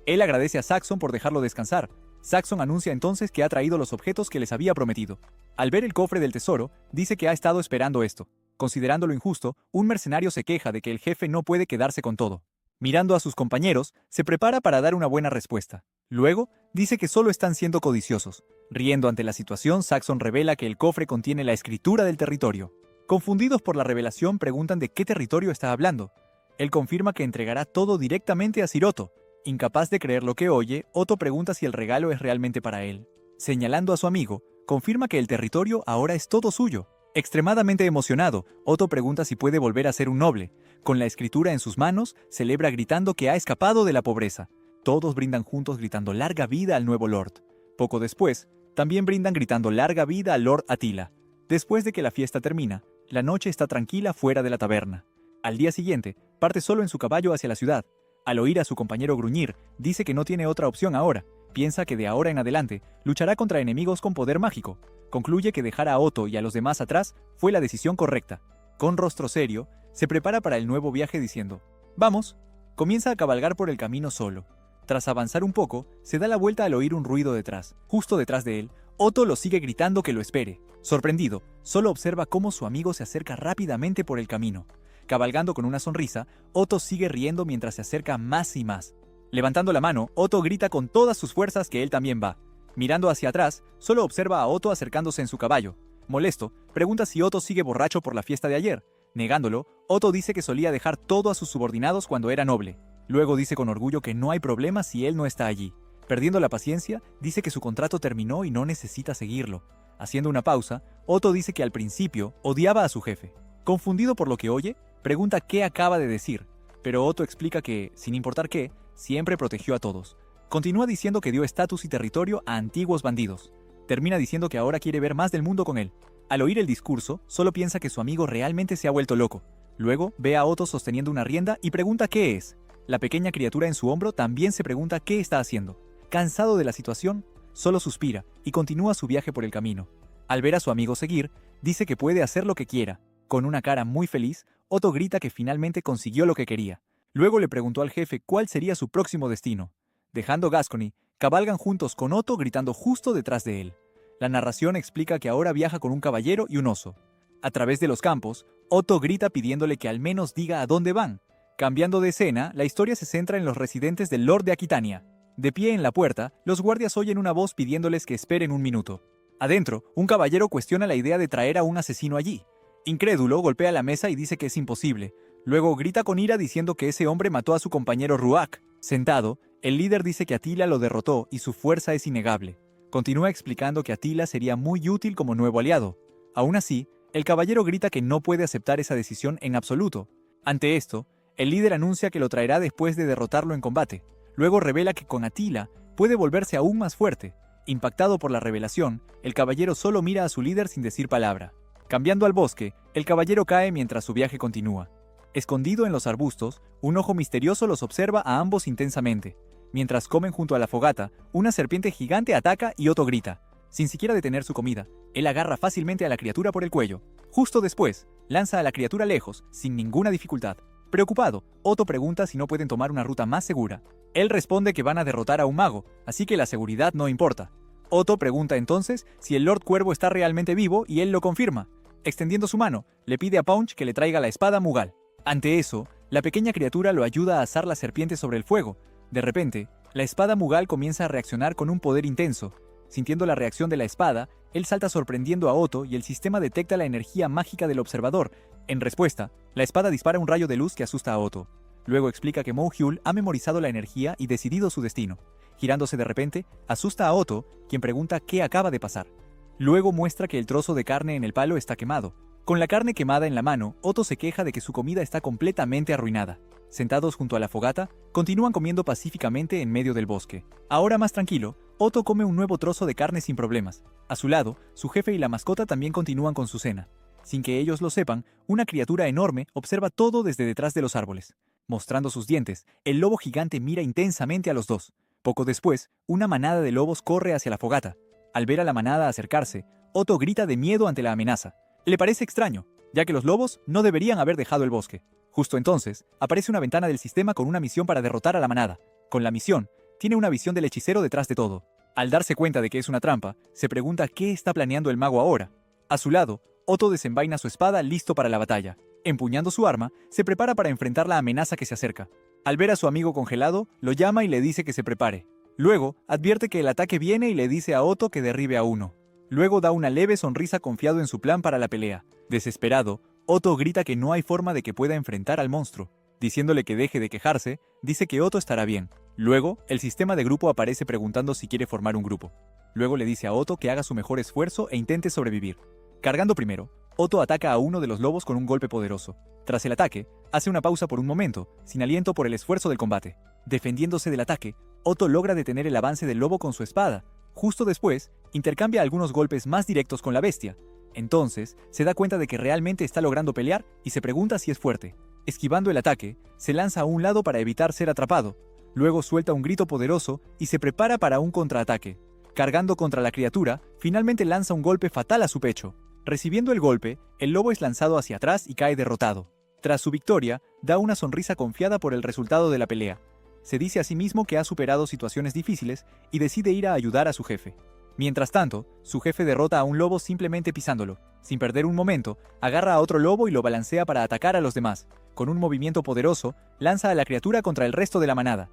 Él agradece a Saxon por dejarlo descansar. Saxon anuncia entonces que ha traído los objetos que les había prometido. Al ver el cofre del tesoro, dice que ha estado esperando esto. Considerándolo injusto, un mercenario se queja de que el jefe no puede quedarse con todo. Mirando a sus compañeros, se prepara para dar una buena respuesta. Luego, dice que solo están siendo codiciosos. Riendo ante la situación, Saxon revela que el cofre contiene la escritura del territorio. Confundidos por la revelación, preguntan de qué territorio está hablando. Él confirma que entregará todo directamente a Sir Otto. Incapaz de creer lo que oye, Otto pregunta si el regalo es realmente para él. Señalando a su amigo, confirma que el territorio ahora es todo suyo. Extremadamente emocionado, Otto pregunta si puede volver a ser un noble. Con la escritura en sus manos, celebra gritando que ha escapado de la pobreza. Todos brindan juntos gritando larga vida al nuevo Lord. Poco después, también brindan gritando larga vida al Lord Attila. Después de que la fiesta termina, la noche está tranquila fuera de la taberna. Al día siguiente, parte solo en su caballo hacia la ciudad. Al oír a su compañero gruñir, dice que no tiene otra opción ahora. Piensa que de ahora en adelante luchará contra enemigos con poder mágico. Concluye que dejar a Otto y a los demás atrás fue la decisión correcta. Con rostro serio, se prepara para el nuevo viaje diciendo: «Vamos». Comienza a cabalgar por el camino solo. Tras avanzar un poco, se da la vuelta al oír un ruido detrás. Justo detrás de él, Otto lo sigue gritando que lo espere. Sorprendido, solo observa cómo su amigo se acerca rápidamente por el camino. Cabalgando con una sonrisa, Otto sigue riendo mientras se acerca más y más. Levantando la mano, Otto grita con todas sus fuerzas que él también va. Mirando hacia atrás, solo observa a Otto acercándose en su caballo. Molesto, pregunta si Otto sigue borracho por la fiesta de ayer. Negándolo, Otto dice que solía dejar todo a sus subordinados cuando era noble. Luego dice con orgullo que no hay problema si él no está allí. Perdiendo la paciencia, dice que su contrato terminó y no necesita seguirlo. Haciendo una pausa, Otto dice que al principio odiaba a su jefe. Confundido por lo que oye, pregunta qué acaba de decir, pero Otto explica que, sin importar qué, siempre protegió a todos. Continúa diciendo que dio estatus y territorio a antiguos bandidos. Termina diciendo que ahora quiere ver más del mundo con él. Al oír el discurso, solo piensa que su amigo realmente se ha vuelto loco. Luego, ve a Otto sosteniendo una rienda y pregunta qué es. La pequeña criatura en su hombro también se pregunta qué está haciendo. Cansado de la situación, solo suspira y continúa su viaje por el camino. Al ver a su amigo seguir, dice que puede hacer lo que quiera. Con una cara muy feliz, Otto grita que finalmente consiguió lo que quería. Luego le preguntó al jefe cuál sería su próximo destino. Dejando Gascony, cabalgan juntos con Otto gritando justo detrás de él. La narración explica que ahora viaja con un caballero y un oso. A través de los campos, Otto grita pidiéndole que al menos diga a dónde van. Cambiando de escena, la historia se centra en los residentes del Lord de Aquitania. De pie en la puerta, los guardias oyen una voz pidiéndoles que esperen un minuto. Adentro, un caballero cuestiona la idea de traer a un asesino allí. Incrédulo, golpea la mesa y dice que es imposible. Luego grita con ira diciendo que ese hombre mató a su compañero Ruak. Sentado, el líder dice que Attila lo derrotó y su fuerza es innegable. Continúa explicando que Attila sería muy útil como nuevo aliado. Aún así, el caballero grita que no puede aceptar esa decisión en absoluto. Ante esto, el líder anuncia que lo traerá después de derrotarlo en combate. Luego revela que con Attila puede volverse aún más fuerte. Impactado por la revelación, el caballero solo mira a su líder sin decir palabra. Cambiando al bosque, el caballero cae mientras su viaje continúa. Escondido en los arbustos, un ojo misterioso los observa a ambos intensamente. Mientras comen junto a la fogata, una serpiente gigante ataca y Otto grita. Sin siquiera detener su comida, él agarra fácilmente a la criatura por el cuello. Justo después, lanza a la criatura lejos, sin ninguna dificultad. Preocupado, Otto pregunta si no pueden tomar una ruta más segura. Él responde que van a derrotar a un mago, así que la seguridad no importa. Otto pregunta entonces si el Lord Cuervo está realmente vivo y él lo confirma. Extendiendo su mano, le pide a Punch que le traiga la espada Mughal. Ante eso, la pequeña criatura lo ayuda a asar la serpiente sobre el fuego. De repente, la espada Mughal comienza a reaccionar con un poder intenso. Sintiendo la reacción de la espada, él salta sorprendiendo a Otto y el sistema detecta la energía mágica del observador. En respuesta, la espada dispara un rayo de luz que asusta a Otto. Luego explica que Mohyul ha memorizado la energía y decidido su destino. Girándose de repente, asusta a Otto, quien pregunta qué acaba de pasar. Luego muestra que el trozo de carne en el palo está quemado. Con la carne quemada en la mano, Otto se queja de que su comida está completamente arruinada. Sentados junto a la fogata, continúan comiendo pacíficamente en medio del bosque. Ahora más tranquilo, Otto come un nuevo trozo de carne sin problemas. A su lado, su jefe y la mascota también continúan con su cena. Sin que ellos lo sepan, una criatura enorme observa todo desde detrás de los árboles. Mostrando sus dientes, el lobo gigante mira intensamente a los dos. Poco después, una manada de lobos corre hacia la fogata. Al ver a la manada acercarse, Otto grita de miedo ante la amenaza. Le parece extraño, ya que los lobos no deberían haber dejado el bosque. Justo entonces, aparece una ventana del sistema con una misión para derrotar a la manada. Con la misión, tiene una visión del hechicero detrás de todo. Al darse cuenta de que es una trampa, se pregunta qué está planeando el mago ahora. A su lado, Otto desenvaina su espada listo para la batalla. Empuñando su arma, se prepara para enfrentar la amenaza que se acerca. Al ver a su amigo congelado, lo llama y le dice que se prepare. Luego, advierte que el ataque viene y le dice a Otto que derribe a uno. Luego da una leve sonrisa confiado en su plan para la pelea. Desesperado, Otto grita que no hay forma de que pueda enfrentar al monstruo. Diciéndole que deje de quejarse, dice que Otto estará bien. Luego, el sistema de grupo aparece preguntando si quiere formar un grupo. Luego le dice a Otto que haga su mejor esfuerzo e intente sobrevivir. Cargando primero, Otto ataca a uno de los lobos con un golpe poderoso. Tras el ataque, hace una pausa por un momento, sin aliento por el esfuerzo del combate. Defendiéndose del ataque, Otto logra detener el avance del lobo con su espada. Justo después, intercambia algunos golpes más directos con la bestia. Entonces, se da cuenta de que realmente está logrando pelear y se pregunta si es fuerte. Esquivando el ataque, se lanza a un lado para evitar ser atrapado. Luego suelta un grito poderoso y se prepara para un contraataque. Cargando contra la criatura, finalmente lanza un golpe fatal a su pecho. Recibiendo el golpe, el lobo es lanzado hacia atrás y cae derrotado. Tras su victoria, da una sonrisa confiada por el resultado de la pelea. Se dice a sí mismo que ha superado situaciones difíciles y decide ir a ayudar a su jefe. Mientras tanto, su jefe derrota a un lobo simplemente pisándolo. Sin perder un momento, agarra a otro lobo y lo balancea para atacar a los demás. Con un movimiento poderoso, lanza a la criatura contra el resto de la manada.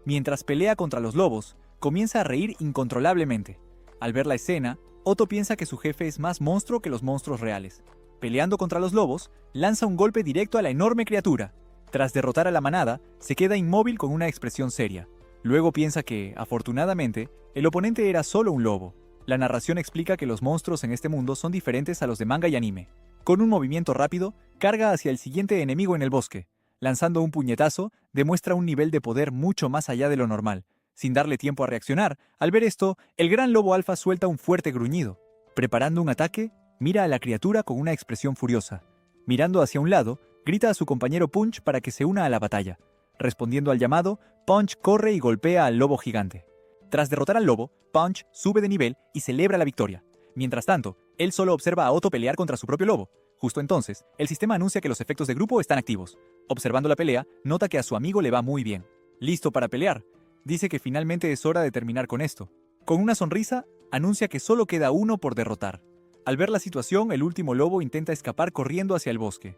Mientras pelea contra los lobos, comienza a reír incontrolablemente. Al ver la escena, Otto piensa que su jefe es más monstruo que los monstruos reales. Peleando contra los lobos, lanza un golpe directo a la enorme criatura. Tras derrotar a la manada, se queda inmóvil con una expresión seria. Luego piensa que, afortunadamente, el oponente era solo un lobo. La narración explica que los monstruos en este mundo son diferentes a los de manga y anime. Con un movimiento rápido, carga hacia el siguiente enemigo en el bosque. Lanzando un puñetazo, demuestra un nivel de poder mucho más allá de lo normal. Sin darle tiempo a reaccionar, al ver esto, el gran lobo alfa suelta un fuerte gruñido. Preparando un ataque, mira a la criatura con una expresión furiosa. Mirando hacia un lado, grita a su compañero Punch para que se una a la batalla. Respondiendo al llamado, Punch corre y golpea al lobo gigante. Tras derrotar al lobo, Punch sube de nivel y celebra la victoria. Mientras tanto, él solo observa a Otto pelear contra su propio lobo. Justo entonces, el sistema anuncia que los efectos de grupo están activos. Observando la pelea, nota que a su amigo le va muy bien. Listo para pelear. Dice que finalmente es hora de terminar con esto. Con una sonrisa, anuncia que solo queda uno por derrotar. Al ver la situación, el último lobo intenta escapar corriendo hacia el bosque.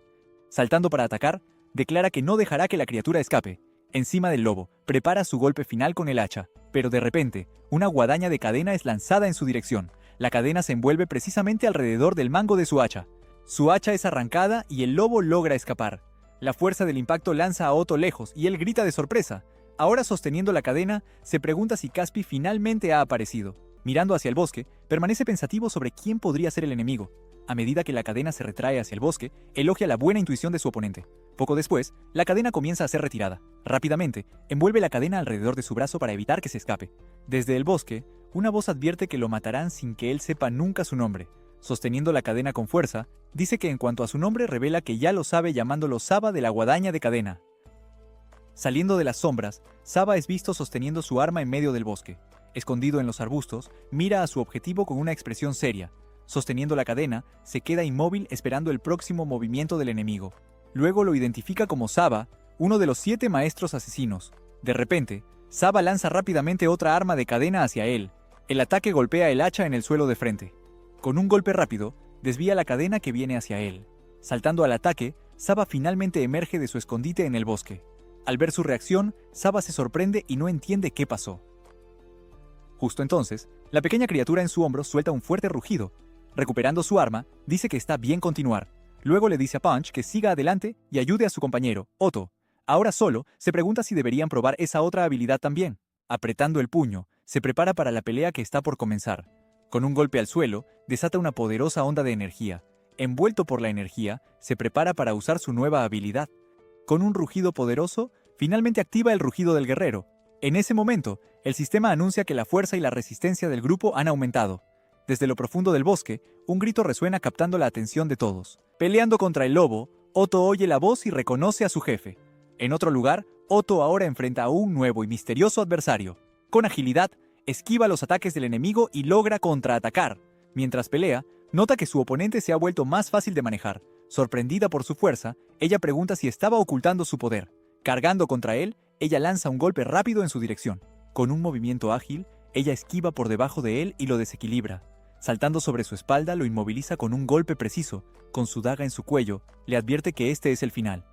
Saltando para atacar, declara que no dejará que la criatura escape. Encima del lobo, prepara su golpe final con el hacha, pero de repente, una guadaña de cadena es lanzada en su dirección. La cadena se envuelve precisamente alrededor del mango de su hacha. Su hacha es arrancada y el lobo logra escapar. La fuerza del impacto lanza a Otto lejos y él grita de sorpresa. Ahora sosteniendo la cadena, se pregunta si Caspi finalmente ha aparecido. Mirando hacia el bosque, permanece pensativo sobre quién podría ser el enemigo. A medida que la cadena se retrae hacia el bosque, elogia la buena intuición de su oponente. Poco después, la cadena comienza a ser retirada. Rápidamente, envuelve la cadena alrededor de su brazo para evitar que se escape. Desde el bosque, una voz advierte que lo matarán sin que él sepa nunca su nombre. Sosteniendo la cadena con fuerza, dice que en cuanto a su nombre revela que ya lo sabe llamándolo Saba de la guadaña de cadena. Saliendo de las sombras, Saba es visto sosteniendo su arma en medio del bosque. Escondido en los arbustos, mira a su objetivo con una expresión seria. Sosteniendo la cadena, se queda inmóvil esperando el próximo movimiento del enemigo. Luego lo identifica como Saba, uno de los 7 maestros asesinos. De repente, Saba lanza rápidamente otra arma de cadena hacia él. El ataque golpea el hacha en el suelo de frente. Con un golpe rápido, desvía la cadena que viene hacia él. Saltando al ataque, Saba finalmente emerge de su escondite en el bosque. Al ver su reacción, Saba se sorprende y no entiende qué pasó. Justo entonces, la pequeña criatura en su hombro suelta un fuerte rugido. Recuperando su arma, dice que está bien continuar. Luego le dice a Punch que siga adelante y ayude a su compañero, Otto. Ahora solo, se pregunta si deberían probar esa otra habilidad también. Apretando el puño, se prepara para la pelea que está por comenzar. Con un golpe al suelo, desata una poderosa onda de energía. Envuelto por la energía, se prepara para usar su nueva habilidad. Con un rugido poderoso, finalmente activa el rugido del guerrero. En ese momento, el sistema anuncia que la fuerza y la resistencia del grupo han aumentado. Desde lo profundo del bosque, un grito resuena captando la atención de todos. Peleando contra el lobo, Otto oye la voz y reconoce a su jefe. En otro lugar, Otto ahora enfrenta a un nuevo y misterioso adversario. Con agilidad, esquiva los ataques del enemigo y logra contraatacar. Mientras pelea, nota que su oponente se ha vuelto más fácil de manejar. Sorprendida por su fuerza, ella pregunta si estaba ocultando su poder. Cargando contra él, ella lanza un golpe rápido en su dirección. Con un movimiento ágil, ella esquiva por debajo de él y lo desequilibra. Saltando sobre su espalda, lo inmoviliza con un golpe preciso. Con su daga en su cuello, le advierte que este es el final.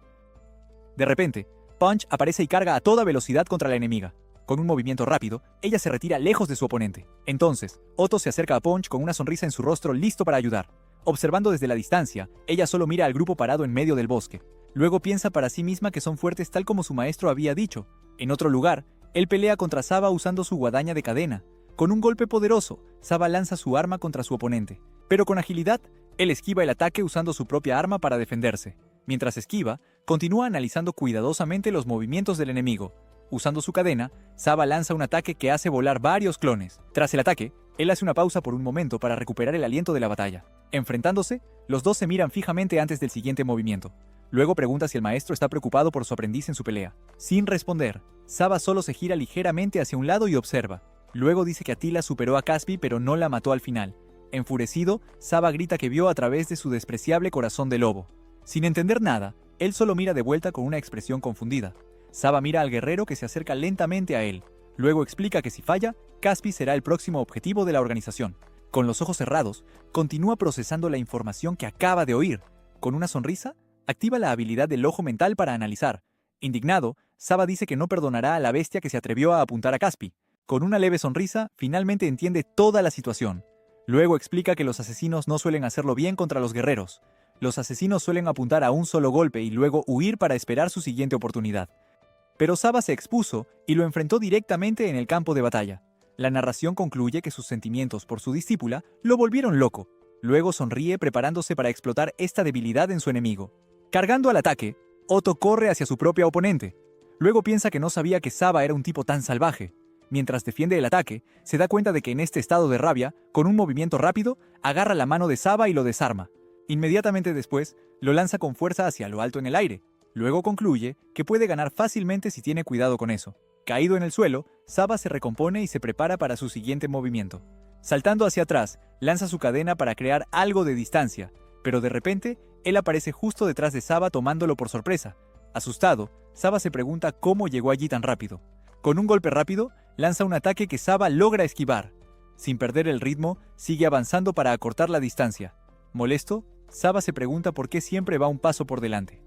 De repente, Punch aparece y carga a toda velocidad contra la enemiga. Con un movimiento rápido, ella se retira lejos de su oponente. Entonces, Otto se acerca a Punch con una sonrisa en su rostro listo para ayudar. Observando desde la distancia, ella solo mira al grupo parado en medio del bosque. Luego piensa para sí misma que son fuertes tal como su maestro había dicho. En otro lugar, él pelea contra Saba usando su guadaña de cadena. Con un golpe poderoso, Saba lanza su arma contra su oponente. Pero con agilidad, él esquiva el ataque usando su propia arma para defenderse. Mientras esquiva, continúa analizando cuidadosamente los movimientos del enemigo. Usando su cadena, Saba lanza un ataque que hace volar varios clones. Tras el ataque, él hace una pausa por un momento para recuperar el aliento de la batalla. Enfrentándose, los dos se miran fijamente antes del siguiente movimiento. Luego pregunta si el maestro está preocupado por su aprendiz en su pelea. Sin responder, Saba solo se gira ligeramente hacia un lado y observa. Luego dice que Attila superó a Caspi pero no la mató al final. Enfurecido, Saba grita que vio a través de su despreciable corazón de lobo. Sin entender nada, él solo mira de vuelta con una expresión confundida. Saba mira al guerrero que se acerca lentamente a él. Luego explica que si falla, Caspi será el próximo objetivo de la organización. Con los ojos cerrados, continúa procesando la información que acaba de oír. Con una sonrisa, activa la habilidad del ojo mental para analizar. Indignado, Saba dice que no perdonará a la bestia que se atrevió a apuntar a Caspi. Con una leve sonrisa, finalmente entiende toda la situación. Luego explica que los asesinos no suelen hacerlo bien contra los guerreros. Los asesinos suelen apuntar a un solo golpe y luego huir para esperar su siguiente oportunidad. Pero Saba se expuso y lo enfrentó directamente en el campo de batalla. La narración concluye que sus sentimientos por su discípula lo volvieron loco. Luego sonríe preparándose para explotar esta debilidad en su enemigo. Cargando al ataque, Otto corre hacia su propia oponente. Luego piensa que no sabía que Saba era un tipo tan salvaje. Mientras defiende el ataque, se da cuenta de que en este estado de rabia, con un movimiento rápido, agarra la mano de Saba y lo desarma. Inmediatamente después, lo lanza con fuerza hacia lo alto en el aire. Luego concluye que puede ganar fácilmente si tiene cuidado con eso. Caído en el suelo, Saba se recompone y se prepara para su siguiente movimiento. Saltando hacia atrás, lanza su cadena para crear algo de distancia, pero de repente, él aparece justo detrás de Saba tomándolo por sorpresa. Asustado, Saba se pregunta cómo llegó allí tan rápido. Con un golpe rápido, lanza un ataque que Saba logra esquivar. Sin perder el ritmo, sigue avanzando para acortar la distancia. Molesto, Saba se pregunta por qué siempre va un paso por delante.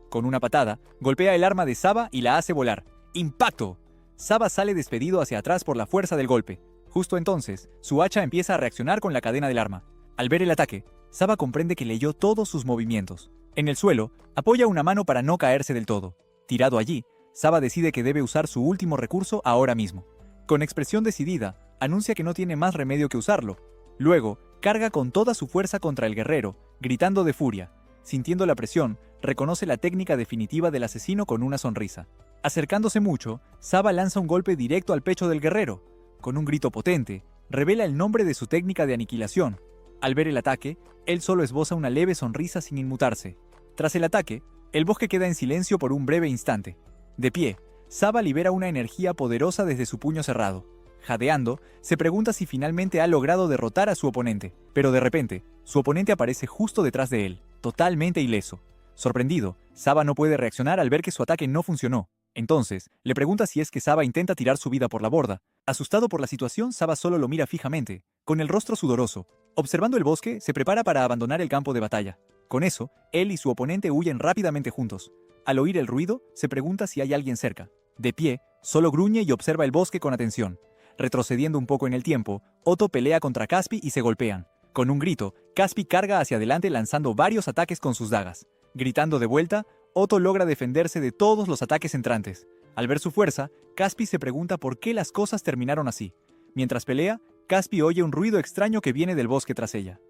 Con una patada, golpea el arma de Saba y la hace volar. ¡Impacto! Saba sale despedido hacia atrás por la fuerza del golpe. Justo entonces, su hacha empieza a reaccionar con la cadena del arma. Al ver el ataque, Saba comprende que leyó todos sus movimientos. En el suelo, apoya una mano para no caerse del todo. Tirado allí, Saba decide que debe usar su último recurso ahora mismo. Con expresión decidida, anuncia que no tiene más remedio que usarlo. Luego, carga con toda su fuerza contra el guerrero, gritando de furia. Sintiendo la presión, reconoce la técnica definitiva del asesino con una sonrisa. Acercándose mucho, Saba lanza un golpe directo al pecho del guerrero. Con un grito potente, revela el nombre de su técnica de aniquilación. Al ver el ataque, él solo esboza una leve sonrisa sin inmutarse. Tras el ataque, el bosque queda en silencio por un breve instante. De pie, Saba libera una energía poderosa desde su puño cerrado. Jadeando, se pregunta si finalmente ha logrado derrotar a su oponente, pero de repente, su oponente aparece justo detrás de él, totalmente ileso. Sorprendido, Saba no puede reaccionar al ver que su ataque no funcionó. Entonces, le pregunta si es que Saba intenta tirar su vida por la borda. Asustado por la situación, Saba solo lo mira fijamente, con el rostro sudoroso. Observando el bosque, se prepara para abandonar el campo de batalla. Con eso, él y su oponente huyen rápidamente juntos. Al oír el ruido, se pregunta si hay alguien cerca. De pie, solo gruñe y observa el bosque con atención. Retrocediendo un poco en el tiempo, Otto pelea contra Caspi y se golpean. Con un grito, Caspi carga hacia adelante lanzando varios ataques con sus dagas. Gritando de vuelta, Otto logra defenderse de todos los ataques entrantes. Al ver su fuerza, Caspi se pregunta por qué las cosas terminaron así. Mientras pelea, Caspi oye un ruido extraño que viene del bosque tras ella.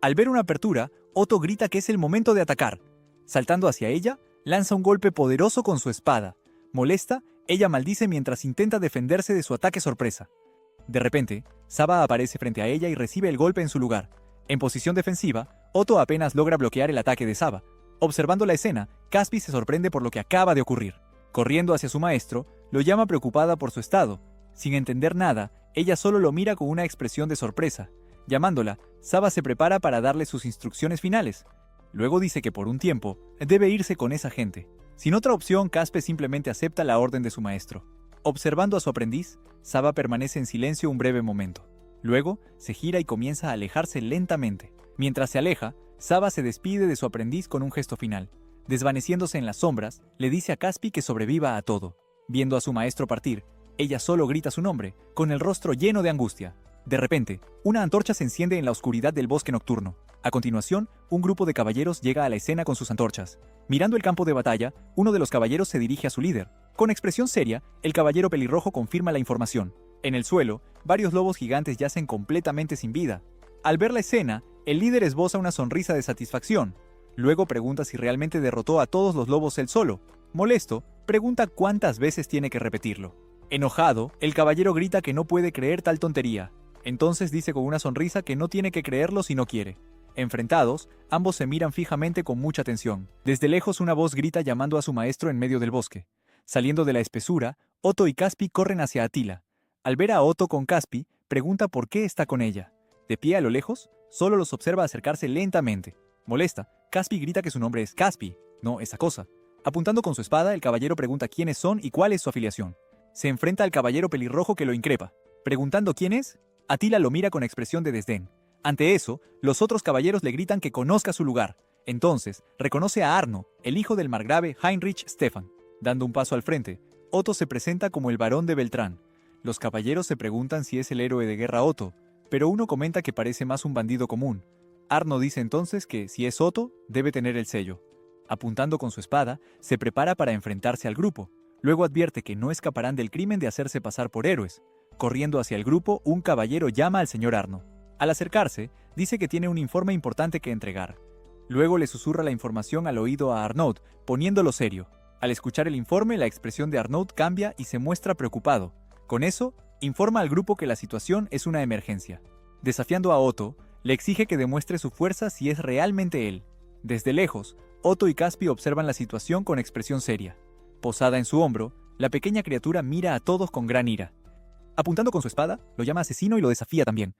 Al ver una apertura, Otto grita que es el momento de atacar. Saltando hacia ella, lanza un golpe poderoso con su espada. Molesta, ella maldice mientras intenta defenderse de su ataque sorpresa. De repente, Saba aparece frente a ella y recibe el golpe en su lugar. En posición defensiva, Otto apenas logra bloquear el ataque de Saba. Observando la escena, Caspi se sorprende por lo que acaba de ocurrir. Corriendo hacia su maestro, lo llama preocupada por su estado. Sin entender nada, ella solo lo mira con una expresión de sorpresa. Llamándola, Saba se prepara para darle sus instrucciones finales. Luego dice que por un tiempo debe irse con esa gente. Sin otra opción, Caspi simplemente acepta la orden de su maestro. Observando a su aprendiz, Saba permanece en silencio un breve momento. Luego, se gira y comienza a alejarse lentamente. Mientras se aleja, Saba se despide de su aprendiz con un gesto final. Desvaneciéndose en las sombras, le dice a Caspi que sobreviva a todo. Viendo a su maestro partir, ella solo grita su nombre, con el rostro lleno de angustia. De repente, una antorcha se enciende en la oscuridad del bosque nocturno. A continuación, un grupo de caballeros llega a la escena con sus antorchas. Mirando el campo de batalla, uno de los caballeros se dirige a su líder. Con expresión seria, el caballero pelirrojo confirma la información. En el suelo, varios lobos gigantes yacen completamente sin vida. Al ver la escena, el líder esboza una sonrisa de satisfacción. Luego pregunta si realmente derrotó a todos los lobos él solo. Molesto, pregunta cuántas veces tiene que repetirlo. Enojado, el caballero grita que no puede creer tal tontería. Entonces dice con una sonrisa que no tiene que creerlo si no quiere. Enfrentados, ambos se miran fijamente con mucha tensión. Desde lejos una voz grita llamando a su maestro en medio del bosque. Saliendo de la espesura, Otto y Caspi corren hacia Atila. Al ver a Otto con Caspi, pregunta por qué está con ella. De pie a lo lejos, solo los observa acercarse lentamente. Molesta, Caspi grita que su nombre es Caspi, no esa cosa. Apuntando con su espada, el caballero pregunta quiénes son y cuál es su afiliación. Se enfrenta al caballero pelirrojo que lo increpa. Preguntando quién es, Atila lo mira con expresión de desdén. Ante eso, los otros caballeros le gritan que conozca su lugar. Entonces, reconoce a Arno, el hijo del margrave Heinrich Stefan. Dando un paso al frente, Otto se presenta como el barón de Beltrán. Los caballeros se preguntan si es el héroe de guerra Otto, pero uno comenta que parece más un bandido común. Arno dice entonces que, si es Otto, debe tener el sello. Apuntando con su espada, se prepara para enfrentarse al grupo. Luego advierte que no escaparán del crimen de hacerse pasar por héroes. Corriendo hacia el grupo, un caballero llama al señor Arno. Al acercarse, dice que tiene un informe importante que entregar. Luego le susurra la información al oído a Arnaud, poniéndolo serio. Al escuchar el informe, la expresión de Arnaud cambia y se muestra preocupado. Con eso, informa al grupo que la situación es una emergencia. Desafiando a Otto, le exige que demuestre su fuerza si es realmente él. Desde lejos, Otto y Caspi observan la situación con expresión seria. Posada en su hombro, la pequeña criatura mira a todos con gran ira. Apuntando con su espada, lo llama asesino y lo desafía también.